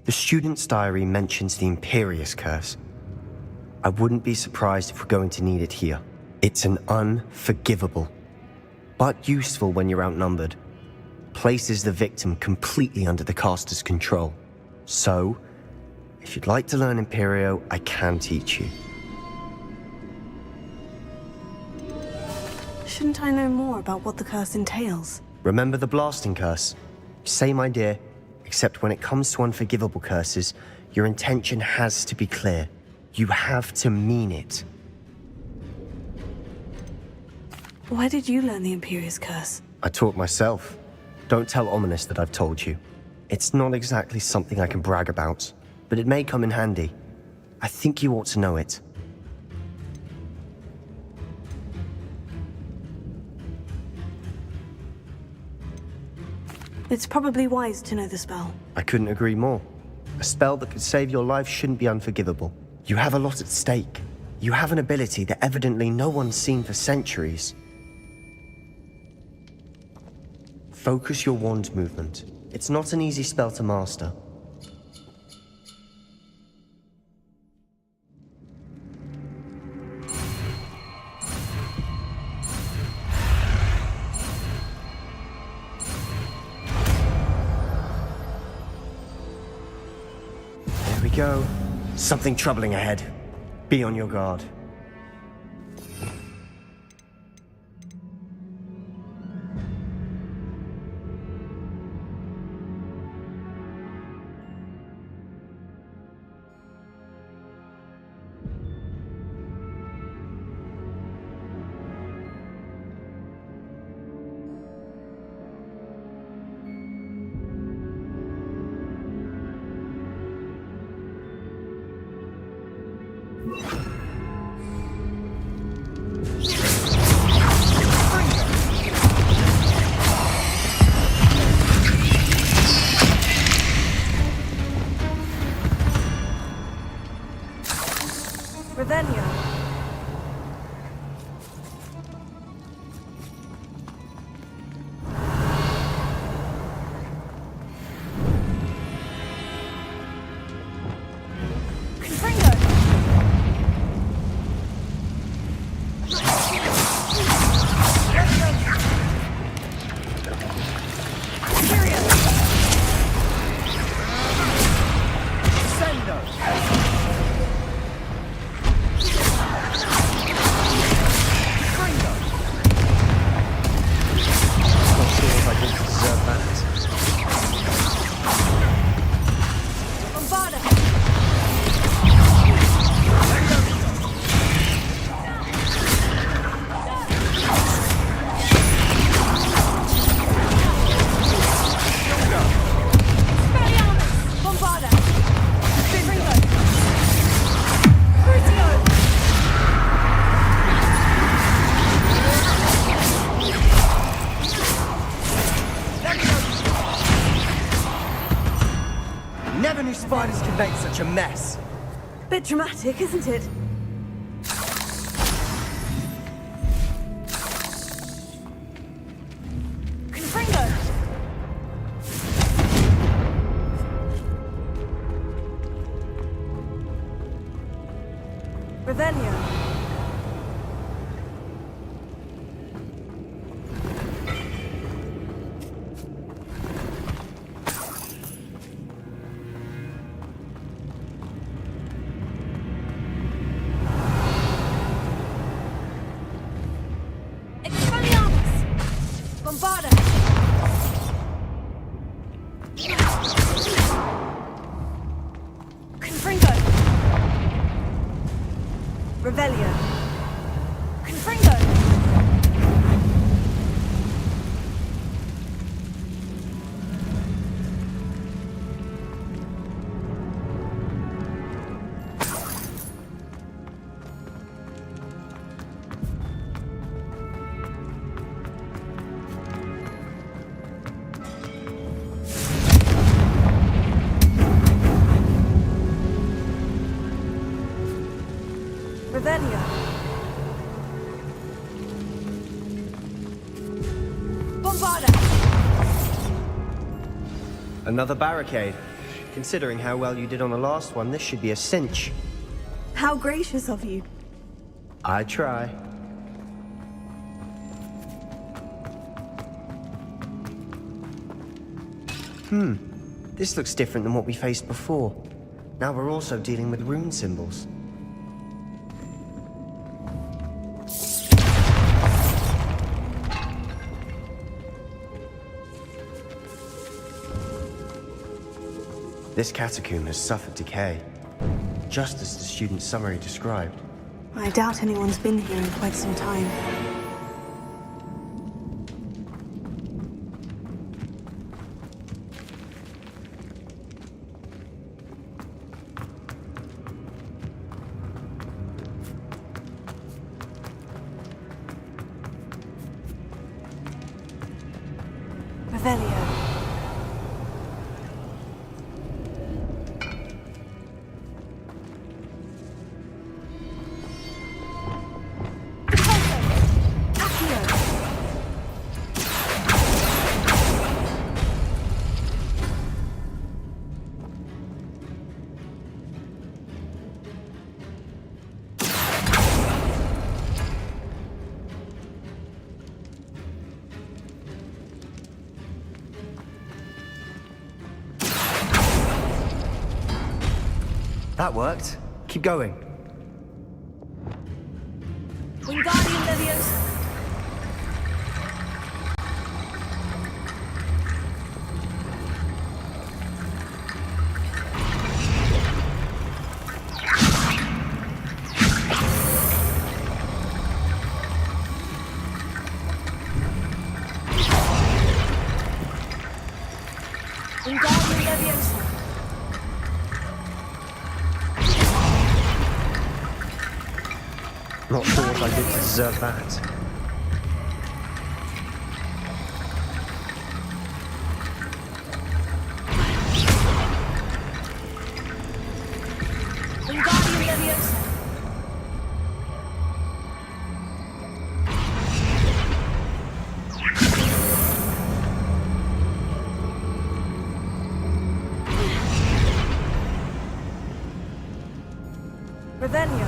The student's diary mentions the Imperious Curse. I wouldn't be surprised if we're going to need it here. It's an unforgivable, but useful when you're outnumbered. Places the victim completely under the caster's control. So, if you'd like to learn Imperio, I can teach you. Shouldn't I know more about what the curse entails? Remember the blasting curse? Same idea, except when it comes to unforgivable curses, your intention has to be clear. You have to mean it. Where did you learn the Imperious Curse? I taught myself. Don't tell Ominous that I've told you. It's not exactly something I can brag about, but it may come in handy. I think you ought to know it. It's probably wise to know the spell. I couldn't agree more. A spell that could save your life shouldn't be unforgivable. You have a lot at stake. You have an ability that evidently no one's seen for centuries. Focus your wand movement. It's not an easy spell to master. There we go. Something troubling ahead. Be on your guard. Never knew spiders could make such a mess. Bit dramatic, isn't it? Confringo! Revelio. Revelio. Confringo! Revelio. Bombarda! Another barricade. Considering how well you did on the last one, this should be a cinch. How gracious of you. I try. This looks different than what we faced before. Now we're also dealing with rune symbols. This catacomb has suffered decay, just as the student's summary described. I doubt anyone's been here in quite some time. Revelio. That worked. Keep going. Wingardium Leviosa. Wingardium Leviosa. Not sure what I did to deserve that. Wingardium Leviosa. Revelio.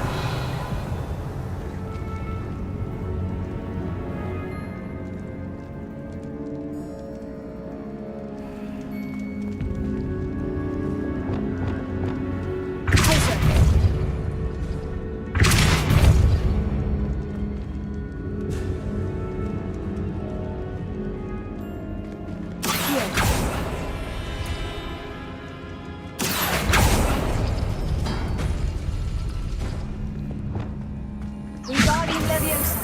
Wingardium Leviosa.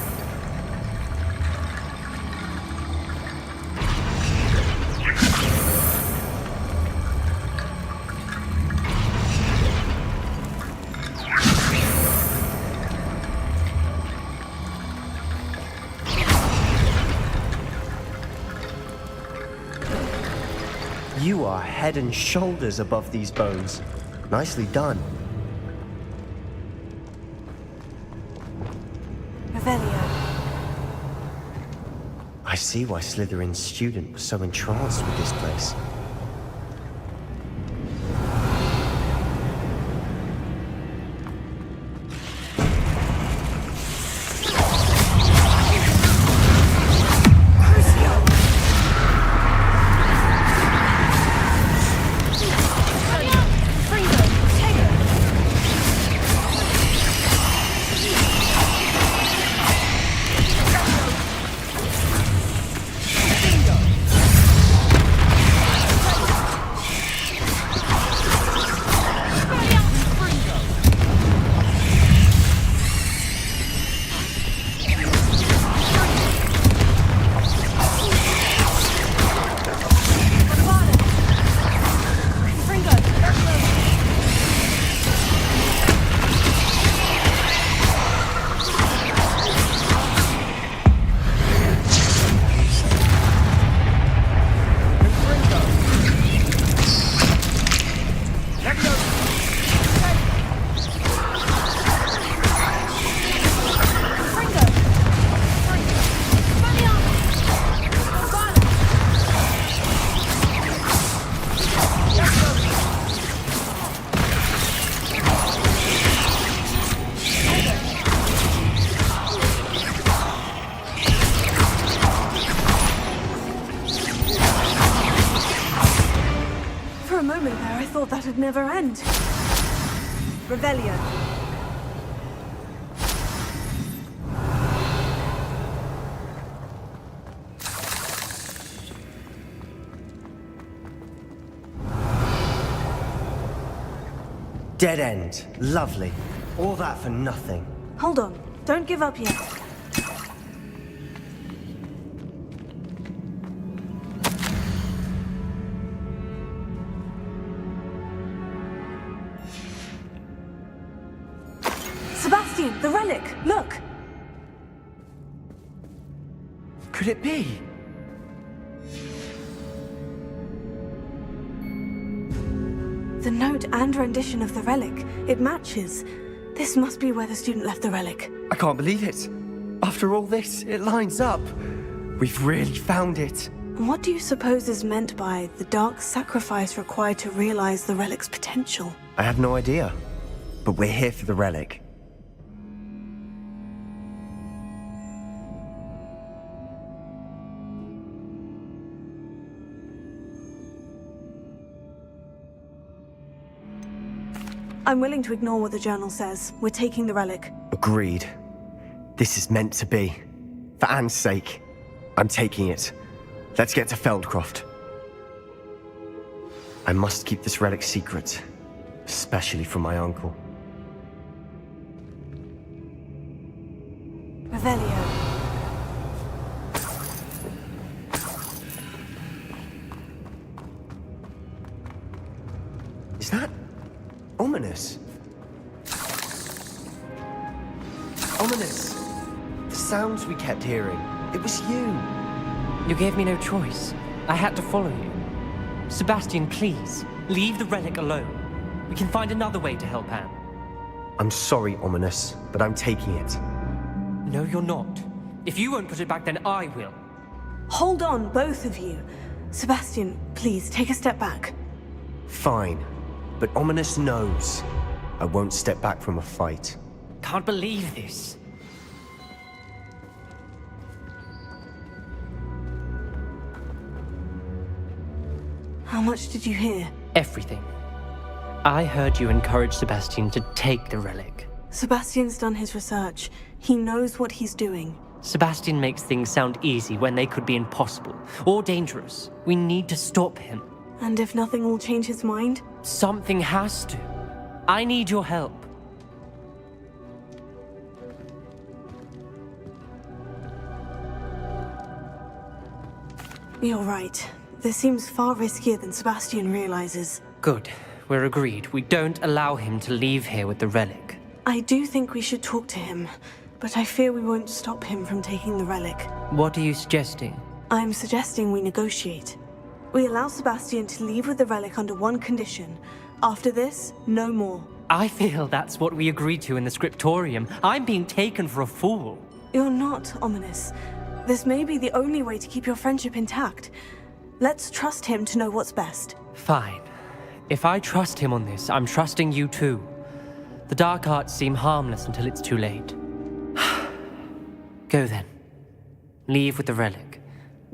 You are head and shoulders above these bones. Nicely done. Revelio. I see why Slytherin's student was so entranced with this place. For a moment there, I thought that'd never end. Revelio. Dead end. Lovely. All that for nothing. Hold on. Don't give up yet. Sebastian, the relic! Look! Could it be? The note and rendition of the relic, it matches. This must be where the student left the relic. I can't believe it. After all this, it lines up. We've really found it. What do you suppose is meant by the dark sacrifice required to realize the relic's potential? I have no idea. But we're here for the relic. I'm willing to ignore what the journal says. We're taking the relic. Agreed. This is meant to be. For Anne's sake. I'm taking it. Let's get to Feldcroft. I must keep this relic secret. Especially from my uncle. Revelio. Is that ominous? Ominous! The sounds we kept hearing. It was you. You gave me no choice. I had to follow you. Sebastian, please, leave the relic alone. We can find another way to help Anne. I'm sorry, Ominous, but I'm taking it. No, you're not. If you won't put it back, then I will. Hold on, both of you. Sebastian, please, take a step back. Fine. But Ominous knows I won't step back from a fight. Can't believe this. How much did you hear? Everything. I heard you encourage Sebastian to take the relic. Sebastian's done his research. He knows what he's doing. Sebastian makes things sound easy when they could be impossible or dangerous. We need to stop him. And if nothing will change his mind? Something has to. I need your help. You're right. This seems far riskier than Sebastian realizes. Good. We're agreed. We don't allow him to leave here with the relic. I do think we should talk to him, but I fear we won't stop him from taking the relic. What are you suggesting? I'm suggesting we negotiate. We allow Sebastian to leave with the relic under one condition. After this, no more. I feel that's what we agreed to in the scriptorium. I'm being taken for a fool. You're not, Ominous. This may be the only way to keep your friendship intact. Let's trust him to know what's best. Fine. If I trust him on this, I'm trusting you too. The dark arts seem harmless until it's too late. Go then. Leave with the relic.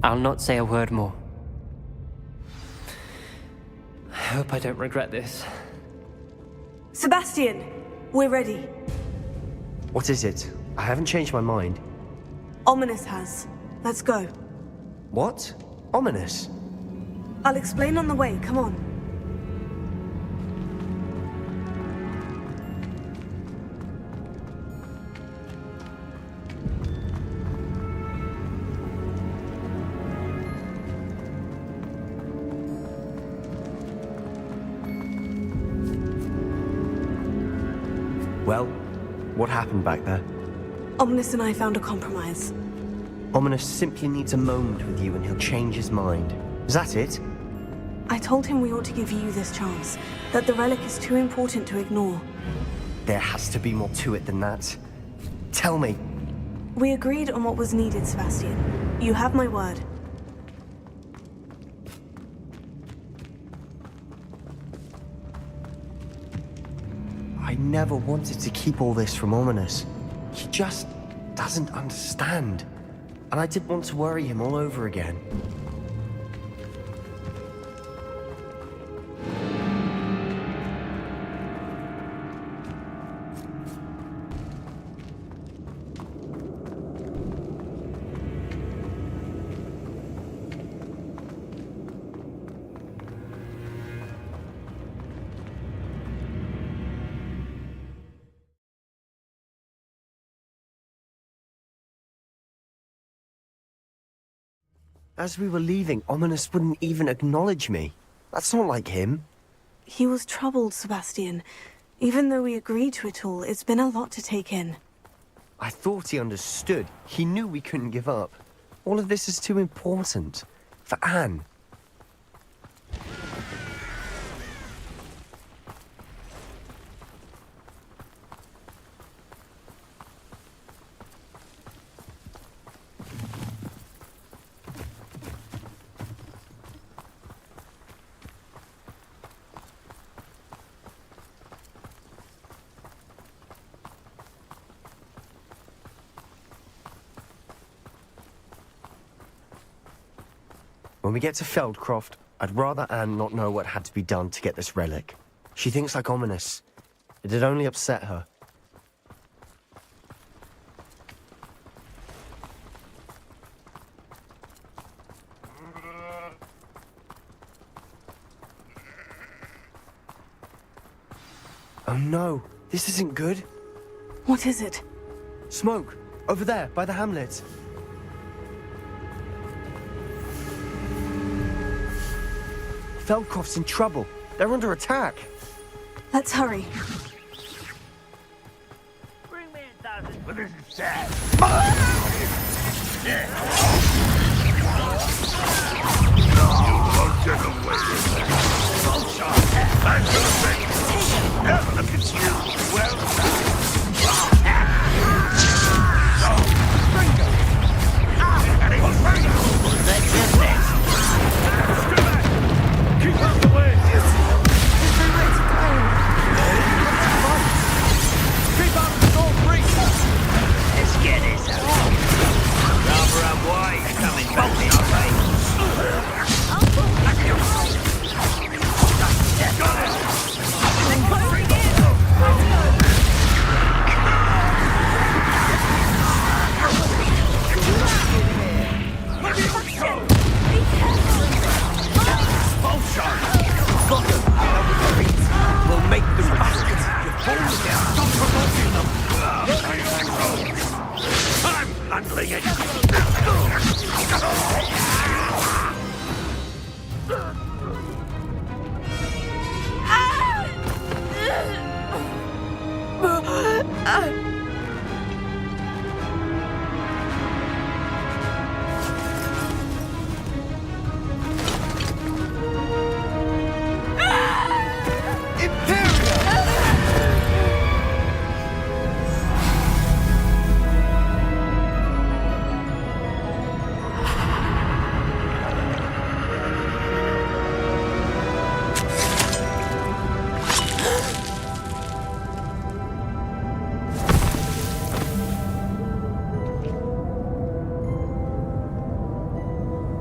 I'll not say a word more. I hope I don't regret this. Sebastian! We're ready. What is it? I haven't changed my mind. Ominous has. Let's go. What? Ominous? I'll explain on the way. Come on. Well, what happened back there? Ominous and I found a compromise. Ominous simply needs a moment with you and he'll change his mind. Is that it? I told him we ought to give you this chance, that the relic is too important to ignore. There has to be more to it than that. Tell me. We agreed on what was needed, Sebastian. You have my word. I never wanted to keep all this from Ominous. He just doesn't understand. And I didn't want to worry him all over again. As we were leaving, Ominous wouldn't even acknowledge me. That's not like him. He was troubled, Sebastian. Even though we agreed to it all, it's been a lot to take in. I thought he understood. He knew we couldn't give up. All of this is too important. For Anne. When we get to Feldcroft, I'd rather Anne not know what had to be done to get this relic. She thinks like ominous. It'd only upset her. Oh no, this isn't good. What is it? Smoke, over there, by the hamlet. Feldcroft's in trouble. They're under attack. Let's hurry. Bring me 1,000. Well, this is sad. You won't get away with that. Bullshot. I'm perfect. Have a look at you. Well done. That's just next. Keep out the way! Keep out of the gold breach! Let's get this out. Rather a wise coming back this way. Got it! We'll make them bastards. Stop provoking them. I'm handling it.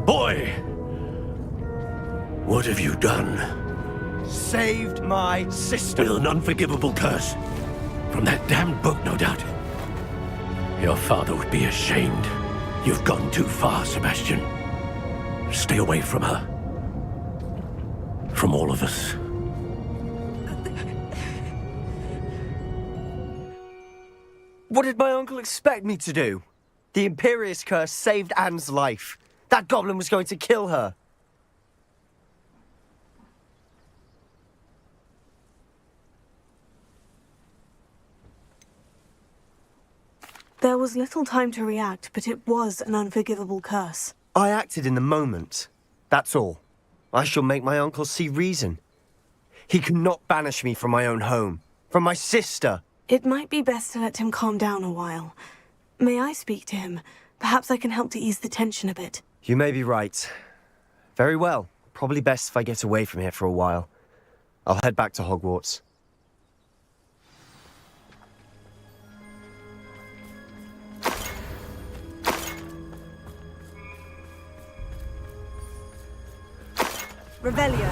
Boy! What have you done? Saved my sister. With an unforgivable curse. From that damned book, no doubt. Your father would be ashamed. You've gone too far, Sebastian. Stay away from her. From all of us. What did my uncle expect me to do? The Imperious curse saved Anne's life. That goblin was going to kill her. There was little time to react, but it was an unforgivable curse. I acted in the moment. That's all. I shall make my uncle see reason. He cannot banish me from my own home, from my sister. It might be best to let him calm down a while. May I speak to him? Perhaps I can help to ease the tension a bit. You may be right. Very well. Probably best if I get away from here for a while. I'll head back to Hogwarts. Revelio.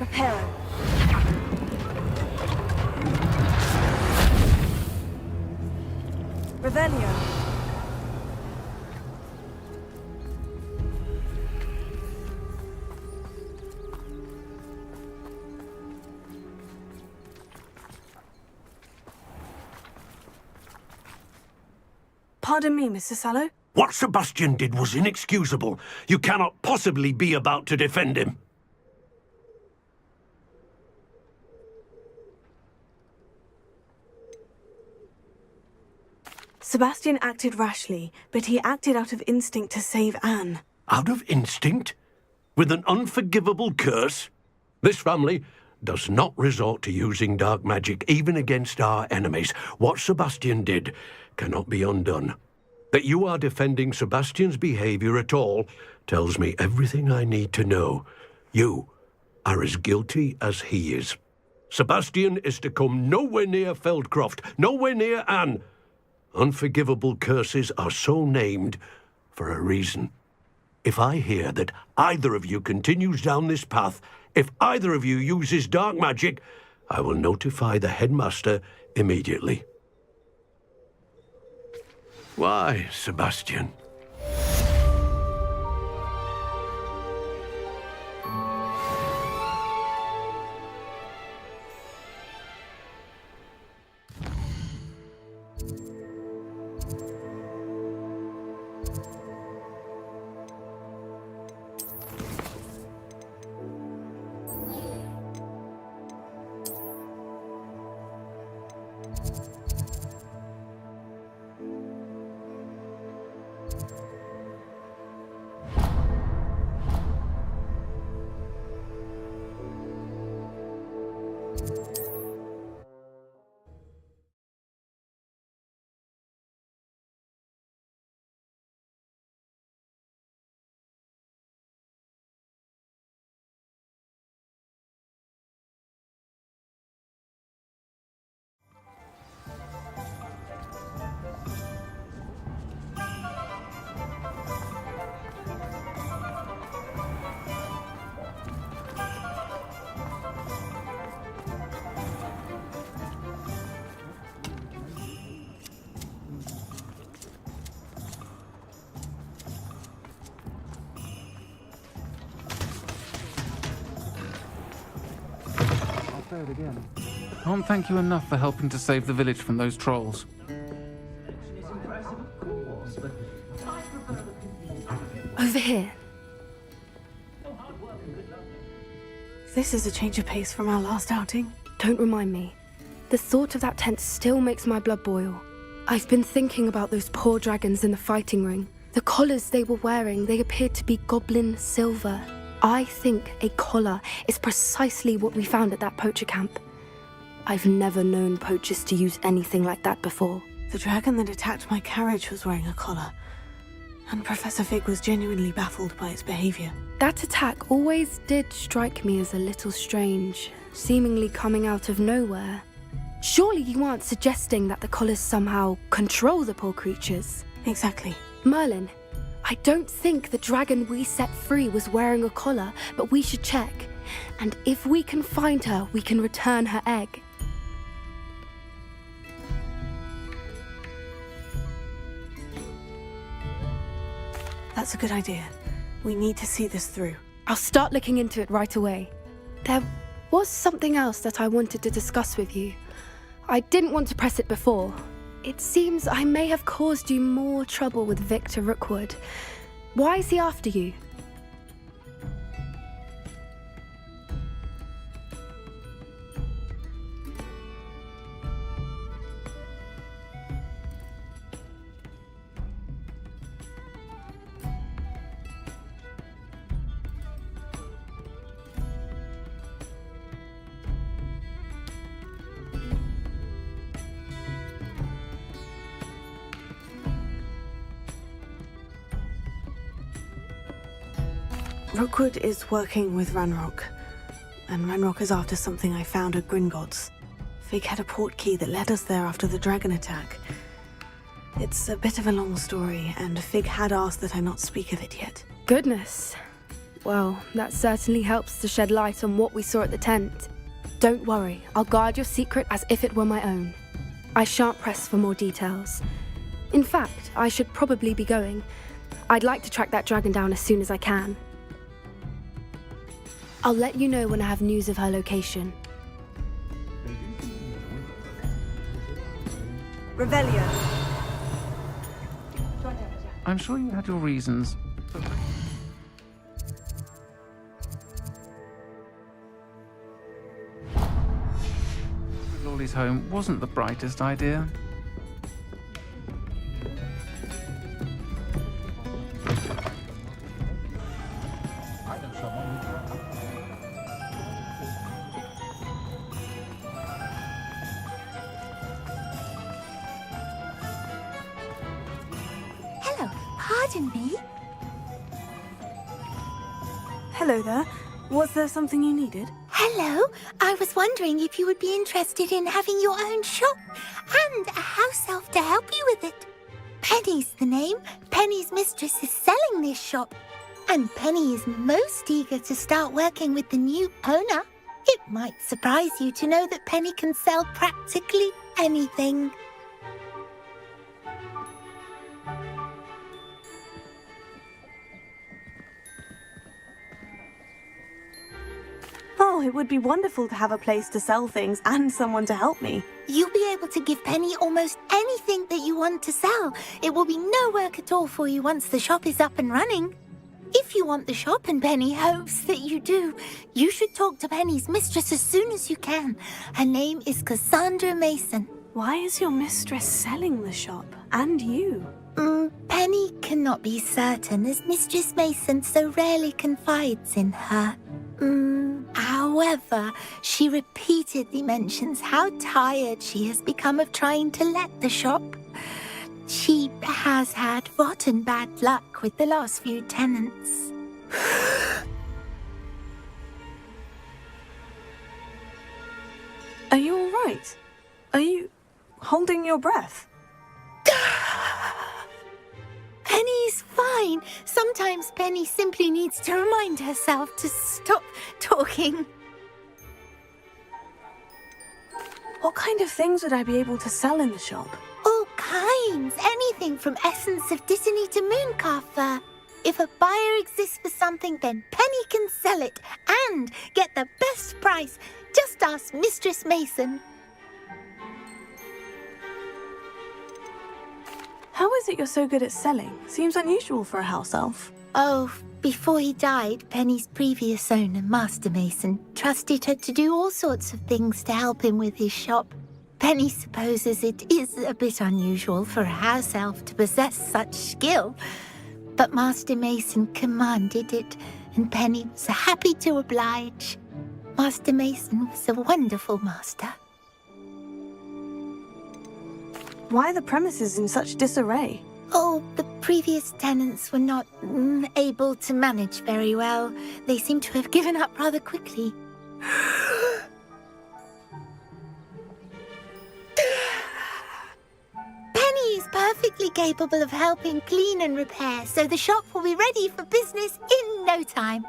Reparo. Revelio. Pardon me, Mr. Sallow. What Sebastian did was inexcusable. You cannot possibly be about to defend him. Sebastian acted rashly, but he acted out of instinct to save Anne. Out of instinct? With an unforgivable curse? This family does not resort to using dark magic even against our enemies. What Sebastian did cannot be undone. That you are defending Sebastian's behavior at all tells me everything I need to know. You are as guilty as he is. Sebastian is to come nowhere near Feldcroft, nowhere near Anne. Unforgivable curses are so named for a reason. If I hear that either of you continues down this path, if either of you uses dark magic, I will notify the headmaster immediately. Why, Sebastian? Again. Can't thank you enough for helping to save the village from those trolls. Over here. This is a change of pace from our last outing. Don't remind me. The thought of that tent still makes my blood boil. I've been thinking about those poor dragons in the fighting ring. The collars they were wearing, they appeared to be goblin silver. I think a collar is precisely what we found at that poacher camp. I've never known poachers to use anything like that before. The dragon that attacked my carriage was wearing a collar, and Professor Fig was genuinely baffled by its behavior. That attack always did strike me as a little strange, seemingly coming out of nowhere. Surely you aren't suggesting that the collars somehow control the poor creatures? Exactly. Merlin, I don't think the dragon we set free was wearing a collar, but we should check. And if we can find her, we can return her egg. That's a good idea. We need to see this through. I'll start looking into it right away. There was something else that I wanted to discuss with you. I didn't want to press it before. It seems I may have caused you more trouble with Victor Rookwood. Why is he after you? Rookwood is working with Ranrock, and Ranrock is after something I found at Gringotts. Fig had a portkey that led us there after the dragon attack. It's a bit of a long story, and Fig had asked that I not speak of it yet. Goodness. Well, that certainly helps to shed light on what we saw at the tent. Don't worry, I'll guard your secret as if it were my own. I shan't press for more details. In fact, I should probably be going. I'd like to track that dragon down as soon as I can. I'll let you know when I have news of her location. Revelio. I'm sure you had your reasons. Lawley's home wasn't the brightest idea. Pardon me? Hello there. Was there something you needed? Hello. I was wondering if you would be interested in having your own shop and a house elf to help you with it. Penny's the name. Penny's mistress is selling this shop, and Penny is most eager to start working with the new owner. It might surprise you to know that Penny can sell practically anything. Oh, it would be wonderful to have a place to sell things and someone to help me. You'll be able to give Penny almost anything that you want to sell. It will be no work at all for you once the shop is up and running. If you want the shop and Penny hopes that you do, you should talk to Penny's mistress as soon as you can. Her name is Cassandra Mason. Why is your mistress selling the shop? And you? Penny cannot be certain, as Mistress Mason so rarely confides in her. However, she repeatedly mentions how tired she has become of trying to let the shop. She has had rotten bad luck with the last few tenants. Are you all right? Are you holding your breath? Penny's fine. Sometimes Penny simply needs to remind herself to stop talking. What kind of things would I be able to sell in the shop? All kinds. Anything from essence of Disney to mooncalf fur. If a buyer exists for something, then Penny can sell it and get the best price. Just ask Mistress Mason. How is it you're so good at selling? Seems unusual for a house elf. Oh, before he died, Penny's previous owner, Master Mason, trusted her to do all sorts of things to help him with his shop. Penny supposes it is a bit unusual for a house elf to possess such skill, but Master Mason commanded it, and Penny was happy to oblige. Master Mason was a wonderful master. Why are the premises in such disarray? Oh, the previous tenants were not able to manage very well. They seem to have given up rather quickly. Penny is perfectly capable of helping clean and repair, so the shop will be ready for business in no time.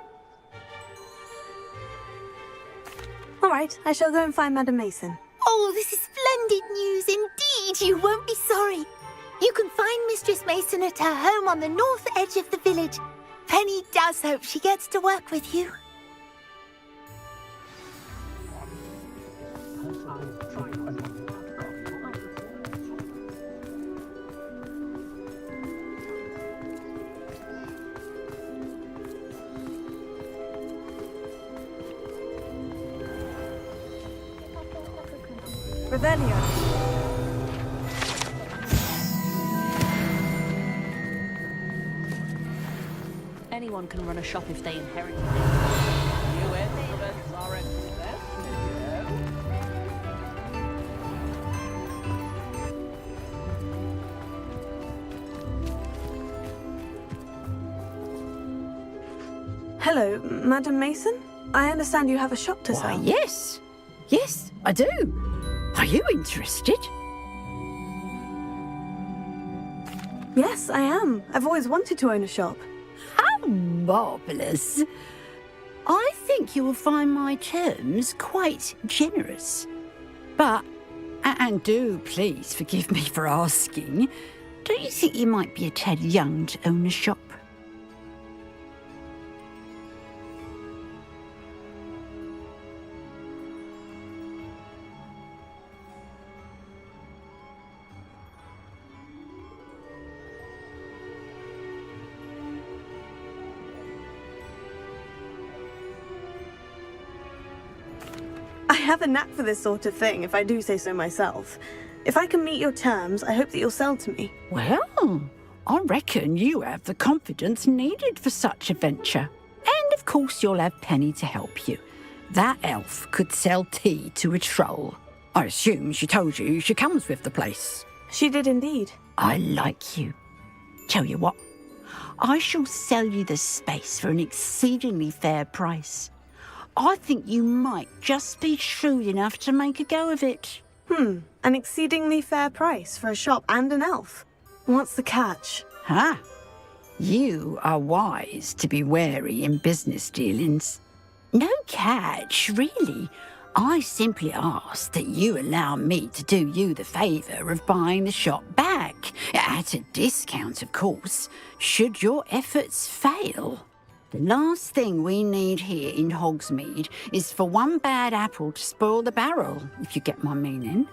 All right, I shall go and find Madam Mason. Oh, this is splendid news indeed. You won't be sorry. You can find Mistress Mason at her home on the north edge of the village. Penny does hope she gets to work with you. Revelio. Anyone can run a shop if they inherit it. New instruments are expensive. Hello, Madam Mason? I understand you have a shop to sell. Why, yes. Yes, I do. Are you interested? Yes, I am. I've always wanted to own a shop. How marvellous. I think you will find my terms quite generous. But, and do please forgive me for asking, don't you think you might be a tad young to own a shop? I have a knack for this sort of thing, if I do say so myself. If I can meet your terms, I hope that you'll sell to me. Well, I reckon you have the confidence needed for such a venture. And of course you'll have Penny to help you. That elf could sell tea to a troll. I assume she told you she comes with the place. She did indeed. I like you. Tell you what, I shall sell you the space for an exceedingly fair price. I think you might just be shrewd enough to make a go of it. An exceedingly fair price for a shop and an elf. What's the catch? Huh? You are wise to be wary in business dealings. No catch, really. I simply ask that you allow me to do you the favour of buying the shop back, at a discount, of course, should your efforts fail. The last thing we need here in Hogsmeade is for one bad apple to spoil the barrel, if you get my meaning.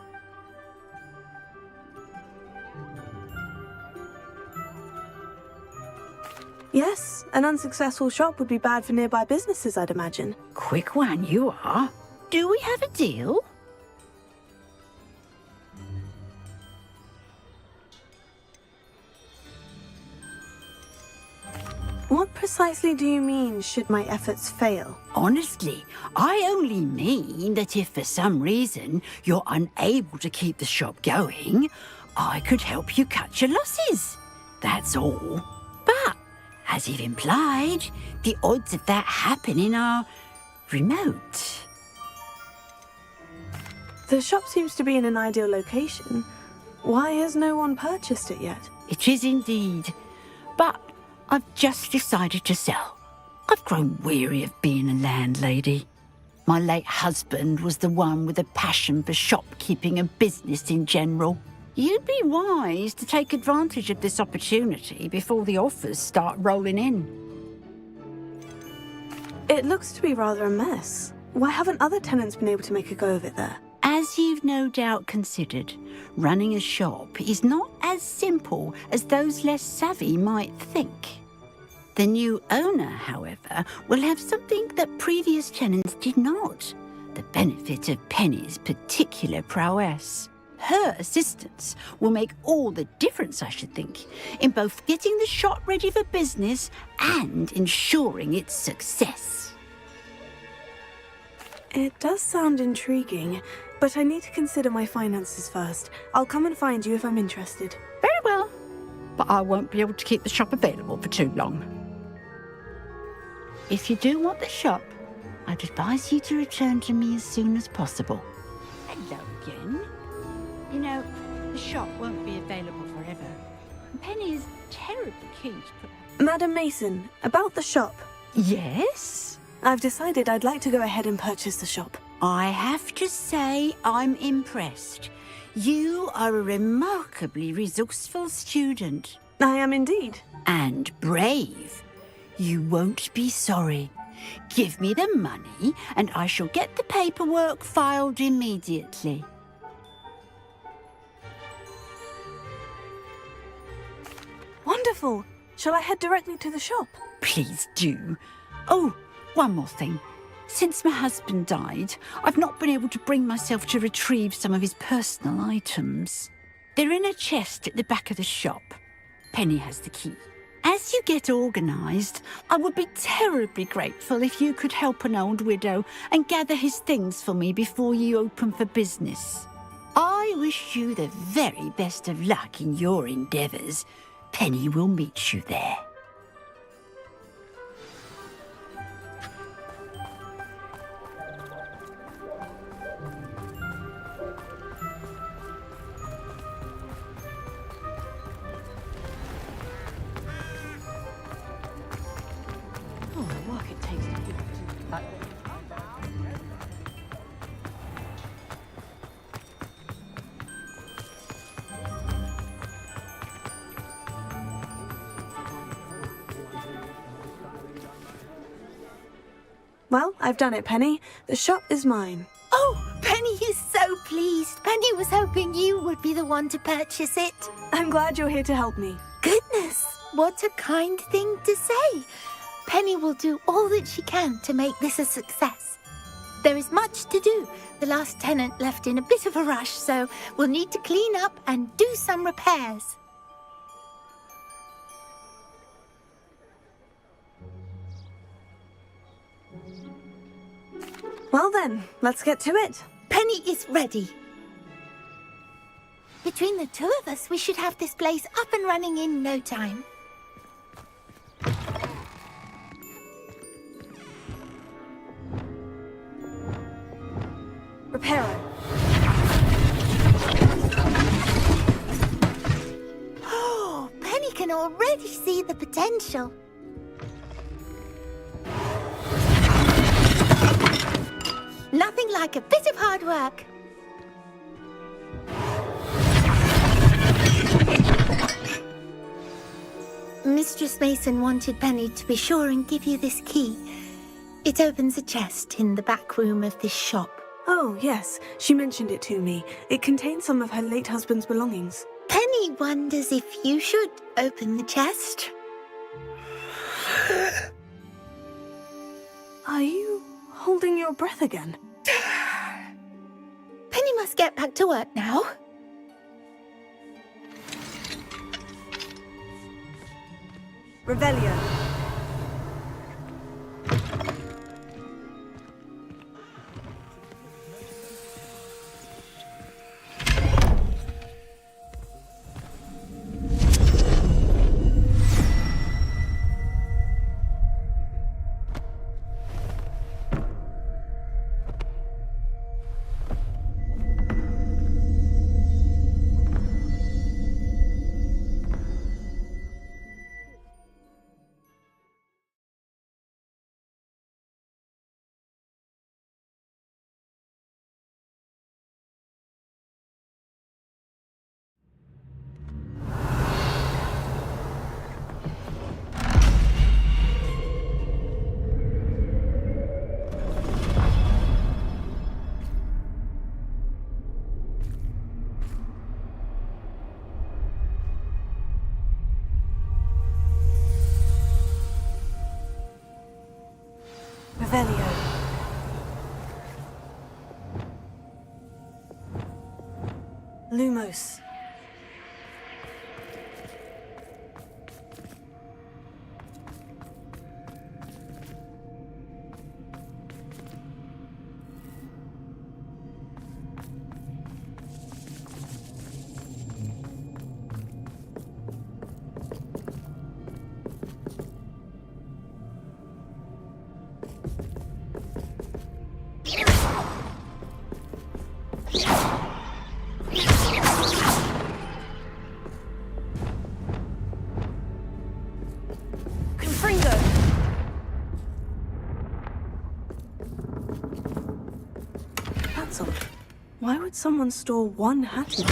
Yes, an unsuccessful shop would be bad for nearby businesses, I'd imagine. Quick one you are. Do we have a deal? What precisely do you mean, should my efforts fail? Honestly, I only mean that if for some reason you're unable to keep the shop going, I could help you cut your losses. That's all. But, as you've implied, the odds of that happening are remote. The shop seems to be in an ideal location. Why has no one purchased it yet? It is indeed. But I've just decided to sell. I've grown weary of being a landlady. My late husband was the one with a passion for shopkeeping and business in general. You'd be wise to take advantage of this opportunity before the offers start rolling in. It looks to be rather a mess. Why haven't other tenants been able to make a go of it there? As you've no doubt considered, running a shop is not as simple as those less savvy might think. The new owner, however, will have something that previous tenants did not, the benefit of Penny's particular prowess. Her assistance will make all the difference, I should think, in both getting the shop ready for business and ensuring its success. It does sound intriguing, but I need to consider my finances first. I'll come and find you if I'm interested. Very well, but I won't be able to keep the shop available for too long. If you do want the shop, I'd advise you to return to me as soon as possible. Hello again. You know, the shop won't be available forever. Penny is terribly keen to put... Madam Mason, about the shop. Yes? I've decided I'd like to go ahead and purchase the shop. I have to say I'm impressed. You are a remarkably resourceful student. I am indeed. And brave. You won't be sorry. Give me the money and I shall get the paperwork filed immediately. Wonderful. Shall I head directly to the shop? Please do. Oh, one more thing. Since my husband died, I've not been able to bring myself to retrieve some of his personal items. They're in a chest at the back of the shop. Penny has the key. As you get organised, I would be terribly grateful if you could help an old widow and gather his things for me before you open for business. I wish you the very best of luck in your endeavours. Penny will meet you there. Well, I've done it, Penny. The shop is mine. Oh, Penny is so pleased. Penny was hoping you would be the one to purchase it. I'm glad you're here to help me. Goodness, what a kind thing to say. Penny will do all that she can to make this a success. There is much to do. The last tenant left in a bit of a rush, so we'll need to clean up and do some repairs. Well then, let's get to it. Penny is ready. Between the two of us, we should have this place up and running in no time. already see the potential. Nothing like a bit of hard work. Mistress Mason wanted Penny to be sure and give you this key. It opens a chest in the back room of this shop. Oh, yes. She mentioned it to me. It contains some of her late husband's belongings. Penny wonders if you should open the chest. Are you holding your breath again? Penny must get back to work now. Revelio. Revelio. Lumos. That's odd. Why would someone store one hat in it?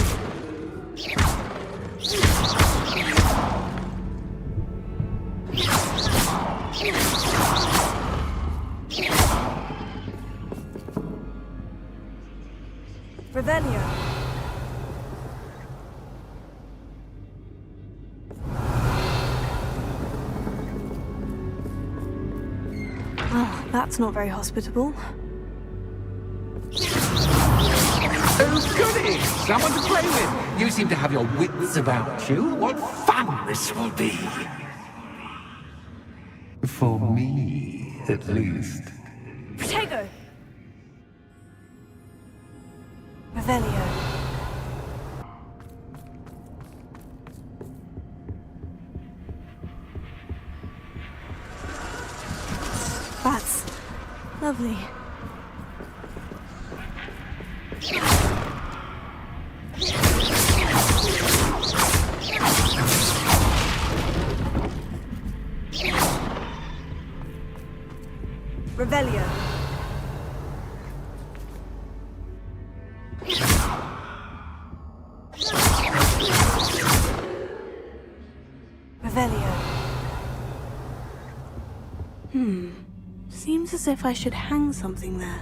Revelio. Oh, that's not very hospitable. Oh, goody! Someone to play with! You seem to have your wits about you. What fun this will be! For me, at least. Protego. Revelio. Bats. Lovely. Revelio. Revelio. Seems as if I should hang something there.